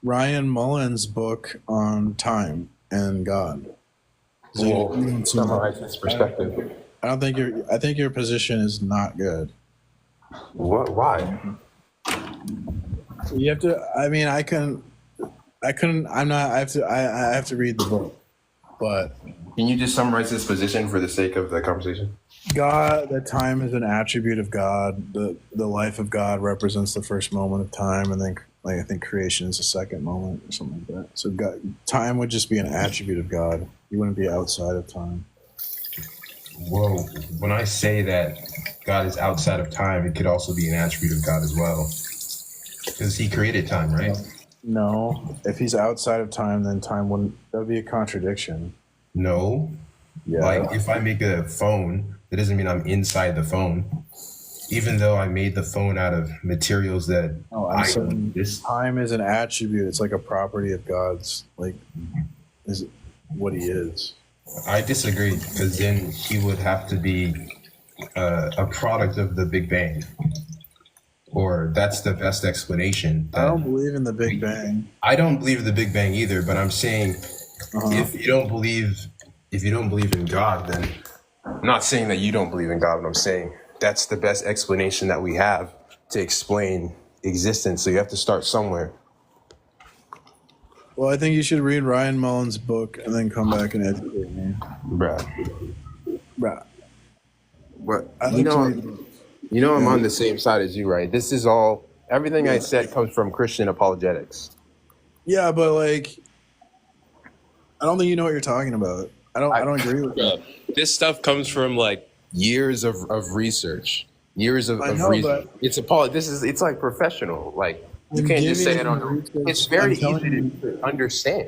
Ryan Mullen's book on time and God. Summarize his perspective. I think your position is not good. What? Why? You have to. I mean, I have to read the book. But can you just summarize this position for the sake of the conversation? God, that time is an attribute of God. The life of God represents the first moment of time, and then I think creation is the second moment or something like that. So time would just be an attribute of God. You wouldn't be outside of time. Whoa. When I say that God is outside of time, it could also be an attribute of God as well. Because he created time, right? No. If he's outside of time, then time wouldn't... That would be a contradiction. No. Yeah. Like, if I make a phone, that doesn't mean I'm inside the phone. Even though I made the phone out of materials that time is an attribute. It's like a property of God's, is what he is. I disagree, because then he would have to be a product of the Big Bang. Or that's the best explanation. I don't believe in the Big Bang. I don't believe in the Big Bang either, but I'm saying if you don't believe in God, then I'm not saying that you don't believe in God, but I'm saying that's the best explanation that we have to explain existence. So you have to start somewhere. Well, I think you should read Ryan Mullen's book and then come back and educate me. Bruh. But I like to read books. I'm Yeah. on the same side as you, right? This is all everything I said comes from Christian apologetics. Yeah, but like, I don't think you know what you're talking about. I don't agree with that. This stuff comes from like years of research, years I of know, reason. but It's like professional. Like you I'm can't just giving say it you on the. It's research. I'm very telling easy you, to understand.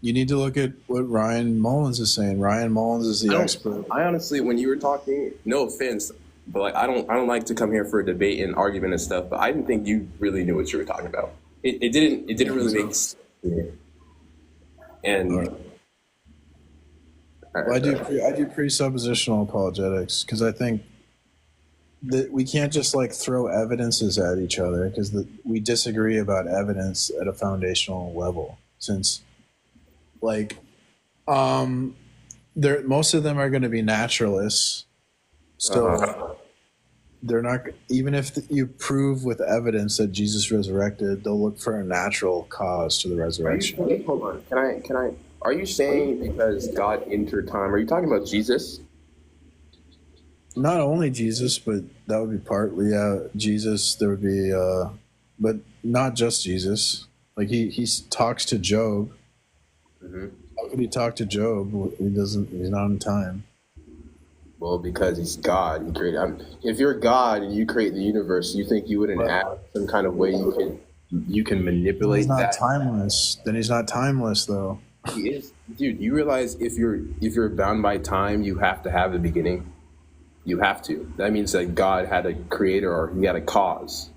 you need to look at what Ryan Mullins is saying. Ryan Mullins is the expert. I honestly, when you were talking, no offense, but like I don't like to come here for a debate and argument and stuff. But I didn't think you really knew what you were talking about. It didn't really make sense to me. And All right. Well, I do presuppositional apologetics because I think that we can't just like throw evidences at each other because we disagree about evidence at a foundational level. Since like most of them are going to be naturalists, so they're not, even if you prove with evidence that Jesus resurrected, they'll look for a natural cause to the resurrection. hold on, can I? Are you saying because God entered time? Are you talking about Jesus? Not only Jesus, but that would be partly Jesus. There would be, but not just Jesus. Like he talks to Job. Mm-hmm. How could he talk to Job? He doesn't. He's not in time. Well, because he's God. He created. If you're God and you create the universe, you think you wouldn't add some kind of way you can manipulate He's not that? timeless. Then he's not timeless, though. He is, dude. You realize if you're bound by time, you have to have a beginning. You have to. That means that God had a creator or he had a cause.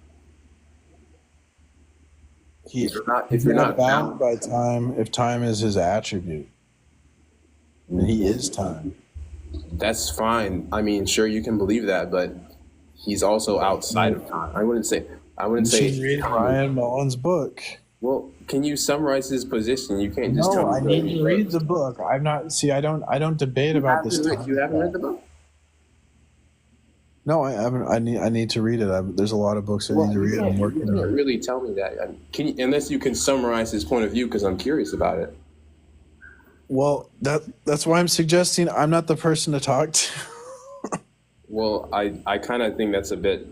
If you're not bound by time, if time is his attribute, then he is time. That's fine. I mean, sure, you can believe that, but he's also outside of time. I wouldn't say. You should read Ryan Mullins' book. Well, can you summarize his position? You can't just tell me. No, I need to read the book. I'm not. See, I don't debate about this. You haven't read the book? No, I haven't. I need to read it. There's a lot of books I need to read. I'm working on it. Really tell me that. Can you, unless you can summarize his point of view, because I'm curious about it. Well, that's why I'm suggesting I'm not the person to talk to. Well, I kind of think that's a bit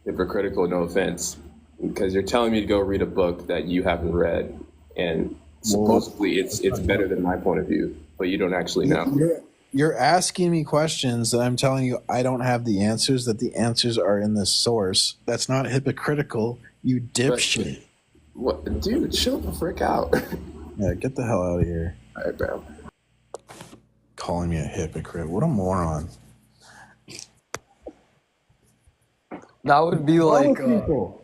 hypocritical, no offense, because you're telling me to go read a book that you haven't read, and supposedly it's better than my point of view, but you don't actually know. You're asking me questions that I'm telling you I don't have the answers, that the answers are in this source. That's not hypocritical, you dipshit. What? Dude, chill the frick out. Yeah, get the hell out of here. All right, bro. Calling me a hypocrite. What a moron. That would be like that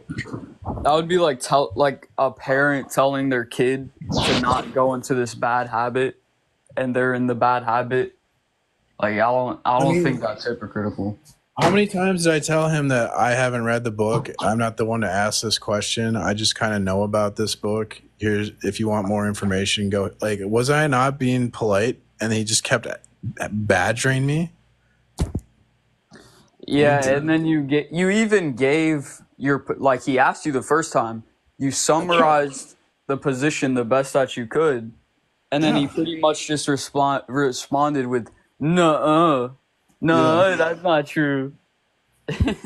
would be like like a parent telling their kid to not go into this bad habit, and they're in the bad habit. Like I don't think that's hypocritical. How many times did I tell him that I haven't read the book? I'm not the one to ask this question. I just kind of know about this book. Here's, if you want more information, go. Like, was I not being polite? And he just kept badgering me. Yeah, and then you even gave your, like, he asked you the first time, you summarized the position the best that you could, and then he pretty much just responded with no, that's not true. What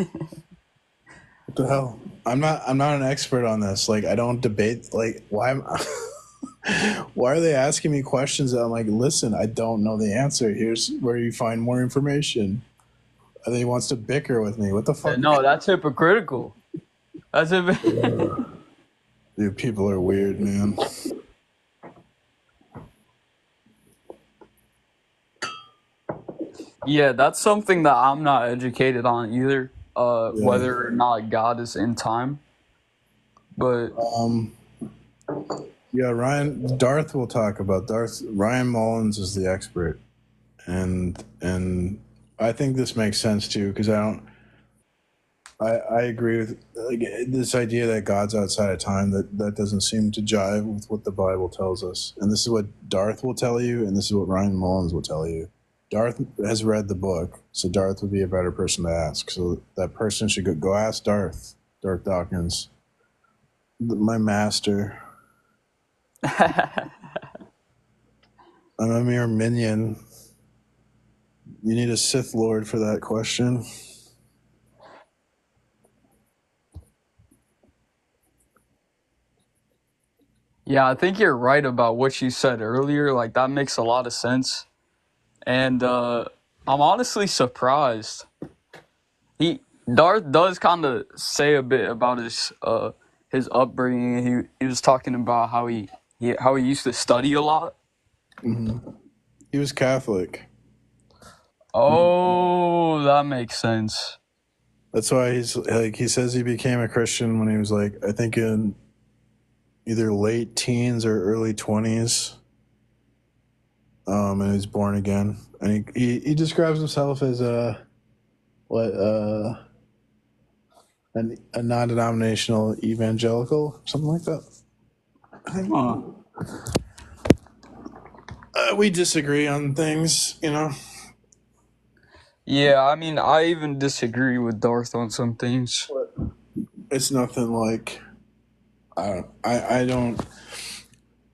the hell? I'm not an expert on this. Like, I don't debate. Like, why are they asking me questions that I'm like, listen, I don't know the answer. Here's where you find more information. And then he wants to bicker with me. What the fuck? No, that's hypocritical. That's Dude, people are weird, man. Yeah, that's something that I'm not educated on either. Whether or not God is in time, but yeah, Darth will talk about Ryan Mullins is the expert, and I think this makes sense too, because I agree with like this idea that God's outside of time. That doesn't seem to jive with what the Bible tells us, and this is what Darth will tell you, and this is what Ryan Mullins will tell you. Darth has read the book, so Darth would be a better person to ask. So that person should go ask Darth Dawkins, my master. I'm a mere minion. You need a Sith Lord for that question. Yeah, I think you're right about what you said earlier. Like, that makes a lot of sense. And I'm honestly surprised. Darth does kind of say a bit about his upbringing. He was talking about how he used to study a lot. Mm-hmm. He was Catholic. Oh, that makes sense. That's why he's like, he says he became a Christian when he was like, I think in either late teens or early 20s. And he's born again. And he describes himself as a non-denominational evangelical, something like that. Huh. We disagree on things, you know. Yeah, I mean, I even disagree with Darth on some things. It's nothing like I don't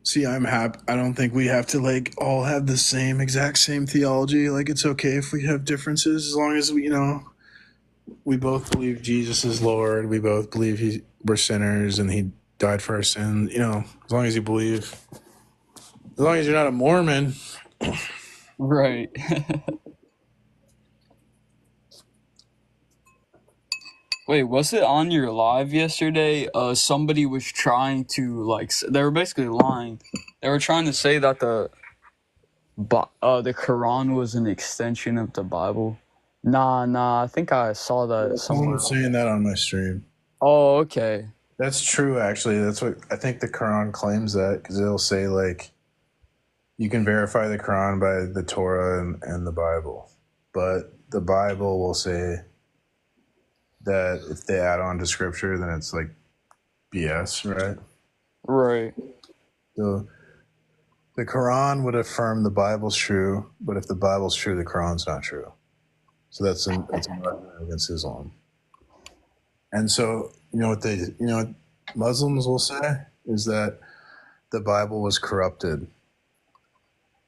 see. I'm happy. I don't think we have to like all have the exact same theology. Like, it's okay if we have differences as long as we both believe Jesus is Lord. We both believe we're sinners and he died for our sins. As long as you believe, as long as you're not a Mormon. Right. Wait, was it on your live yesterday? Somebody was trying to they were basically lying. They were trying to say that the Quran was an extension of the Bible. Nah. I think I saw that Someone somewhere. was saying that on my stream. Oh, okay. That's true, actually. That's what I think the Quran claims, that because it'll say like you can verify the Quran by the Torah and the Bible, but the Bible will say that if they add on to Scripture, then it's like BS, right? Right. So the Quran would affirm the Bible's true, but if the Bible's true, the Quran's not true. So that's an argument against Islam. And so what Muslims will say is that the Bible was corrupted.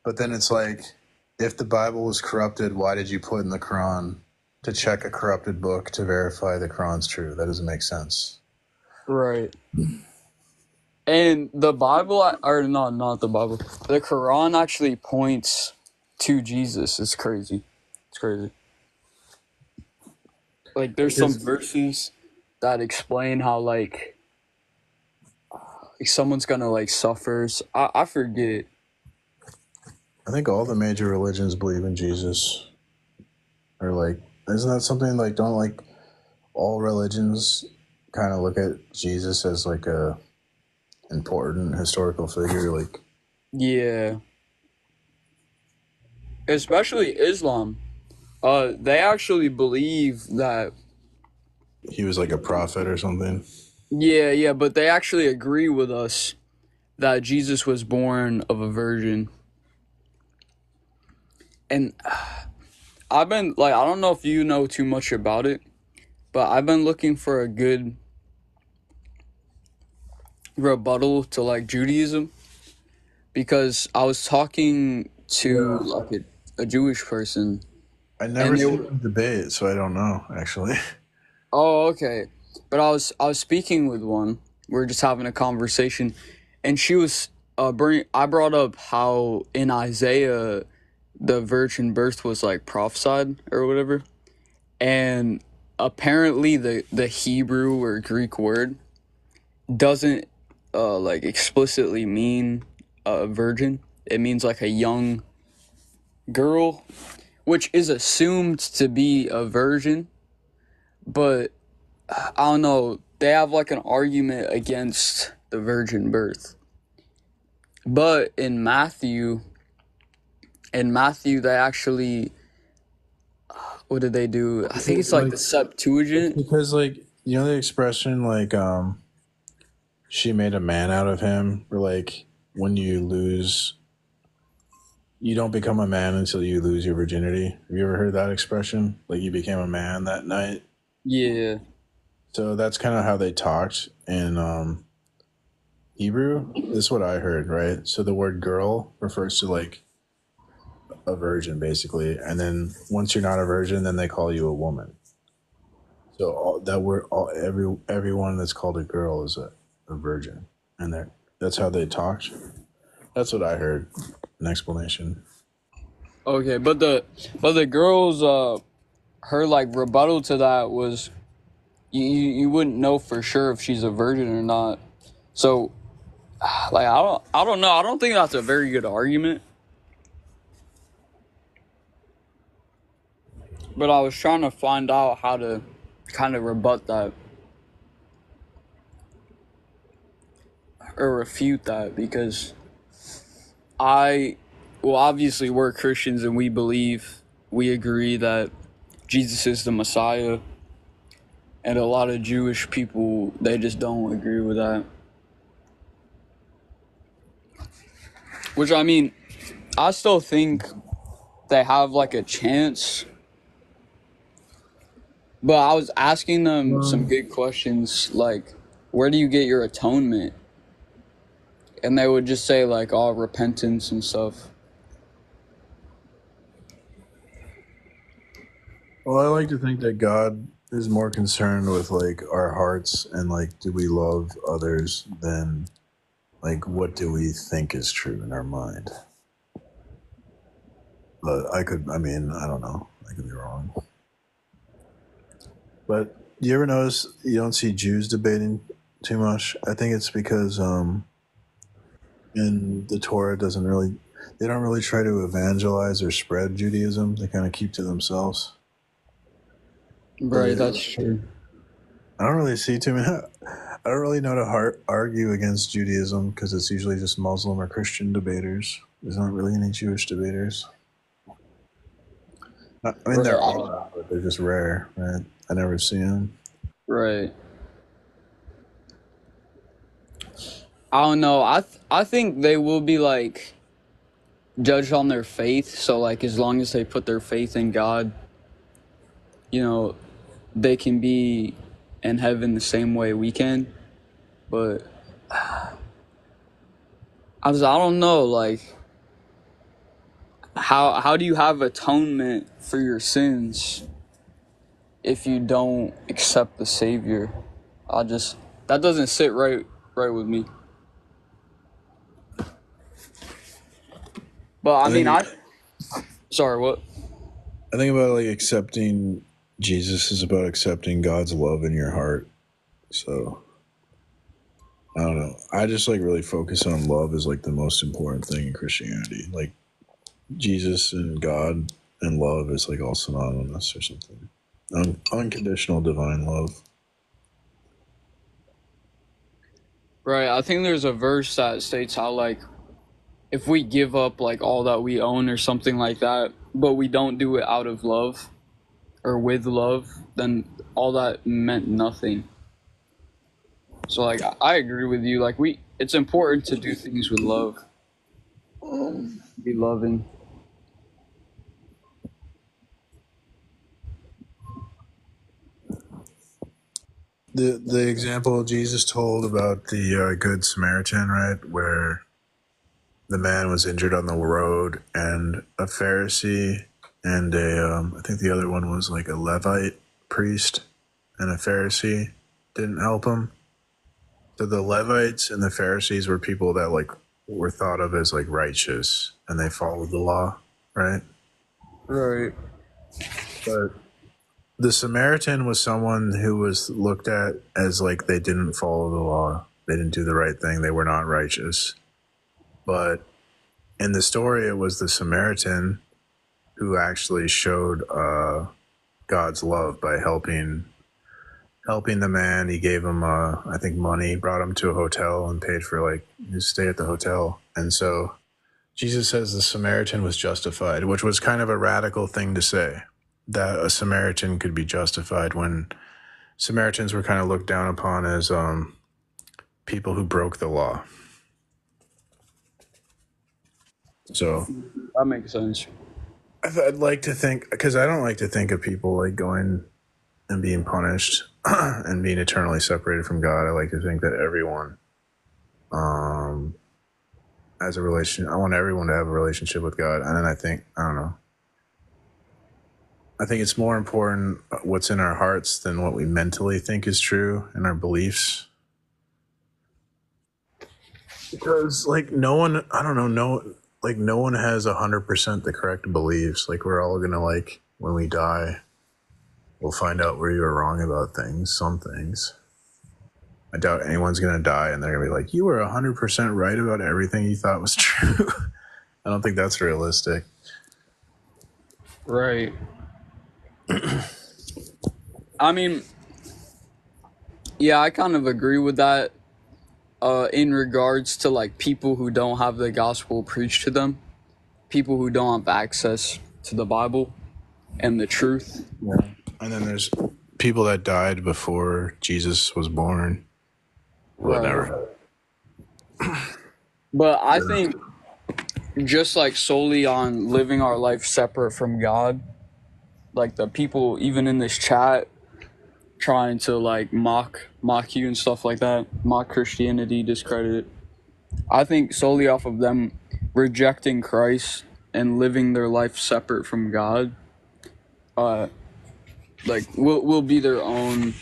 But then it's like, if the Bible was corrupted, why did you put in the Quran to check a corrupted book to verify the Quran's true? That doesn't make sense. Right. And the Bible, or no, not the Bible. The Quran actually points to Jesus. It's crazy. It's crazy. Like, there's some verses that explain how like someone's gonna like suffer. I forget. I think all the major religions believe in Jesus. Or like, isn't that something like, don't like all religions kind of look at Jesus as like a important historical figure? Like, Yeah. Especially Islam. They actually believe that he was like a prophet or something. Yeah, but they actually agree with us that Jesus was born of a virgin. And I've been like, I don't know if you know too much about it, but I've been looking for a good rebuttal to like Judaism, because I was talking to like a Jewish person. I never seen a debate, so I don't know actually. Oh, okay. But I was speaking with one. We were just having a conversation, and she was I brought up how in Isaiah the virgin birth was like prophesied or whatever, and apparently the Hebrew or Greek word doesn't like explicitly mean a virgin. It means like a young girl, which is assumed to be a virgin, but I don't know. They have like an argument against the virgin birth. But in Matthew, they actually, what did they do? I think it's like the Septuagint. Because like, the expression like she made a man out of him, or like when you don't become a man until you lose your virginity. Have you ever heard that expression? Like, you became a man that night? Yeah. So that's kind of how they talked in Hebrew. This is what I heard, right? So the word girl refers to like a virgin, basically, and then once you're not a virgin, then they call you a woman. So everyone that's called a girl is a virgin, and that's how they talk. That's what I heard. An explanation. Okay, but the girls, her like rebuttal to that was, you wouldn't know for sure if she's a virgin or not. So, like I don't know. I don't think that's a very good argument. But I was trying to find out how to kind of rebut that or refute that, because obviously we're Christians and we agree that Jesus is the Messiah, and a lot of Jewish people, they just don't agree with that. Which, I mean, I still think they have like a chance. But I was asking them some good questions, like, where do you get your atonement? And they would just say, like, oh, repentance and stuff. Well, I like to think that God is more concerned with like our hearts and like, do we love others than like what do we think is true in our mind. But I don't know. I could be wrong. But you ever notice you don't see Jews debating too much? I think it's because in the Torah they don't really try to evangelize or spread Judaism. They kind of keep to themselves. Right, that's true. I don't really see too many. I don't really know to argue against Judaism because it's usually just Muslim or Christian debaters. There's not really any Jewish debaters. I mean, there are, but they're just rare, right? I never see them. Right. I don't know. I think they will be like judged on their faith. So like, as long as they put their faith in God, you know, they can be in heaven the same way we can. But I don't know, like, how do you have atonement for your sins if you don't accept the Savior? That doesn't sit right with me. But sorry, what? I think about like accepting Jesus is about accepting God's love in your heart. So I don't know. I just like really focus on love as like the most important thing in Christianity. Like Jesus and God and love is like all synonymous or something. Unconditional divine love. Right, I think there's a verse that states how like if we give up like all that we own or something like that, but we don't do it out of love or with love, then all that meant nothing. So like I agree with you. Like it's important to do things with love. Be loving. The example Jesus told about the Good Samaritan, right, where the man was injured on the road, and a Pharisee and I think the other one was like a Levite priest, and a Pharisee didn't help him. So the Levites and the Pharisees were people that like were thought of as like righteous, and they followed the law, right? Right. But the Samaritan was someone who was looked at as like they didn't follow the law. They didn't do the right thing. They were not righteous. But in the story, it was the Samaritan who actually showed God's love by helping the man. He gave him, I think, money, brought him to a hotel and paid for like his stay at the hotel. And so Jesus says the Samaritan was justified, which was kind of a radical thing to say, that a Samaritan could be justified when Samaritans were kind of looked down upon as people who broke the law. So that makes sense. I'd like to think, because I don't like to think of people like going and being punished and being eternally separated from God. I like to think that everyone as a relation. I want everyone to have a relationship with God, and then I don't know. I think it's more important what's in our hearts than what we mentally think is true in our beliefs. Because like no one has 100% the correct beliefs. Like we're all gonna like when we die, we'll find out where you were wrong about things. Some things. I doubt anyone's gonna die and they're gonna be like, you were 100% right about everything you thought was true. I don't think that's realistic. Right. I mean, yeah, I kind of agree with that. In regards to like people who don't have the gospel preached to them, people who don't have access to the Bible and the truth. Yeah. And then there's people that died before Jesus was born. Whatever. But I think just like solely on living our life separate from God, like the people even in this chat trying to like mock you and stuff like that, mock Christianity, discredit it. I think solely off of them rejecting Christ and living their life separate from God, like will be their own,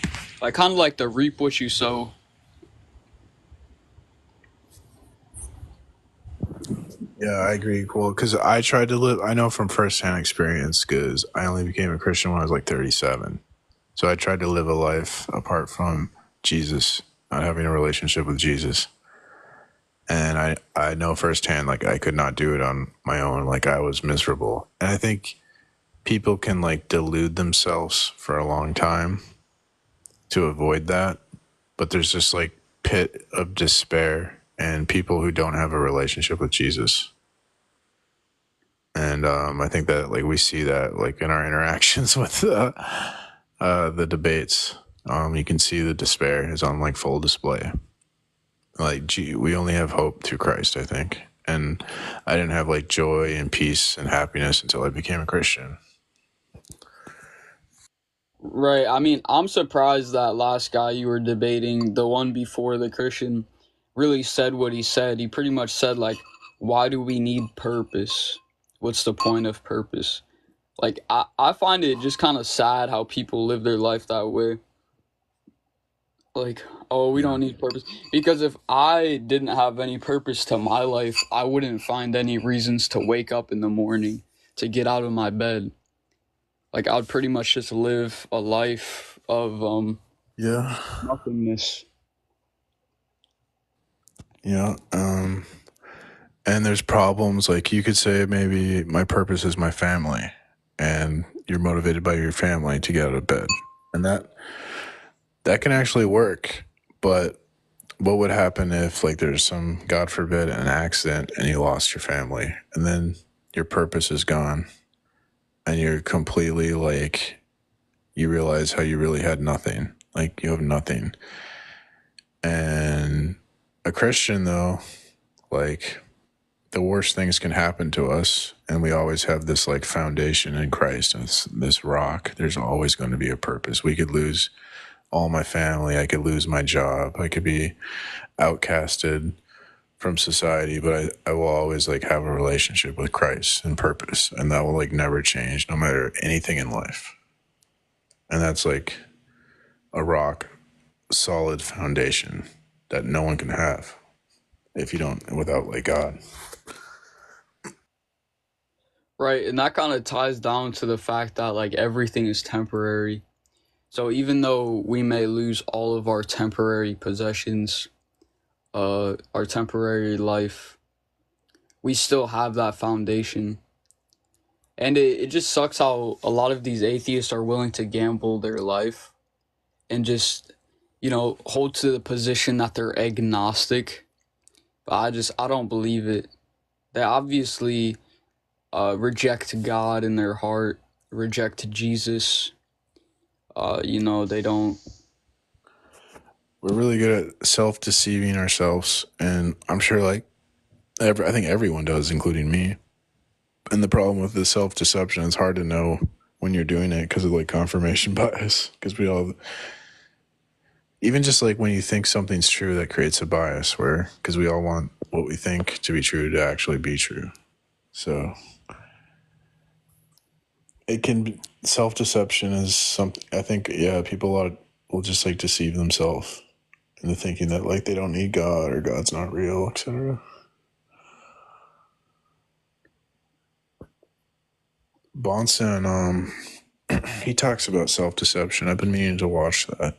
like kind of like the reap what you sow. Yeah, I agree. Well, because I tried to live, I know from firsthand experience, because I only became a Christian when I was like 37. So I tried to live a life apart from Jesus, not having a relationship with Jesus. And I know firsthand, like I could not do it on my own. Like I was miserable. And I think people can like delude themselves for a long time to avoid that. But there's just like pit of despair and people who don't have a relationship with Jesus. And I think that like we see that like in our interactions with the debates. You can see the despair is on like full display. Like, gee, we only have hope through Christ, I think. And I didn't have like joy and peace and happiness until I became a Christian. Right. I mean, I'm surprised that last guy you were debating, the one before the Christian, really said what he said. He pretty much said, like, why do we need purpose? What's the point of purpose? Like, I find it just kind of sad how people live their life that way. Like, oh, we don't need purpose. Because if I didn't have any purpose to my life, I wouldn't find any reasons to wake up in the morning, to get out of my bed. Like, I would pretty much just live a life of nothingness. Yeah. And there's problems. Like you could say maybe my purpose is my family, and you're motivated by your family to get out of bed, and that can actually work. But what would happen if like there's some, God forbid, an accident and you lost your family, and then your purpose is gone, and you're completely like, you realize how you really had nothing. Like you have nothing. And a Christian though, like the worst things can happen to us, and we always have this like foundation in Christ, and this rock. There's always going to be a purpose. We could lose all my family, I could lose my job, I could be outcasted from society, but I will always like have a relationship with Christ and purpose, and that will like never change no matter anything in life. And that's like a rock solid foundation that no one can have if you don't, without like God. Right, and that kind of ties down to the fact that like everything is temporary. So even though we may lose all of our temporary possessions, our temporary life, we still have that foundation. And it just sucks how a lot of these atheists are willing to gamble their life and just, hold to the position that they're agnostic. But I don't believe it. They obviously reject God in their heart, reject Jesus. They don't. We're really good at self-deceiving ourselves, and I'm sure like I think everyone does, including me. And the problem with the self-deception, it's hard to know when you're doing it because of like confirmation bias, because we all, even just like when you think something's true, that creates a bias where, because we all want what we think to be true to actually be true. So it can be, self-deception is something, I think, yeah, people will just like deceive themselves into thinking that like they don't need God or God's not real, etc. Bonson, he talks about self-deception. I've been meaning to watch that.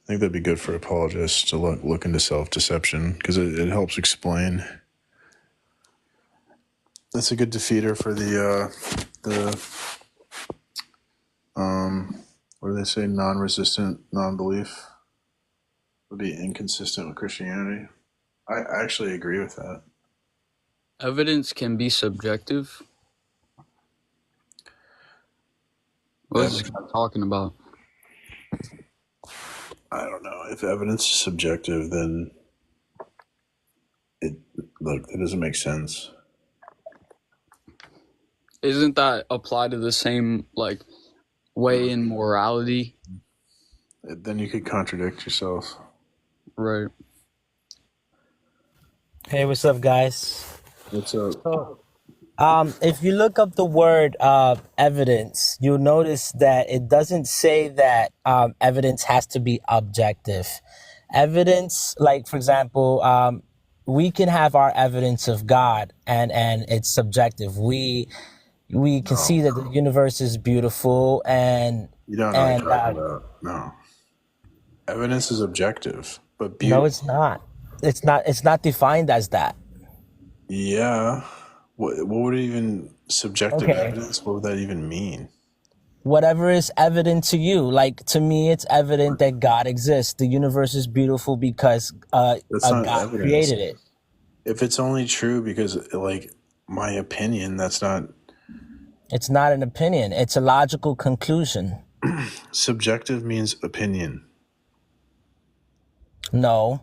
I think that'd be good for apologists to look into self-deception because it helps explain. That's a good defeater for what do they say? Non-resistant non-belief would be inconsistent with Christianity. I actually agree with that. Evidence can be subjective. What is this guy talking about? I don't know. If evidence is subjective, then it doesn't make sense. Isn't that applied to the same like way in morality? Then you could contradict yourself. Right. Hey, what's up, guys? What's up? So, if you look up the word evidence, you'll notice that it doesn't say that evidence has to be objective. Evidence, like for example, we can have our evidence of God, and it's subjective. We can see that the universe is beautiful, and You don't know what you're talking about. No. Evidence is objective, but no, it's not. It's not. It's not defined as that. Yeah. What would even subjective Okay. evidence? What would that even mean? Whatever is evident to you. Like to me, it's evident that God exists. The universe is beautiful because That's not God evidence. created it. If it's only true because, like, my opinion, that's not... It's not an opinion. It's a logical conclusion. Subjective means opinion. No.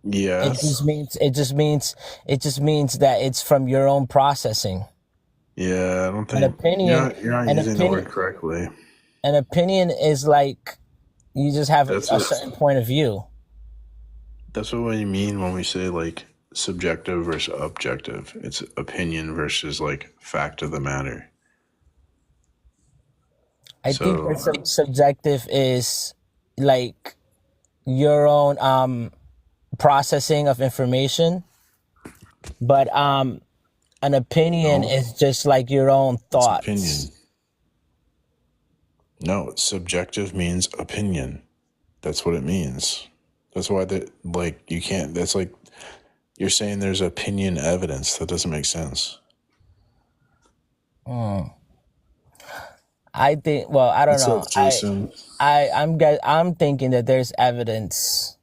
Yes. It just means that it's from your own processing. Yeah, I don't think... An opinion... You're not using the word correctly. An opinion is like you just have a certain point of view. That's what we mean when we say, like, subjective versus objective. It's opinion versus, like, fact of the matter. I think that subjective is like your own processing of information, but an opinion is just like your own thoughts. Opinion. No, subjective means opinion. That's what it means. That's why you can't. That's like you're saying there's opinion evidence. That doesn't make sense. I think. Well, I don't know. What's up, Jason? I'm thinking that there's evidence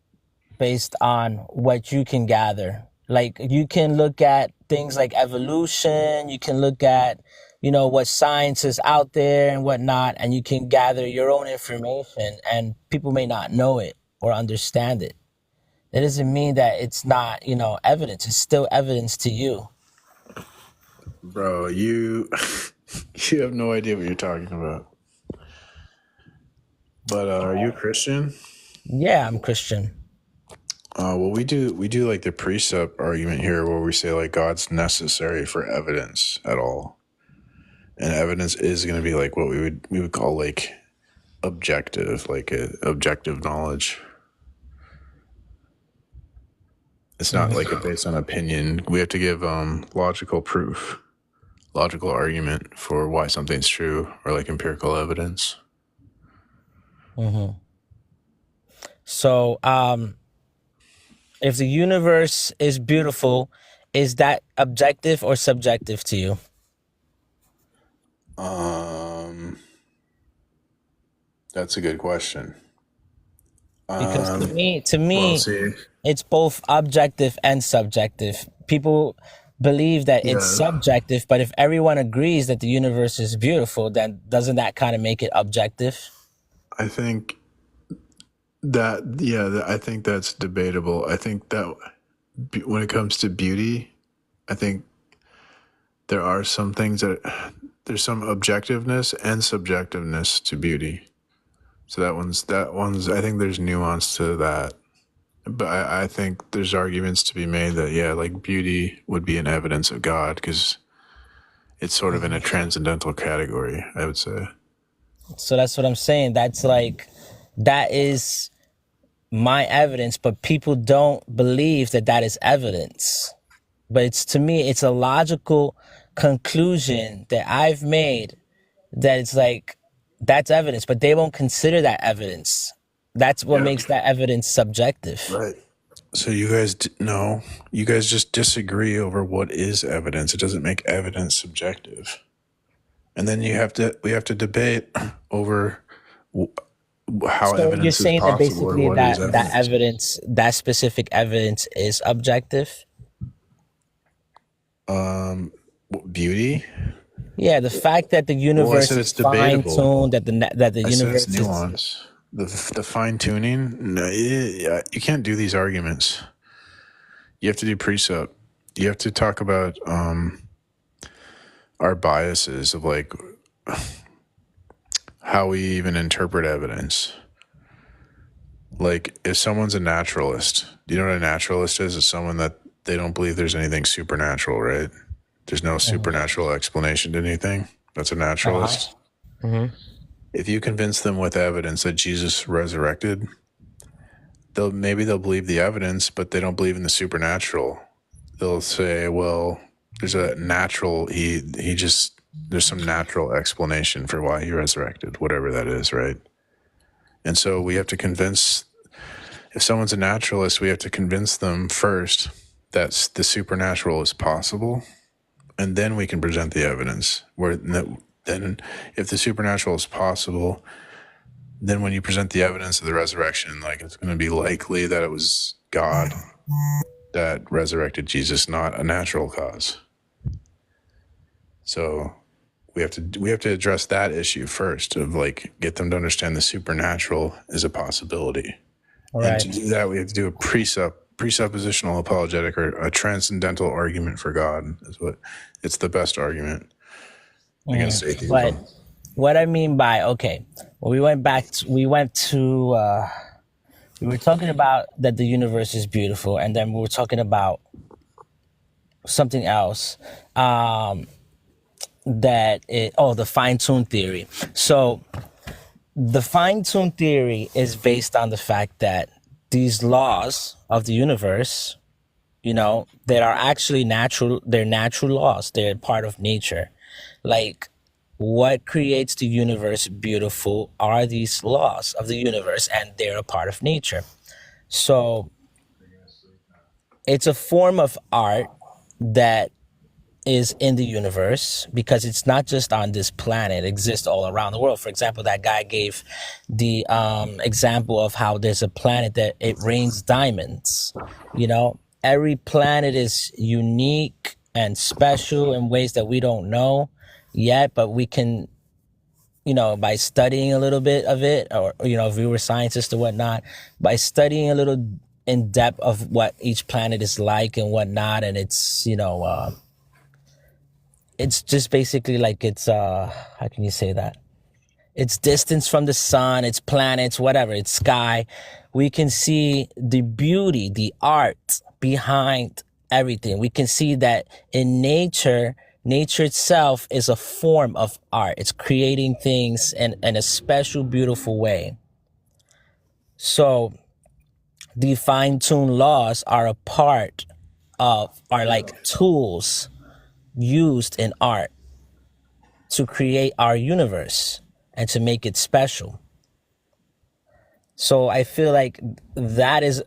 based on what you can gather. Like you can look at things like evolution. You can look at, what science is out there and whatnot, and you can gather your own information. And people may not know it or understand it. That doesn't mean that it's not, evidence. It's still evidence to you. Bro, you have no idea what you're talking about. But are you a Christian? Yeah, I'm Christian. Well, we do like the precept argument here where we say like God's necessary for evidence at all. And evidence is going to be like what we would call like objective, like objective knowledge. It's not like based on opinion. We have to give logical proof, logical argument for why something's true, or like empirical evidence. So, if the universe is beautiful, is that objective or subjective to you? That's a good question. Because to me, it's both objective and subjective. People believe that it's subjective, but if everyone agrees that the universe is beautiful, then doesn't that kind of make it objective? I think I think that's debatable. I think that when it comes to beauty, I think there are some things there's some objectiveness and subjectiveness to beauty. So that one's I think there's nuance to that. But I think there's arguments to be made that, yeah, like beauty would be an evidence of God because it's sort of in a transcendental category, I would say. So that's what I'm saying. That is my evidence, but people don't believe that that is evidence. But to me, it's a logical conclusion that I've made that it's like, that's evidence, but they won't consider that evidence. That's what makes that evidence subjective. Right. So you guys no, you guys just disagree over what is evidence. It doesn't make evidence subjective. And then we have to debate over how So you're evidence is saying that possible or basically what is that evidence, that specific evidence is objective? Beauty? Yeah, the fact that the universe is fine-tuned, that the universe is nuance. The fine tuning. No, you can't do these arguments. You have to do precept. You have to talk about our biases of like how we even interpret evidence. Like if someone's a naturalist, do you know what a naturalist is? It's someone that they don't believe there's anything supernatural, right? There's no supernatural explanation to anything. That's a naturalist. If you convince them with evidence that Jesus resurrected, they'll believe the evidence, but they don't believe in the supernatural. They'll say, well, there's a natural, there's some natural explanation for why he resurrected, whatever that is, right? And so we have to convince, if someone's a naturalist, we have to convince them first that the supernatural is possible, and then we can present the evidence. Then if the supernatural is possible, then when you present the evidence of the resurrection, like it's going to be likely that it was God that resurrected Jesus, not a natural cause. So we have to address that issue first, of like get them to understand the supernatural is a possibility. Right. And to do that, we have to do a presuppositional apologetic, or a transcendental argument for God. It's the best argument against atheism. But what I mean by, we were talking about that the universe is beautiful, and then we were talking about something else, the fine-tuned theory. So the fine-tuned theory is based on the fact that these laws of the universe, that are actually natural, they're natural laws, they're part of nature. Like, what creates the universe beautiful are these laws of the universe, and they're a part of nature. So it's a form of art that is in the universe, because it's not just on this planet, it exists all around the world. For example, that guy gave the example of how there's a planet that it rains diamonds. Every planet is unique and special in ways that we don't know yet, but we can, by studying a little bit of it, or, if we were scientists or whatnot, by studying a little in depth of what each planet is like and whatnot, and it's, it's just basically like it's, how can you say that? It's distance from the sun, it's planets, whatever, it's sky. We can see the beauty, the art behind everything. We can see that in nature itself is a form of art. It's creating things in a special, beautiful way. So the fine-tuned laws are like tools used in art to create our universe and to make it special. So I feel like that is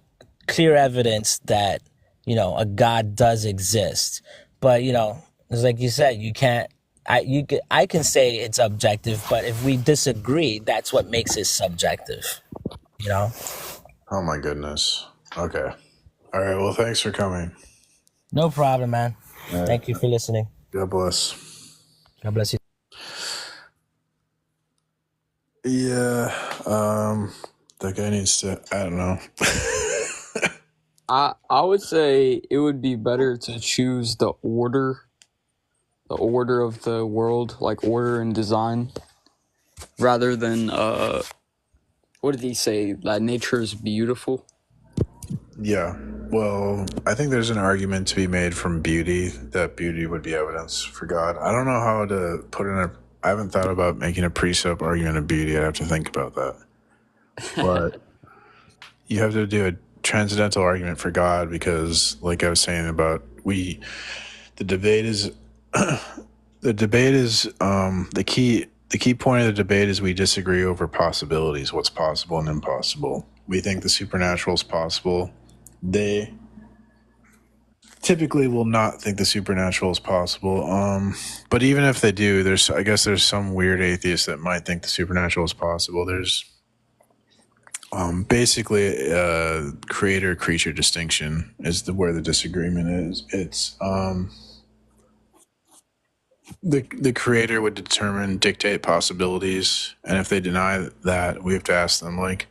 clear evidence that, a God does exist. But, it's like you said, I can say it's objective, but if we disagree, that's what makes it subjective, Oh my goodness. Okay. All right. Well, thanks for coming. No problem, man. Right. Thank you for listening. God bless. God bless you. Yeah. That guy needs to, I don't know. I would say it would be better to choose the order of the world, like order and design, rather than what did he say, that nature is beautiful? Yeah. Well, I think there's an argument to be made from beauty that beauty would be evidence for God. I don't know how to put in a. I haven't thought about making a precept argument of beauty. I'd have to think about that. But you have to do a transcendental argument for God because, like I was saying about the debate is the key. The key point of the debate is we disagree over possibilities, what's possible and impossible. We think the supernatural is possible. They typically will not think the supernatural is possible. But even if they do, I guess there's some weird atheists that might think the supernatural is possible. There's basically creator creature distinction is where the disagreement is. It's the creator would dictate possibilities, and if they deny that, we have to ask them, like,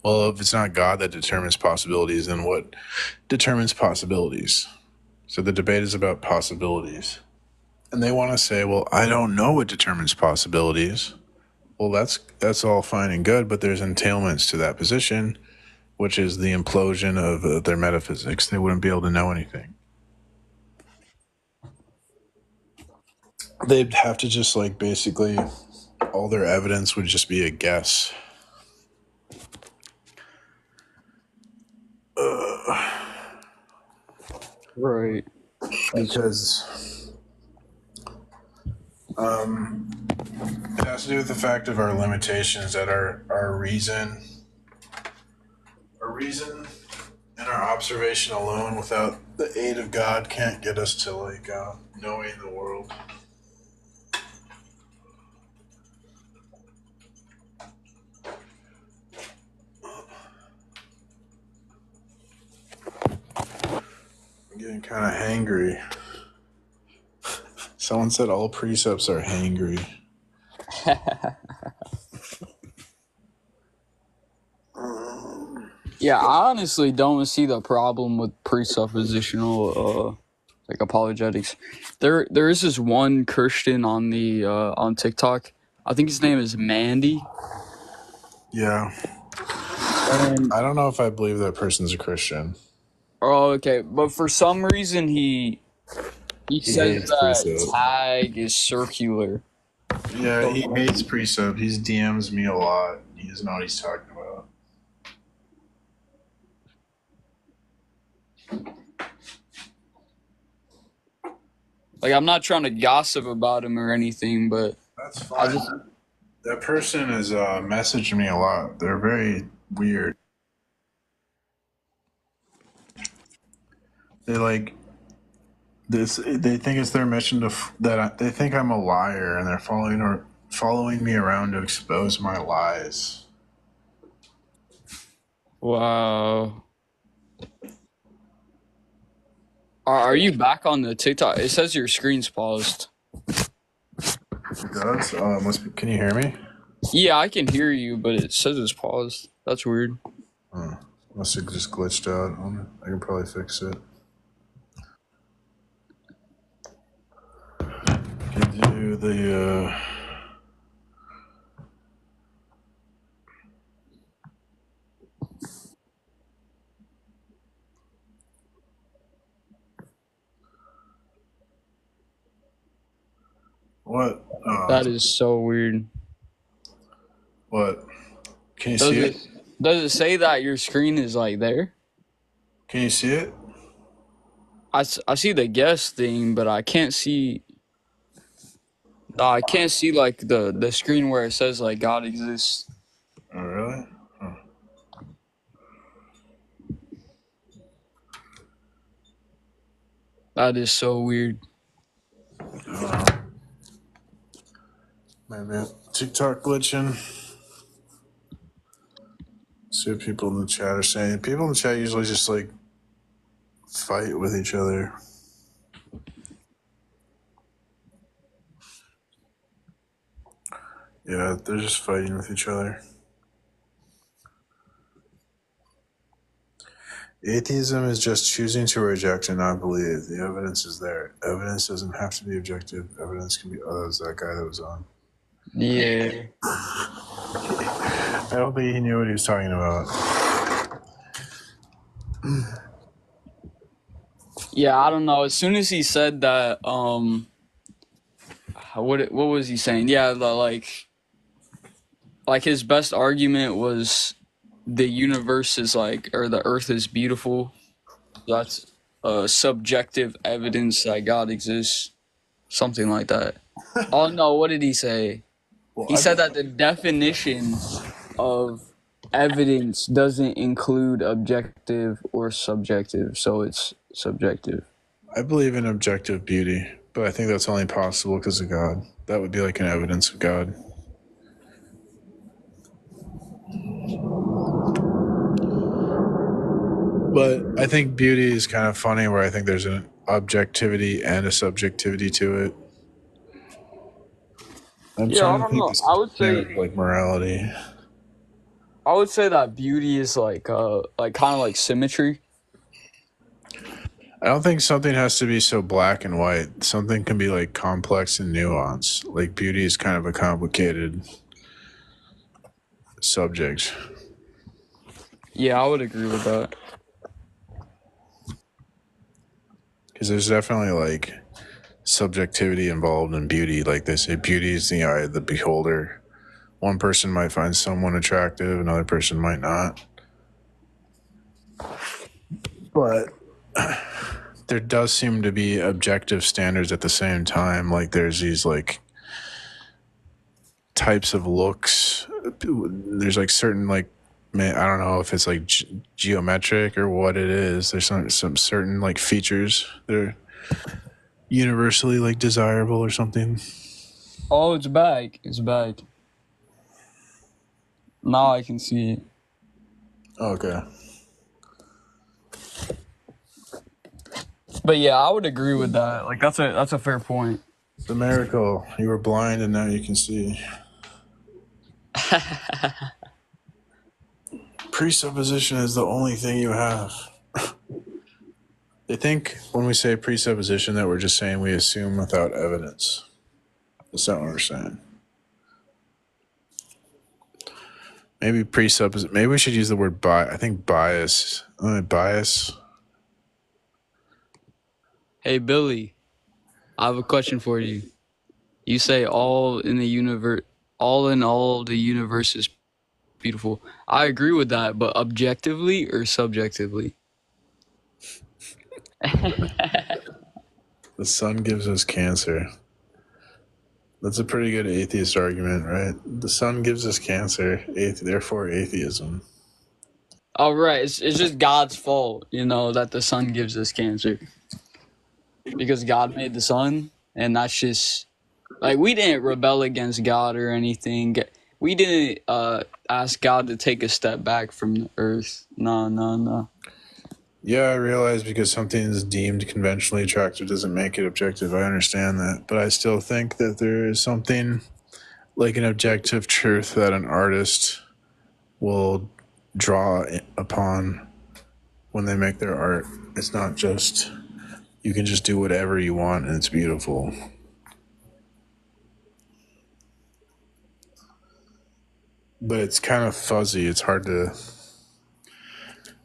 well, if it's not God that determines possibilities, then what determines possibilities? So the debate is about possibilities. And they want to say, well, I don't know what determines possibilities. Well, that's all fine and good, but there's entailments to that position, which is the implosion of their metaphysics. They wouldn't be able to know anything. They'd have to just, like, basically all their evidence would just be a guess. Right. Because it has to do with the fact of our limitations, that our reason and our observation alone without the aid of God can't get us to, like, knowing the world. I'm getting kind of hangry. Someone said all precepts are hangry. Yeah, I honestly don't see the problem with presuppositional like apologetics. There is this one Christian on the on TikTok. I think his name is Mandy. Yeah. And I don't know if I believe that person's a Christian. oh, okay, but for some reason he says hates that precept. tag is circular. Yeah, he hates precept. He DMs me a lot. He doesn't know what he's talking about. Like, I'm not trying to gossip about him or anything, but That's fine. That person has messaged me a lot. They're very weird. They like this. They think it's their mission they think I'm a liar, and they're following me around to expose my lies. wow. Are you back on the TikTok? It says your screen's paused. It does. Can you hear me? Yeah, I can hear you, but it says it's paused. That's weird. Must have just glitched out. I can probably fix it. Can you do the what? That is so weird. What? Can you see it? Does it say that your screen is like there? Can you see it? I see the guest thing, but I can't see. I can't see like the screen where it says like God exists. Oh, really? Huh. That is so weird. Maybe TikTok glitching. See what people in the chat are saying. People in the chat usually just like fight with each other. Yeah, they're just fighting with each other. Atheism is just choosing to reject and not believe. The evidence is there. Evidence doesn't have to be objective. Evidence can be. Oh, that was that guy that was on. Yeah. I don't think he knew what he was talking about. Yeah, I don't know. As soon as he said that, what was he saying? Yeah, like his best argument was the universe is like, or the earth is beautiful. That's subjective evidence that God exists. Something like that. Oh no, what did he say? Well, He said that the definition of evidence doesn't include objective or subjective, so it's subjective. I believe in objective beauty, but I think that's only possible because of God. That would be like an evidence of God. But I think beauty is kind of funny where I think there's an objectivity and a subjectivity to it. I'm Yeah, I trying to don't think know. the same with like morality. I would say that beauty is like kind of like symmetry. I don't think something has to be so black and white. Something can be like complex and nuanced. Like beauty is kind of a complicated subject. Yeah, I would agree with that. Because there's definitely like subjectivity involved in beauty. Like they say, beauty is the eye of the beholder. One person might find someone attractive, another person might not. But there does seem to be objective standards at the same time. Like there's these like types of looks. There's like certain like, I don't know if it's like geometric or what it is. There's some certain like features that are universally like desirable or something. Oh, it's back. It's back. Now I can see it. Okay. But yeah, I would agree with that. Like that's a fair point. It's a miracle. You were blind and now you can see. Presupposition is the only thing you have. They think when we say presupposition that we're just saying we assume without evidence. That's not what we're saying. Maybe presupposition. Maybe we should use the word bias. I think bias. Bias. Hey Billy, I have a question for you. You say all in all the universe is beautiful. I agree with that, but objectively or subjectively? The sun gives us cancer. That's a pretty good atheist argument, right? The sun gives us cancer, therefore atheism. Oh, right. It's just God's fault, that the sun gives us cancer. Because God made the sun, and that's just... Like, we didn't rebel against God or anything. We didn't ask God to take a step back from the earth. No. Yeah, I realize because something is deemed conventionally attractive doesn't make it objective. I understand that. But I still think that there is something like an objective truth that an artist will draw upon when they make their art. It's not just, you can just do whatever you want and it's beautiful. But it's kind of fuzzy. It's hard to,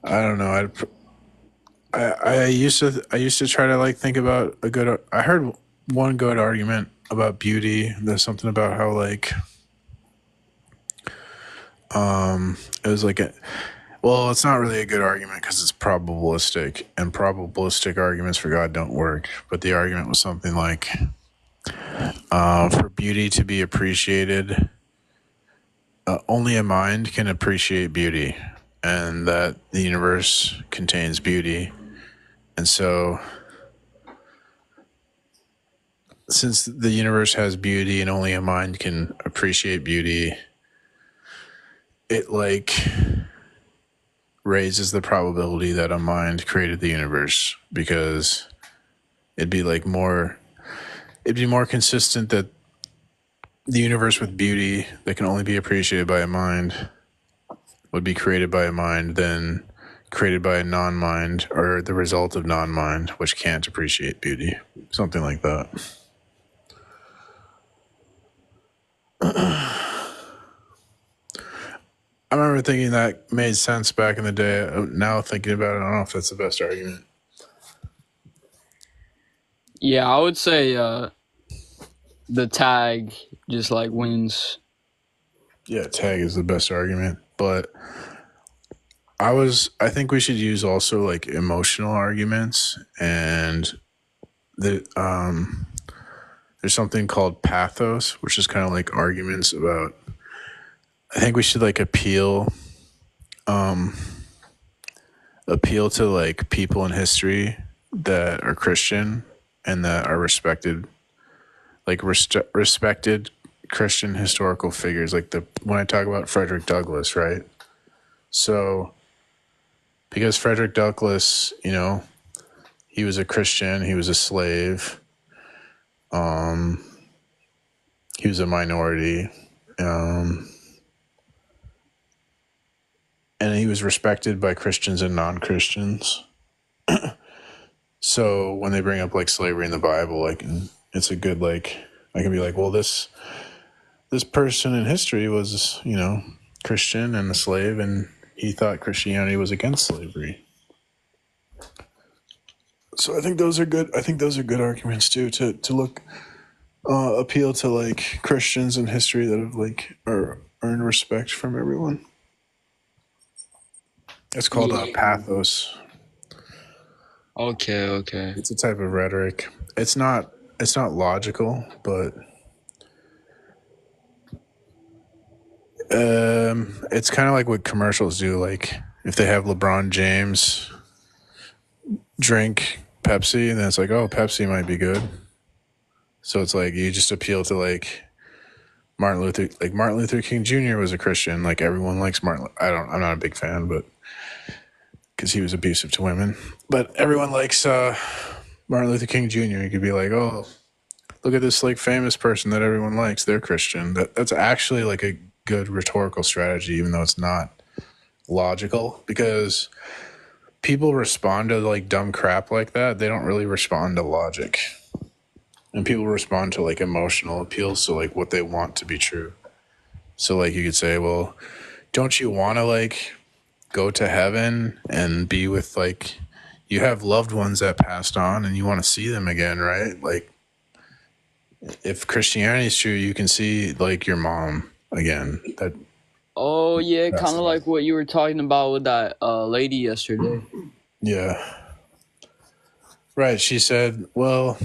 I don't know. I used to try to like think about I heard one good argument about beauty. There's something about how like it was like it's not really a good argument because it's probabilistic, and probabilistic arguments for God don't work. But the argument was something like for beauty to be appreciated, only a mind can appreciate beauty, and that the universe contains beauty. And so, since the universe has beauty and only a mind can appreciate beauty, it like raises the probability that a mind created the universe, because it'd be more consistent that the universe with beauty that can only be appreciated by a mind would be created by a mind than created by a non-mind, or the result of non-mind, which can't appreciate beauty. Something like that. I remember thinking that made sense back in the day. Now thinking about it, I don't know if that's the best argument. Yeah, I would say the tag just like wins. Yeah, tag is the best argument, but I think we should use also like emotional arguments, and there's something called pathos, which is kind of like arguments about. I think we should like appeal to like people in history that are Christian and that are respected, like respected Christian historical figures. Like when I talk about Frederick Douglass, right? So because Frederick Douglass, he was a Christian, he was a slave, he was a minority, and he was respected by Christians and non-Christians. So when they bring up like slavery in the Bible, like it's a good like I can be like, well, this person in history was Christian and a slave, and he thought Christianity was against slavery. So I think those are good. I think those are good arguments too to look appeal to like Christians in history that have like earned respect from everyone. It's called pathos. Okay. It's a type of rhetoric. It's not logical, but it's kind of like what commercials do. Like if they have LeBron James drink Pepsi, and then it's like, oh, Pepsi might be good. So it's like you just appeal to like Martin Luther King Jr. was a Christian. Like everyone likes Martin. I'm not a big fan, but because he was abusive to women. But everyone likes Martin Luther King Jr. You could be like, oh, look at this like famous person that everyone likes. They're Christian. That's actually like a good rhetorical strategy, even though it's not logical, because people respond to like dumb crap like that. They don't really respond to logic. And people respond to like emotional appeals, so like what they want to be true. So like you could say, well, don't you want to like go to heaven and be with like you have loved ones that passed on and you want to see them again, right? Like if Christianity is true, you can see like your mom again. Oh yeah, kind of like what you were talking about with that lady yesterday. Yeah. Right. She said, well,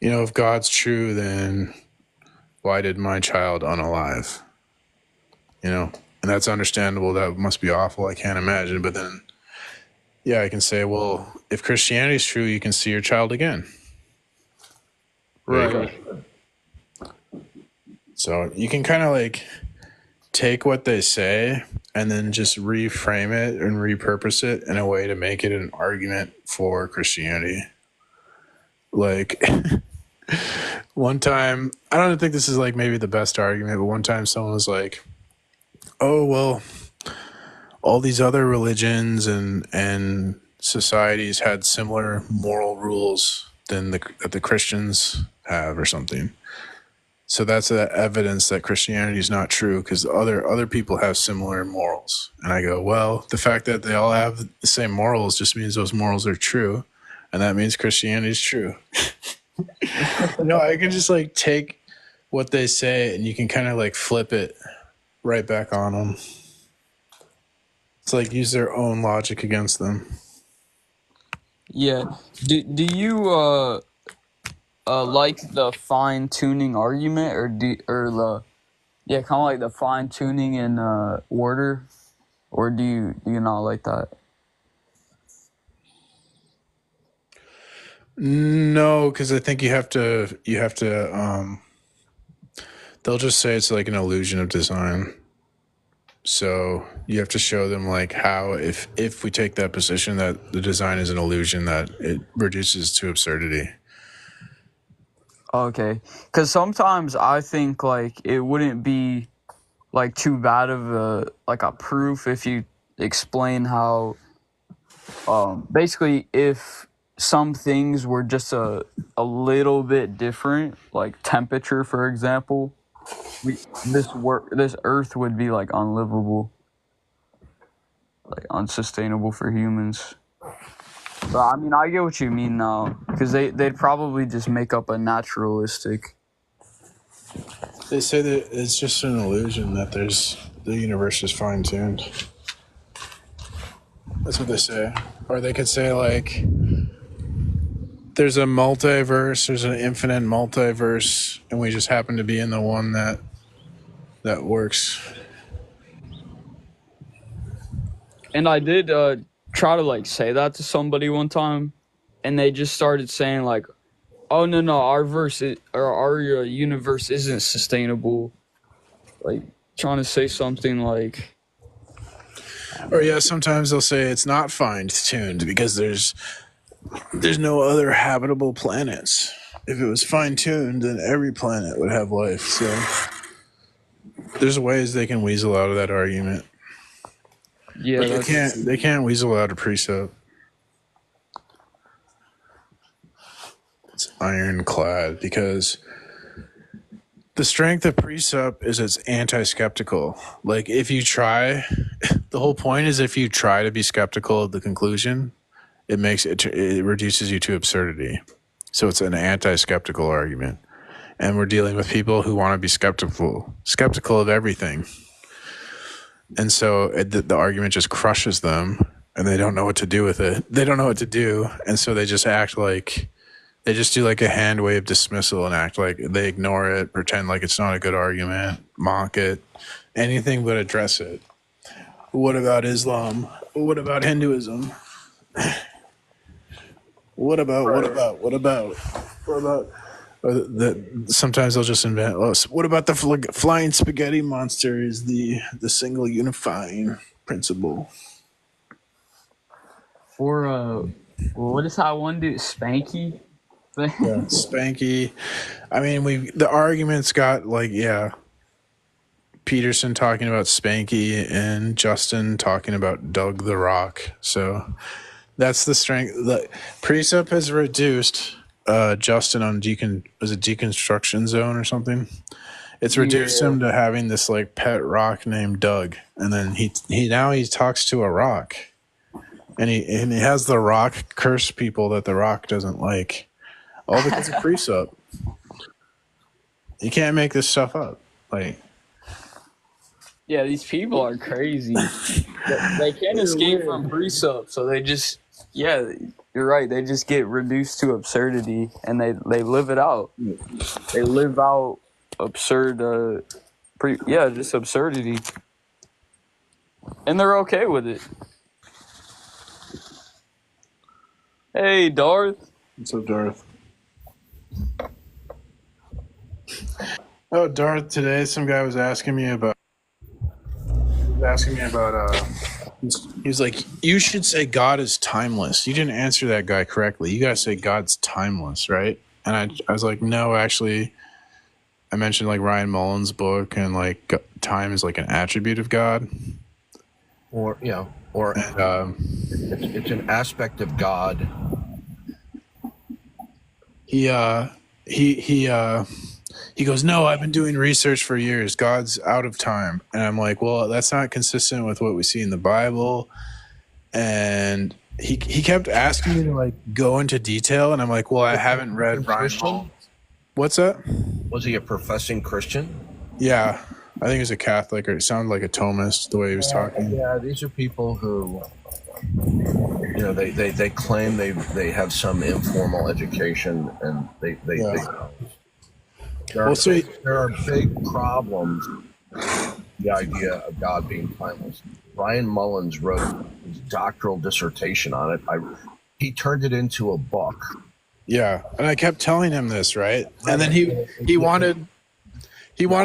if God's true, then why did my child unalive? And that's understandable. That must be awful. I can't imagine. But then, yeah, I can say, well, if Christianity is true, you can see your child again. Right. So you can kind of like take what they say and then just reframe it and repurpose it in a way to make it an argument for Christianity. Like one time, I don't think this is like maybe the best argument, but one time someone was like, oh, well, all these other religions and societies had similar moral rules than that the Christians have or something. So that's evidence that Christianity is not true because other people have similar morals. And I go, well, the fact that they all have the same morals just means those morals are true. And that means Christianity is true. I can just like take what they say and you can kind of like flip it right back on them. It's like use their own logic against them. Yeah. Do you like the fine tuning argument or kind of like the fine tuning in order, or do you not like that? No, because I think you have to they'll just say it's like an illusion of design. So you have to show them like how if we take that position that the design is an illusion, that it reduces to absurdity. Okay, because sometimes I think like it wouldn't be like too bad of a proof if you explain how basically if some things were just a little bit different, like temperature for example, this earth would be like unlivable, like unsustainable for humans. So I mean, I get what you mean now, because they'd probably just make up a naturalistic. They say that it's just an illusion that the universe is fine tuned. That's what they say. Or they could say like there's a multiverse, there's an infinite multiverse, and we just happen to be in the one that works. And I did try to like say that to somebody one time, and they just started saying like, "Oh no, our universe isn't sustainable." Like trying to say something like, or yeah, sometimes they'll say it's not fine tuned because there's no other habitable planets. If it was fine tuned, then every planet would have life. So there's ways they can weasel out of that argument. yeah, but they can't weasel out a precept. It's ironclad because the strength of precept is it's anti-skeptical. Like if you try, the whole point is if you try to be skeptical of the conclusion, it reduces you to absurdity. So it's an anti-skeptical argument. And we're dealing with people who want to be skeptical of everything. And so the argument just crushes them and they don't know what to do with it. They don't know what to do. And so they just act like, they just do like a hand wave dismissal and act like they ignore it, pretend like it's not a good argument, mock it, anything but address it. What about Islam? What about Hinduism? What about? Sometimes they'll just invent. Oh, so what about the flying spaghetti monster? Is the single unifying principle? or what is that one dude, Spanky? Yeah, Spanky. I mean, the arguments got like Peterson talking about Spanky and Justin talking about Doug the Rock. So that's the strength. The Precept has reduced Justin on Deconstruction Zone or something. It's reduced him to having this like pet rock named Doug, and then he talks to a rock, and he has the rock curse people that the rock doesn't like, all because of Precept. You can't make this stuff up. Like, yeah, these people are crazy. They can't escape from Precept, so they just you're right. They just get reduced to absurdity, and they live it out. They live out absurd, just absurdity, and they're okay with it. Hey, Darth. What's up, Darth? Oh, Darth. Today, some guy was asking me about. He's like, you should say God is timeless. You didn't answer that guy correctly. You gotta say God's timeless, right? And I was like, no, actually, I mentioned like Ryan Mullen's book, and like time is like an attribute of God. It's an aspect of God. He goes, no, I've been doing research for years. God's out of time. And I'm like, well, that's not consistent with what we see in the Bible. And he kept asking me to like go into detail. And I'm like, well, I haven't read Ryan Mullen. What's that? Was he a professing Christian? Yeah. I think he was a Catholic, or it sounded like a Thomist the way he was talking. Yeah, these are people who, they claim they have some informal education, and there are big problems with the idea of God being timeless. Ryan Mullins wrote his doctoral dissertation on it. He turned it into a book. Yeah, and I kept telling him this, right? And then he wanted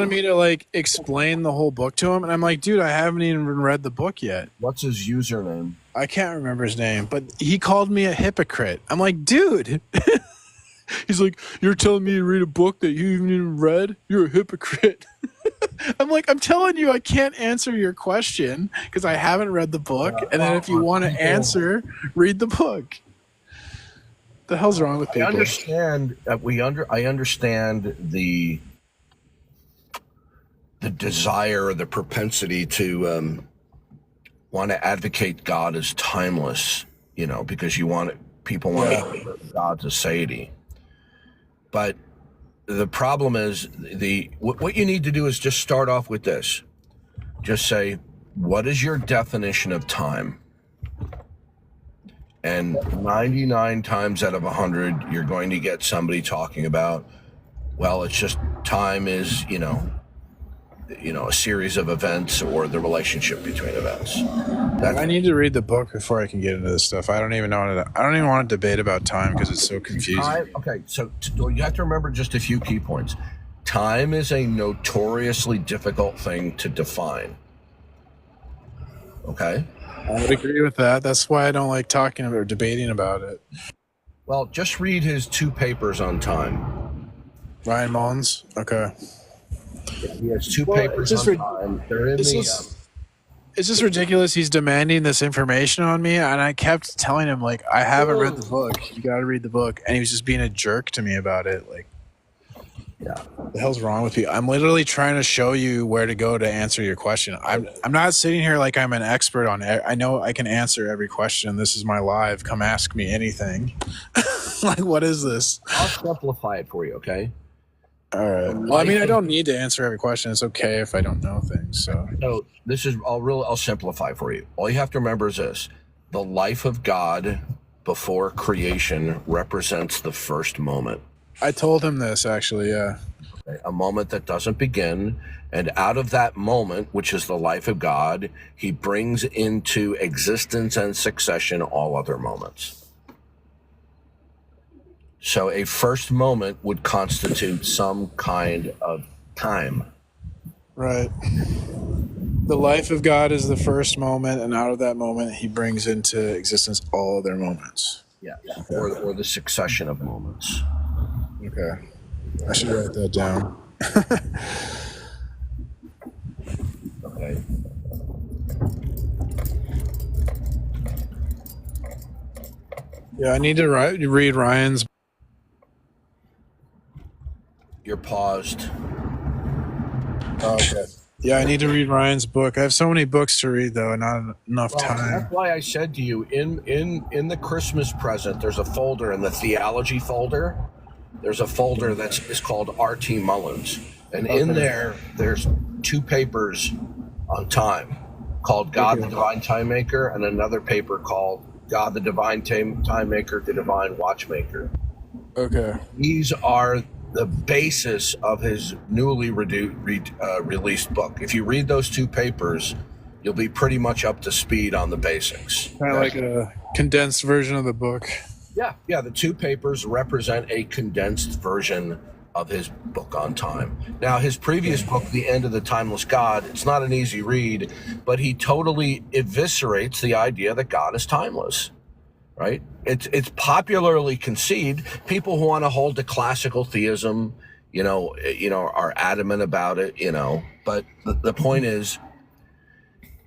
me to like explain the whole book to him, and I'm like, dude, I haven't even read the book yet. What's his username? I can't remember his name, but he called me a hypocrite. I'm like, dude. He's like, you're telling me to read a book that you haven't even read? You're a hypocrite. I'm like, I'm telling you, I can't answer your question because I haven't read the book. And then if you want to answer, read the book. The hell's wrong with people? I understand the desire or the propensity to want to advocate God as timeless, because people want to hear God's aseity. But the problem is what you need to do is just start off with this. Just say, what is your definition of time? And 99 times out of 100, you're going to get somebody talking about, well, it's just time is, a series of events or the relationship between events. I need to read the book before I can get into this stuff. I don't even want to debate about time because it's so confusing. Okay, so you have to remember just a few key points. Time is a notoriously difficult thing to define. Okay? I would agree with that. That's why I don't like talking about or debating about it. Well, just read his 2 papers on time. Ryan Mullins? Okay. Yeah, he has 2 papers on time. They're in It's just ridiculous. He's demanding this information on me, and I kept telling him, like, I haven't read the book. You got to read the book. And he was just being a jerk to me about it. Like, yeah, what the hell's wrong with you? I'm literally trying to show you where to go to answer your question. I'm not sitting here like I'm an expert on it. I know I can answer every question. This is my live. Come ask me anything. Like, what is this? I'll simplify it for you, okay? All right. Well, I mean, I don't need to answer every question. It's okay if I don't know things. So this is I'll simplify for you. All you have to remember is this: the life of God before creation represents the first moment. I told him this actually. Yeah. A moment that doesn't begin, and out of that moment, which is the life of God, he brings into existence and succession all other moments. So a first moment would constitute some kind of time. Right. The life of God is the first moment, and out of that moment, he brings into existence all other moments. Yeah. Okay. Or the succession of moments. Okay. I should write that down. Okay. Yeah, I need to read Ryan's. You're paused. Okay. Yeah, I need to read Ryan's book. I have so many books to read, though, and not enough time. That's why I said to you, in the Christmas present, there's a folder, in the theology folder, there's a folder is called R.T. Mullins. And in there's 2 papers on time called God the Divine Time Maker, and another paper called God the Divine Time Maker, the Divine Watchmaker. Okay. These are the basis of his newly released book. If you read those 2 papers, you'll be pretty much up to speed on the basics. Kind of like a condensed version of the book. Yeah, the 2 papers represent a condensed version of his book on time. Now, his previous book, The End of the Timeless God, it's not an easy read, but he totally eviscerates the idea that God is timeless. Right? It's popularly conceded. People who want to hold to classical theism, are adamant about it, But the point is,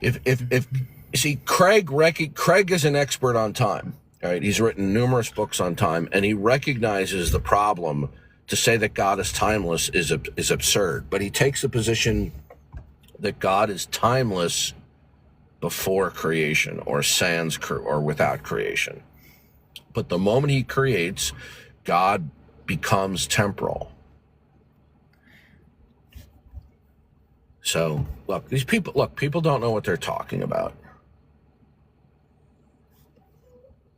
if see, Craig is an expert on time. Right? He's written numerous books on time, and he recognizes the problem. To say that God is timeless is absurd. But he takes the position that God is timeless before creation, or or without creation. But the moment he creates, God becomes temporal. So people don't know what they're talking about.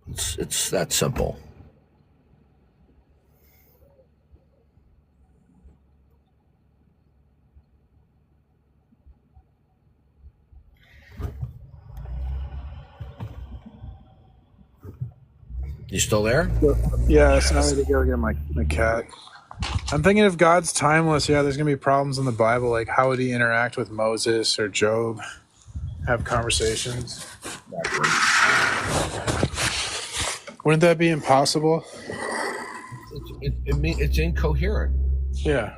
It's that simple. You still there? Yeah, so I need to go get my cat. I'm thinking if God's timeless, there's going to be problems in the Bible. Like, how would he interact with Moses or Job? Have conversations? Wouldn't that be impossible? It's incoherent. Yeah.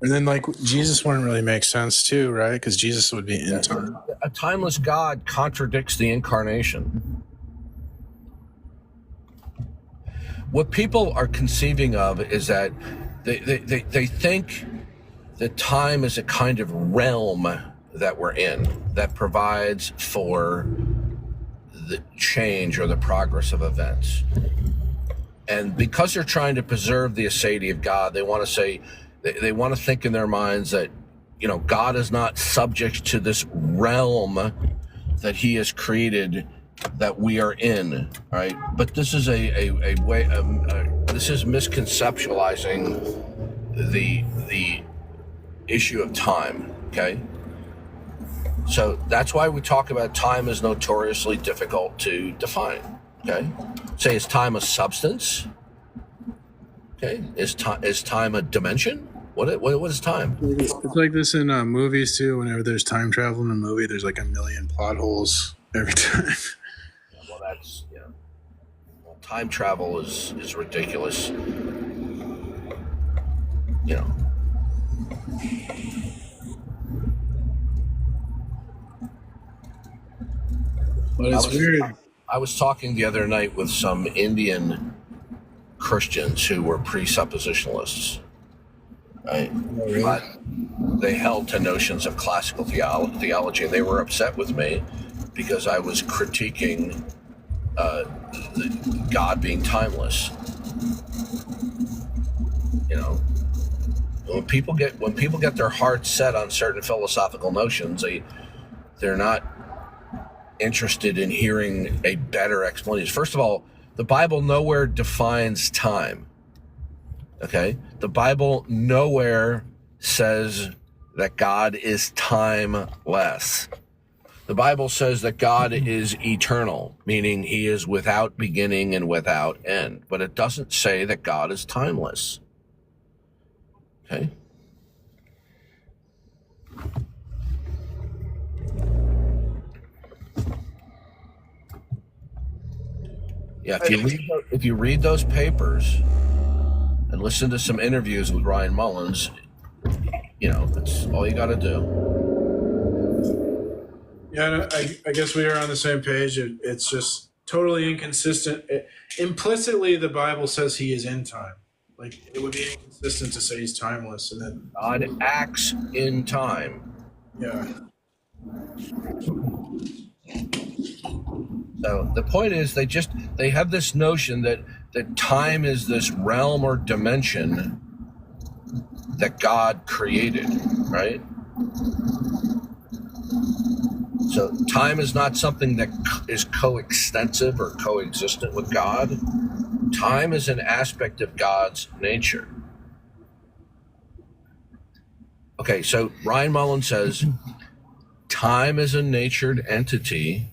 And then, like, Jesus wouldn't really make sense, too, right? Because Jesus would be in time. A timeless God contradicts the incarnation. What people are conceiving of is that they think that time is a kind of realm that we're in that provides for the change or the progress of events. And because they're trying to preserve the aseity of God, they want to say, they want to think in their minds that, God is not subject to this realm that he has created that we are in, right? But this is a way, this is misconceptualizing the issue of time, okay? So that's why we talk about time is notoriously difficult to define, okay? Say, is time a substance? Okay, is time a dimension? What is time? It's like this in movies too. Whenever there's time travel in a movie, there's like a million plot holes every time. Well, that's Well, time travel is ridiculous. But it's weird. I was talking the other night with some Indian Christians who were presuppositionalists. Right? Oh, really? But they held to notions of classical theology, and they were upset with me because I was critiquing God being timeless. When people get their hearts set on certain philosophical notions, they're not interested in hearing a better explanation. First of all, the Bible nowhere defines time. Okay? The Bible nowhere says that God is timeless. The Bible says that God is eternal, meaning he is without beginning and without end. But it doesn't say that God is timeless. Okay? Yeah, if you read those papers and listen to some interviews with Ryan Mullins, that's all you got to do. Yeah, I guess we are on the same page. It's just totally inconsistent. Implicitly, the Bible says he is in time. Like, it would be inconsistent to say he's timeless, and then God acts in time. Yeah. So the point is, they have this notion that time is this realm or dimension that God created, right? So time is not something that is coextensive or coexistent with God. Time is an aspect of God's nature. Okay, so Ryan Mullins says time is a natured entity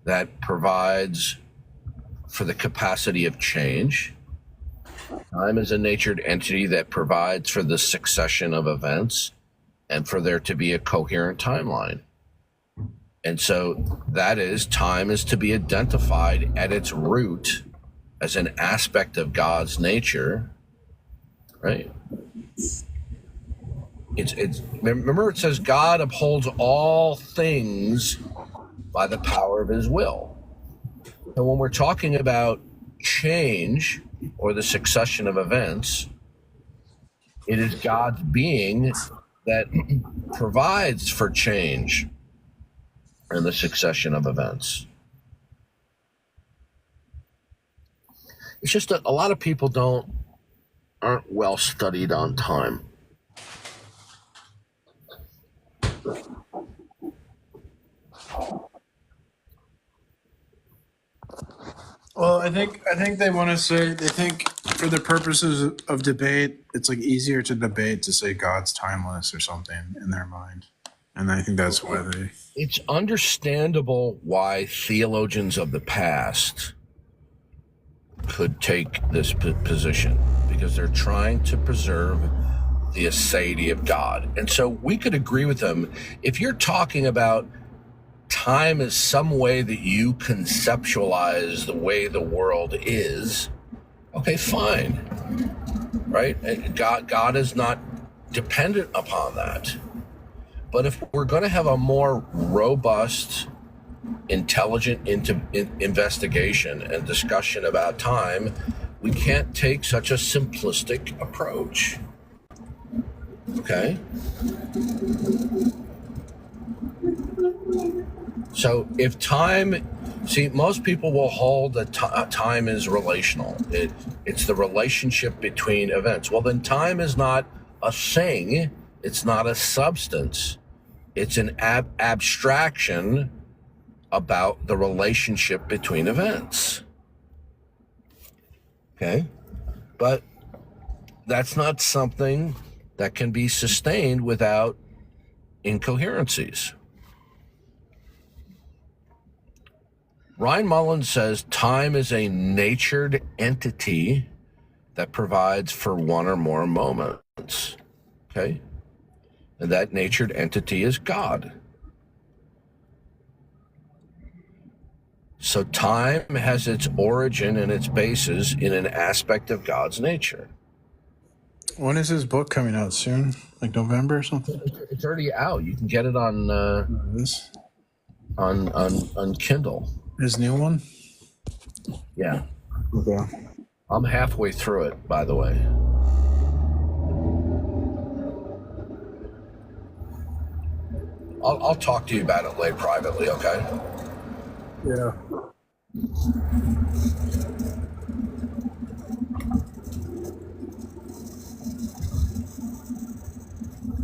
that provides for the capacity of change. Time is a natured entity that provides for the succession of events and for there to be a coherent timeline. And so that is, time is to be identified at its root as an aspect of God's nature, right? Remember, it says God upholds all things by the power of his will. And when we're talking about change or the succession of events, it is God's being that provides for change and the succession of events. It's just that a lot of people aren't well studied on time. Well, I think they want to say, they think for the purposes of debate, it's like easier to debate to say God's timeless or something in their mind. And I think that's why they... It's understandable why theologians of the past could take this position, because they're trying to preserve the aseity of God. And so we could agree with them. If you're talking about time as some way that you conceptualize the way the world is, okay, fine, right? And God is not dependent upon that. But if we're going to have a more robust, intelligent investigation and discussion about time, we can't take such a simplistic approach. Okay? So if time, see, most people will hold that time is relational. It's the relationship between events. Well, then time is not a thing. It's not a substance. It's an abstraction about the relationship between events. Okay? But that's not something that can be sustained without incoherencies. Ryan Mullins says time is a natured entity that provides for one or more moments. Okay? And that natured entity is God. So time has its origin and its basis in an aspect of God's nature. When is his book coming out? Soon? Like November or something? It's already out. You can get it on on Kindle. His new one? Yeah. Okay. I'm halfway through it, by the way. I'll talk to you about it later privately, okay? Yeah.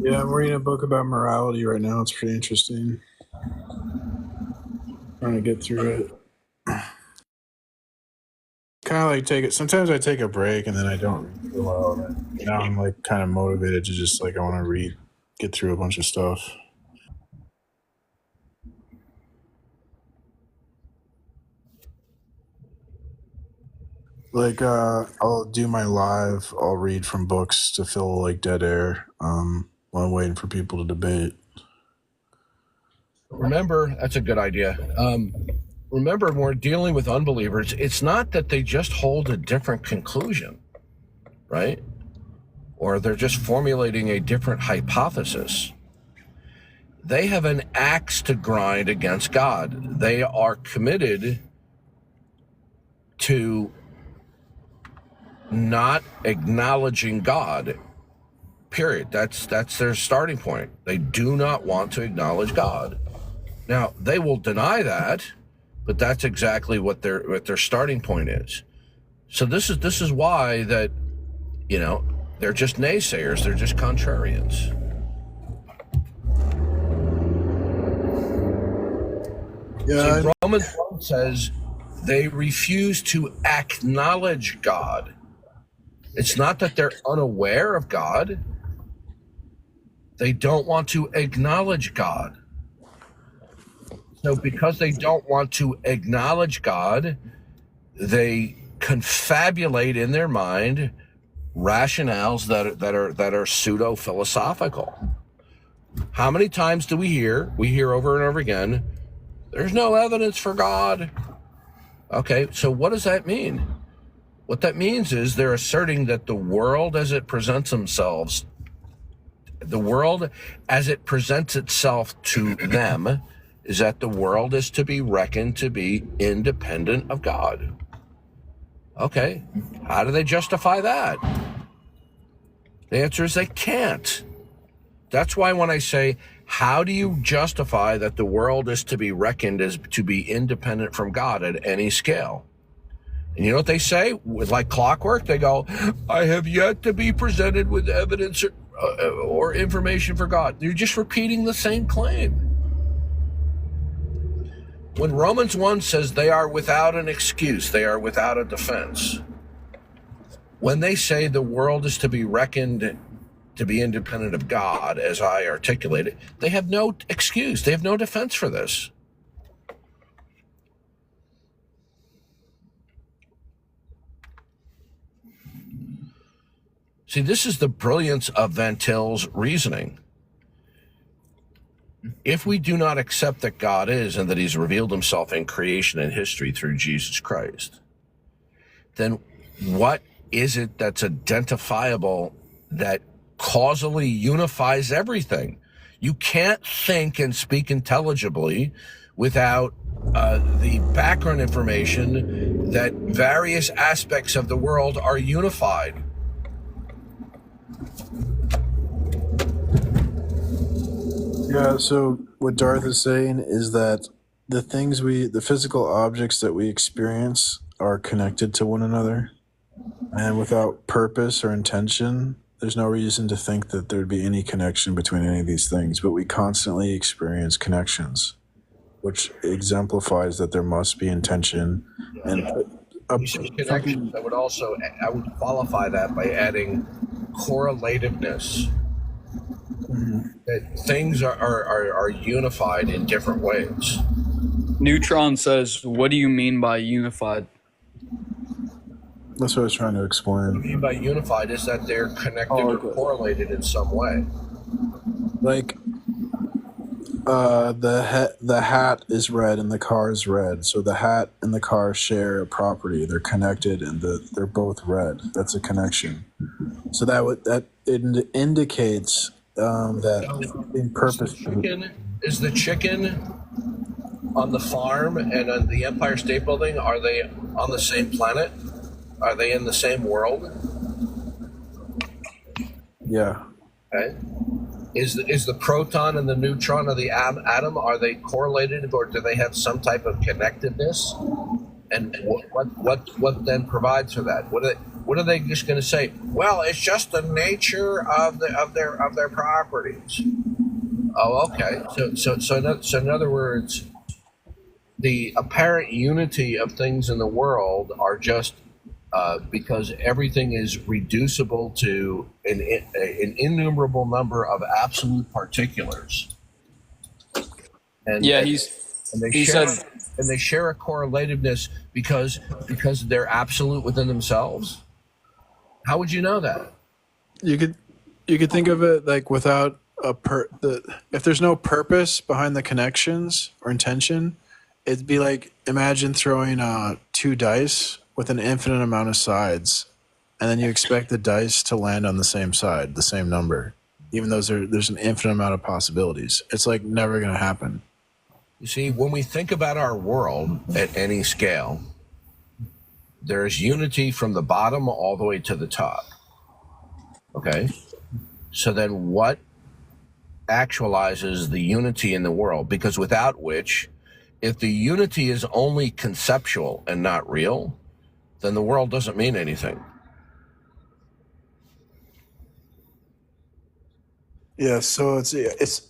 Yeah, I'm reading a book about morality right now. It's pretty interesting. Trying to get through it. Kind of like take it. Sometimes I take a break and then I don't read for a while. Now I'm like kind of motivated to just like I want to get through a bunch of stuff. Like I'll do my live. I'll read from books to fill like dead air. While I'm waiting for people to debate. Remember, that's a good idea. Remember, when we're dealing with unbelievers, it's not that they just hold a different conclusion, right? Or they're just formulating a different hypothesis. They have an axe to grind against God. They are committed to not acknowledging God, period. That's their starting point. They do not want to acknowledge God. Now, they will deny that, but that's exactly what their starting point is. So this is why that, they're just naysayers, they're just contrarians. Yeah. See, Romans 1 says they refuse to acknowledge God. It's not that they're unaware of God. They don't want to acknowledge God. So because they don't want to acknowledge God, they confabulate in their mind rationales that are pseudo-philosophical. How many times do we hear over and over again, there's no evidence for God? Okay, so what does that mean? What that means is they're asserting that the world as it presents themselves, the world as it presents itself to them, is that the world is to be reckoned to be independent of God. Okay, how do they justify that? The answer is they can't. That's why when I say, how do you justify that the world is to be reckoned as to be independent from God at any scale? And you know what they say? With like clockwork, they go, I have yet to be presented with evidence or information for God. You're just repeating the same claim. When Romans 1 says they are without an excuse, they are without a defense. When they say the world is to be reckoned to be independent of God, as I articulated, they have no excuse. They have no defense for this. See, this is the brilliance of Van Til's reasoning. If we do not accept that God is and that he's revealed himself in creation and history through Jesus Christ, then what is it that's identifiable that causally unifies everything? You can't think and speak intelligibly without the background information that various aspects of the world are unified. Yeah, so what Darth is saying is that the physical objects that we experience are connected to one another. And without purpose or intention, there's no reason to think that there'd be any connection between any of these things. But we constantly experience connections, which exemplifies that there must be intention. And You say connections. I would qualify that by adding correlativeness. That things are unified in different ways. Neutron says, what do you mean by unified? That's what I was trying to explain. What I mean by unified is that they're connected or correlated in some way. Like the hat is red and the car is red, so the hat and the car share a property. They're connected and they're both red. That's a connection. So that indicates that in purpose. Is the chicken on the farm and on the Empire State Building, are they on the same planet? Are they in the same world? Yeah. Okay. Is the proton and the neutron of the atom, are they correlated, or do they have some type of connectedness? And what then provides for that? What are they just going to say? Well, it's just the nature of their properties. Oh, okay. So in other words, the apparent unity of things in the world are just because everything is reducible to an innumerable number of absolute particulars. And yeah, they share a correlativeness because they're absolute within themselves. How would you know that? You could think of it like without if there's no purpose behind the connections or intention, it'd be like imagine throwing two dice with an infinite amount of sides, and then you expect the dice to land on the same side, the same number, even though there's an infinite amount of possibilities. It's like never going to happen. You see, when we think about our world at any scale, there's unity from the bottom all the way to the top. Okay? So then what actualizes the unity in the world? Because without which, if the unity is only conceptual and not real, then the world doesn't mean anything. Yeah, so it's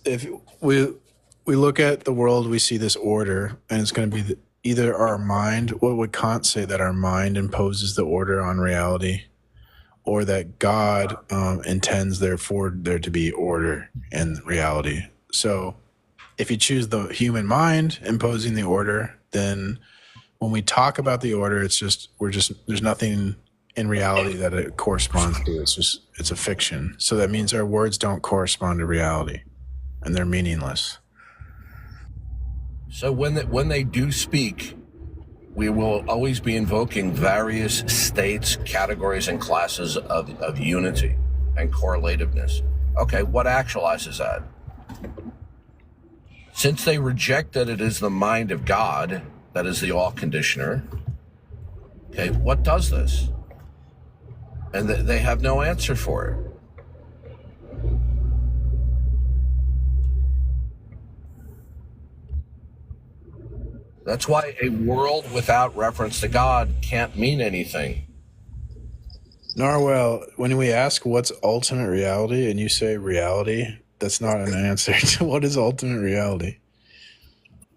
if we look at the world, we see this order, and it's going to be either our mind. What would Kant say, that our mind imposes the order on reality, or that God intends therefore there to be order in reality? So, if you choose the human mind imposing the order, then when we talk about the order, there's nothing in reality that it corresponds to. It's a fiction. So that means our words don't correspond to reality, and they're meaningless. So when they do speak, we will always be invoking various states, categories, and classes of unity and correlativeness. Okay, what actualizes that? Since they reject that it is the mind of God that is the all-conditioner, okay, what does this? And they have no answer for it. That's why a world without reference to God can't mean anything. Narwhal, when we ask what's ultimate reality and you say reality, that's not an answer to what is ultimate reality.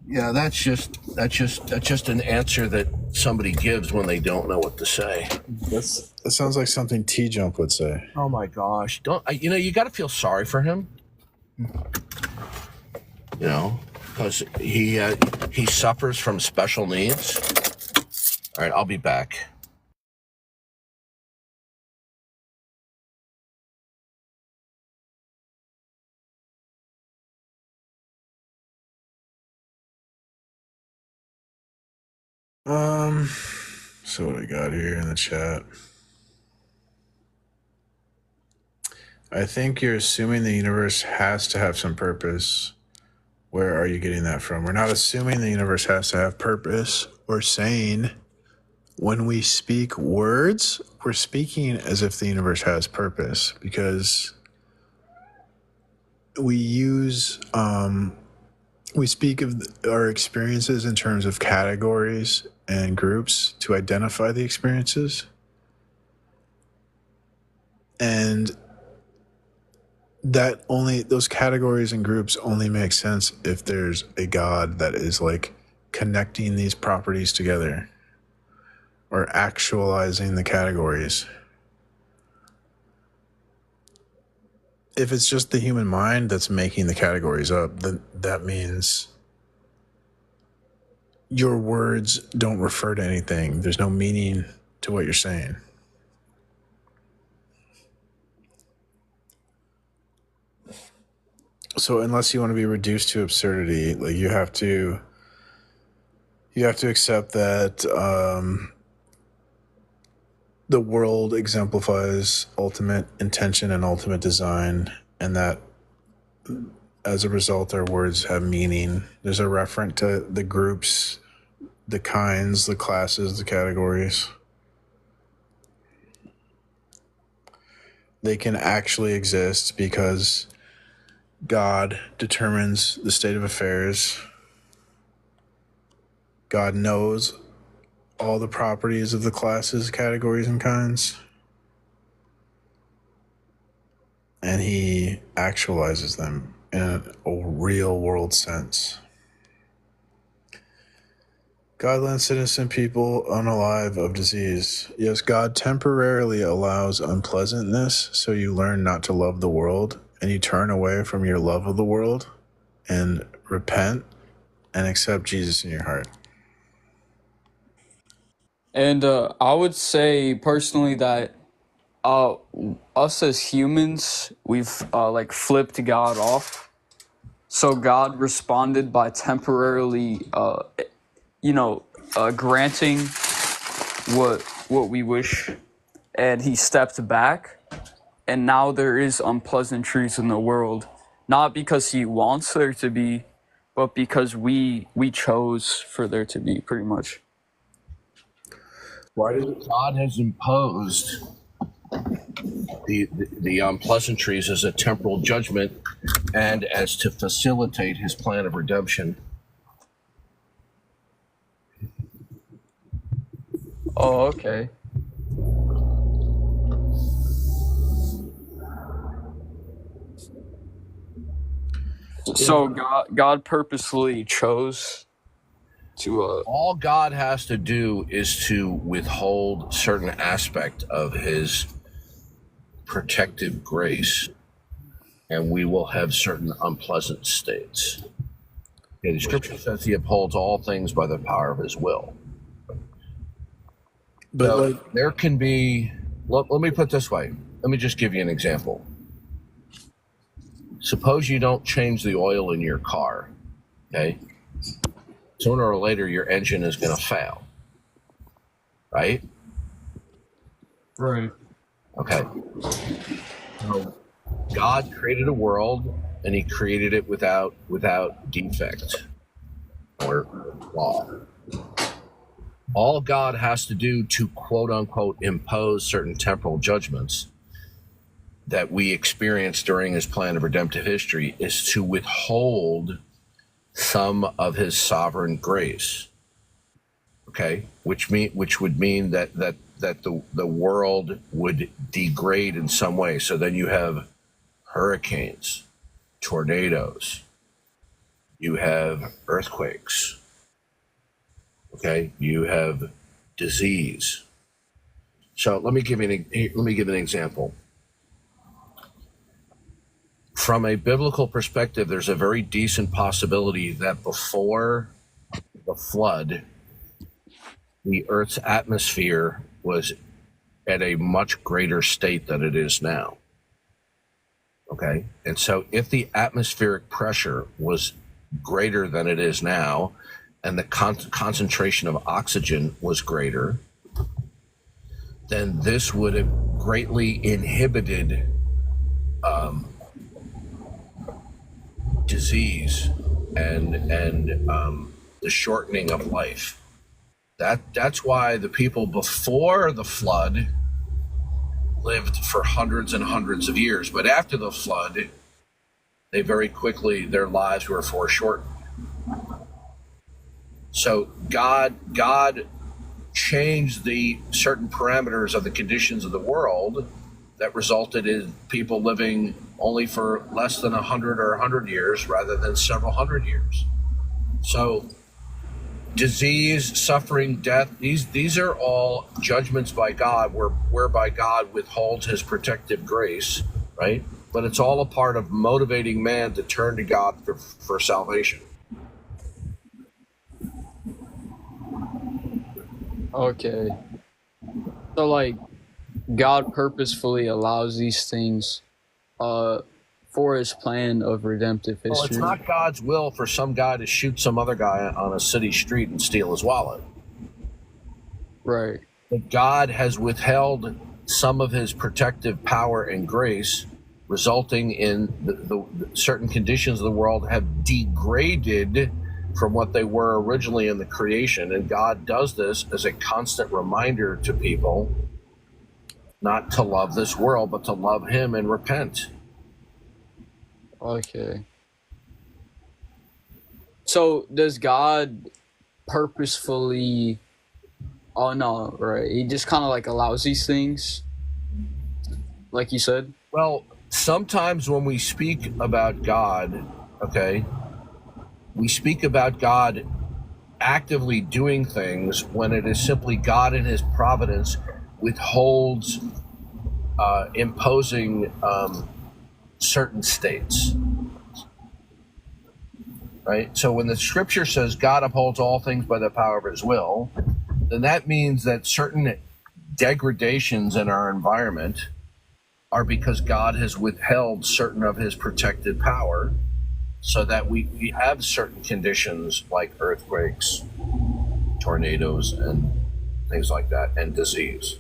Yeah, that's just an answer that somebody gives when they don't know what to say. That sounds like something T-Jump would say. Oh my gosh! You got to feel sorry for him. Because he suffers from special needs. All right, I'll be back. So what do we got here in the chat? I think you're assuming the universe has to have some purpose. Where are you getting that from? We're not assuming the universe has to have purpose. We're saying when we speak words, we're speaking as if the universe has purpose, because we use we speak of our experiences in terms of categories and groups to identify the experiences. And those categories and groups only make sense if there's a God that is like connecting these properties together or actualizing the categories. If it's just the human mind that's making the categories up, then that means your words don't refer to anything. There's no meaning to what you're saying. So unless you want to be reduced to absurdity, like you have to accept that the world exemplifies ultimate intention and ultimate design, and that as a result our words have meaning. There's a reference to the groups, the kinds, the classes, the categories. They can actually exist because God determines the state of affairs. God knows all the properties of the classes, categories, and kinds. And he actualizes them in a real world sense. God lends innocent people unalive of disease. Yes, God temporarily allows unpleasantness so you learn not to love the world, and you turn away from your love of the world and repent and accept Jesus in your heart. And I would say personally that us as humans, we've like flipped God off. So God responded by temporarily, granting what we wish, and he stepped back. And now there is unpleasantries in the world, not because he wants there to be, but because we chose for there to be, pretty much. Why does God has imposed the unpleasantries as a temporal judgment and as to facilitate his plan of redemption? Oh, okay. So God purposely chose to all God has to do is to withhold certain aspect of his protective grace, and we will have certain unpleasant states. Okay, the scripture says he upholds all things by the power of his will. But so there can be, let me put it this way. Let me just give you an example. Suppose you don't change the oil in your car, okay? Sooner or later, your engine is going to fail, right? Right. Okay. So God created a world, and he created it without defect or flaw. All God has to do to quote unquote impose certain temporal judgments that we experience during his plan of redemptive history is to withhold some of his sovereign grace. Okay, which would mean that the world would degrade in some way. So then you have hurricanes, tornadoes, you have earthquakes, okay, you have disease. So let me give an example. From a biblical perspective, there's a very decent possibility that before the flood, the Earth's atmosphere was at a much greater state than it is now. Okay? And so if the atmospheric pressure was greater than it is now, and the concentration of oxygen was greater, then this would have greatly inhibited disease and the shortening of life. That's why the people before the flood lived for hundreds and hundreds of years, but after the flood, they very quickly, their lives were foreshortened. So God changed the certain parameters of the conditions of the world that resulted in people living only for less than 100 or 100 years rather than several hundred years. So disease, suffering, death, these are all judgments by God, whereby God withholds his protective grace, right? But it's all a part of motivating man to turn to God for salvation. Okay. So, like, God purposefully allows these things for his plan of redemptive history. Well, it's not God's will for some guy to shoot some other guy on a city street and steal his wallet. Right. But God has withheld some of his protective power and grace, resulting in the certain conditions of the world have degraded from what they were originally in the creation. And God does this as a constant reminder to people not to love this world, but to love him and repent. Okay. So does God purposefully... Oh, no, right. He just kind of like allows these things, like you said? Well, sometimes when we speak about God, okay, we speak about God actively doing things when it is simply God in his providence withholds imposing certain states. Right? So when the scripture says God upholds all things by the power of his will, then that means that certain degradations in our environment are because God has withheld certain of his protected power, so that we have certain conditions like earthquakes, tornadoes, and things like that, and disease.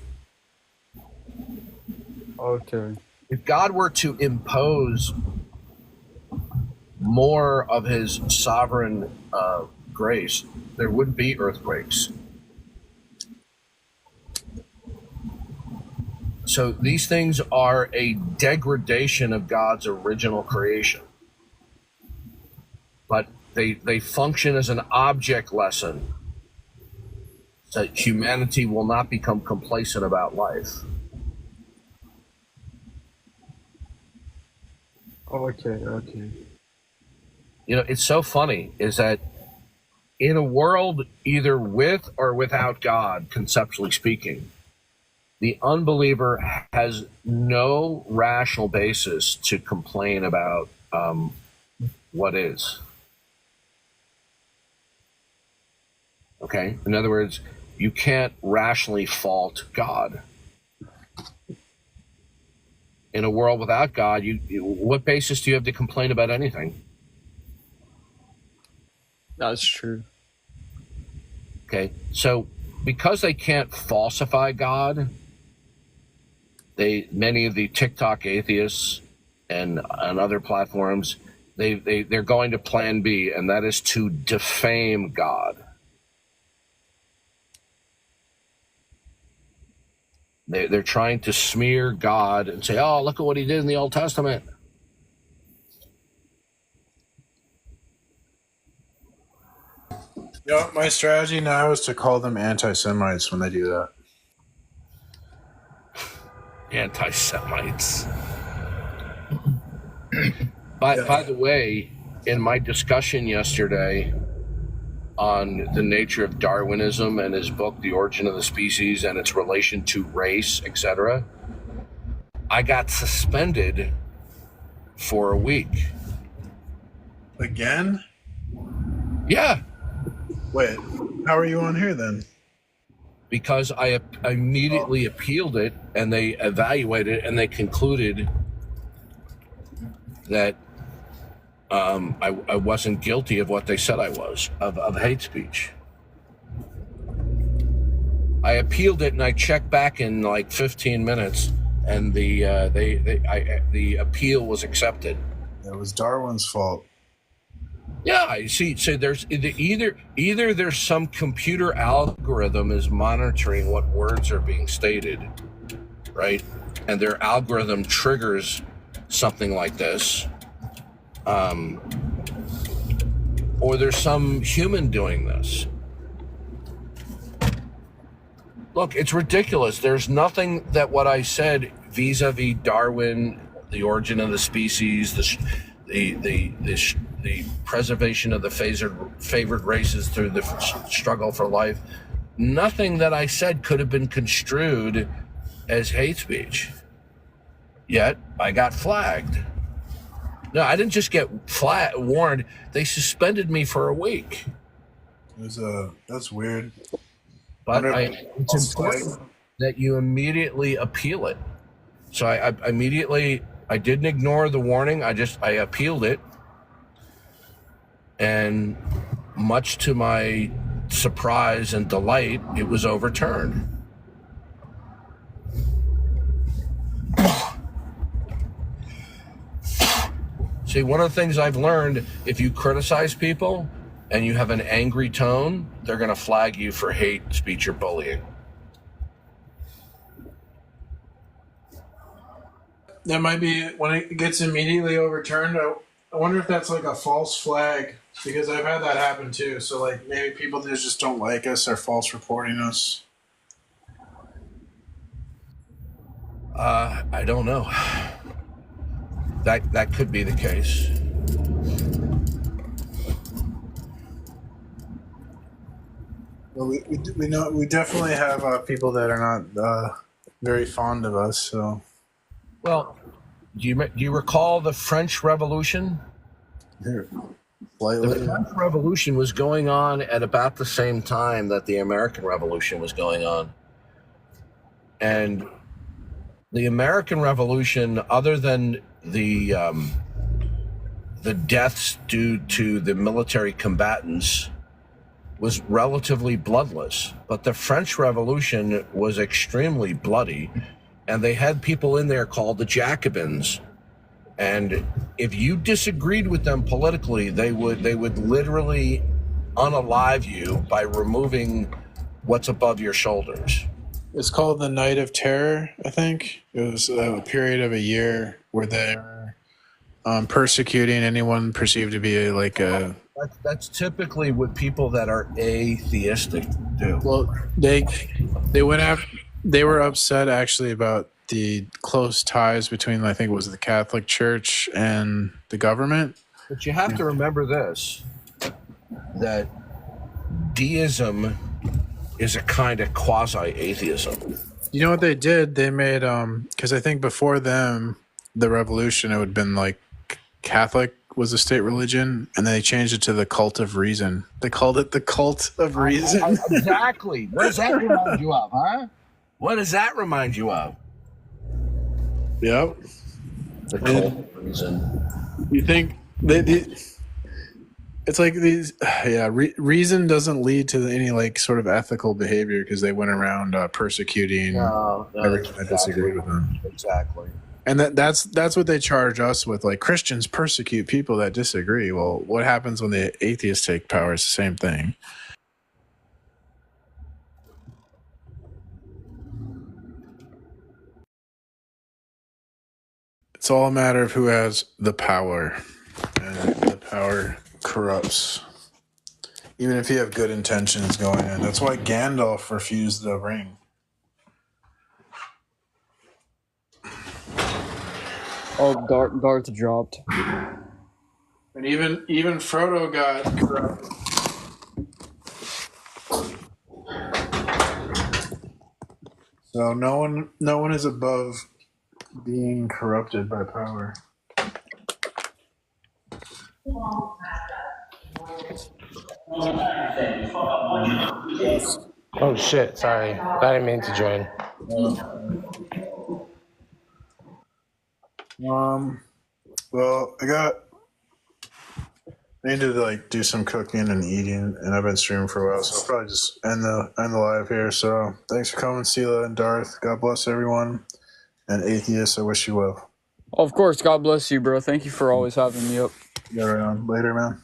Okay. If God were to impose more of his sovereign grace, there wouldn't be earthquakes. So these things are a degradation of God's original creation. But they function as an object lesson so that humanity will not become complacent about life. Okay. You know, it's so funny is that in a world either with or without God, conceptually speaking, the unbeliever has no rational basis to complain about what is. Okay? In other words, you can't rationally fault God. In a world without God, what basis do you have to complain about anything? That's true. Okay, so because they can't falsify God, many of the TikTok atheists and on other platforms, they're going to plan B, and that is to defame God. They're trying to smear God and say, oh, look at what he did in the Old Testament. You know, my strategy now is to call them anti-Semites when they do that. Anti-Semites. By the way, in my discussion yesterday on the nature of Darwinism and his book, The Origin of the Species, and its relation to race, etc., I got suspended for a week. Again? Yeah. Wait, how are you on here then? Because I immediately appealed it, and they evaluated it, and they concluded that I wasn't guilty of what they said I was, of hate speech. I appealed it, and I checked back in like 15 minutes, and the appeal was accepted. It was Darwin's fault. Yeah, I see. So there's either there's some computer algorithm is monitoring what words are being stated, right? And their algorithm triggers something like this, or there's some human doing this. Look, it's ridiculous. There's nothing that what I said vis-a-vis Darwin, the origin of the species, the preservation of the favored races through the struggle for life. Nothing that I said could have been construed as hate speech. Yet I got flagged. No, I didn't just get warned. They suspended me for a week. That's weird. But it's important that you immediately appeal it. So I didn't ignore the warning. I appealed it. And much to my surprise and delight, it was overturned. See, one of the things I've learned, if you criticize people and you have an angry tone, they're going to flag you for hate speech or bullying. That might be when it gets immediately overturned. I wonder if that's like a false flag, because I've had that happen too. So like maybe people just don't like us or false reporting us. I don't know. That could be the case. Well, we definitely have people that are not very fond of us. So, well, do you recall the French Revolution? Slightly. The French Revolution was going on at about the same time that the American Revolution was going on, and the American Revolution, other than the deaths due to the military combatants, was relatively bloodless. But the French Revolution was extremely bloody, and they had people in there called the Jacobins. And if you disagreed with them politically, they would literally unalive you by removing what's above your shoulders. It's called the Night of Terror, I think. It was a period of a year where they were persecuting anyone perceived to be That's typically what people that are atheistic do. Well, they went after. They were upset actually about the close ties between, I think it was the Catholic Church and the government. But you have to remember this, that deism is a kind of quasi-atheism. You know what they did? They made because I think before them, the revolution, it would have been like Catholic was the state religion, and they changed it to the cult of reason. They called it the cult of reason. Exactly. What does that remind you of, huh? What does that remind you of? Yep. The cult of reason. You think it's like these, reason doesn't lead to any like sort of ethical behavior, because they went around persecuting everyone that disagreed with them. Exactly. And that's what they charge us with, like Christians persecute people that disagree. Well, what happens when the atheists take power? It's the same thing. It's all a matter of who has the power, and the power corrupts. Even if you have good intentions going in. That's why Gandalf refused the ring. Oh, Darth dropped. And even Frodo got corrupted. So no one is above being corrupted by power. Oh shit! Sorry, I didn't mean to join. Well, I need to do some cooking and eating, and I've been streaming for a while, so I'll probably just end the live here. So thanks for coming, Sela and Darth. God bless everyone, and atheists, I wish you well. Of course, God bless you, bro. Thank you for always having me up. Yeah, right on. Later, man.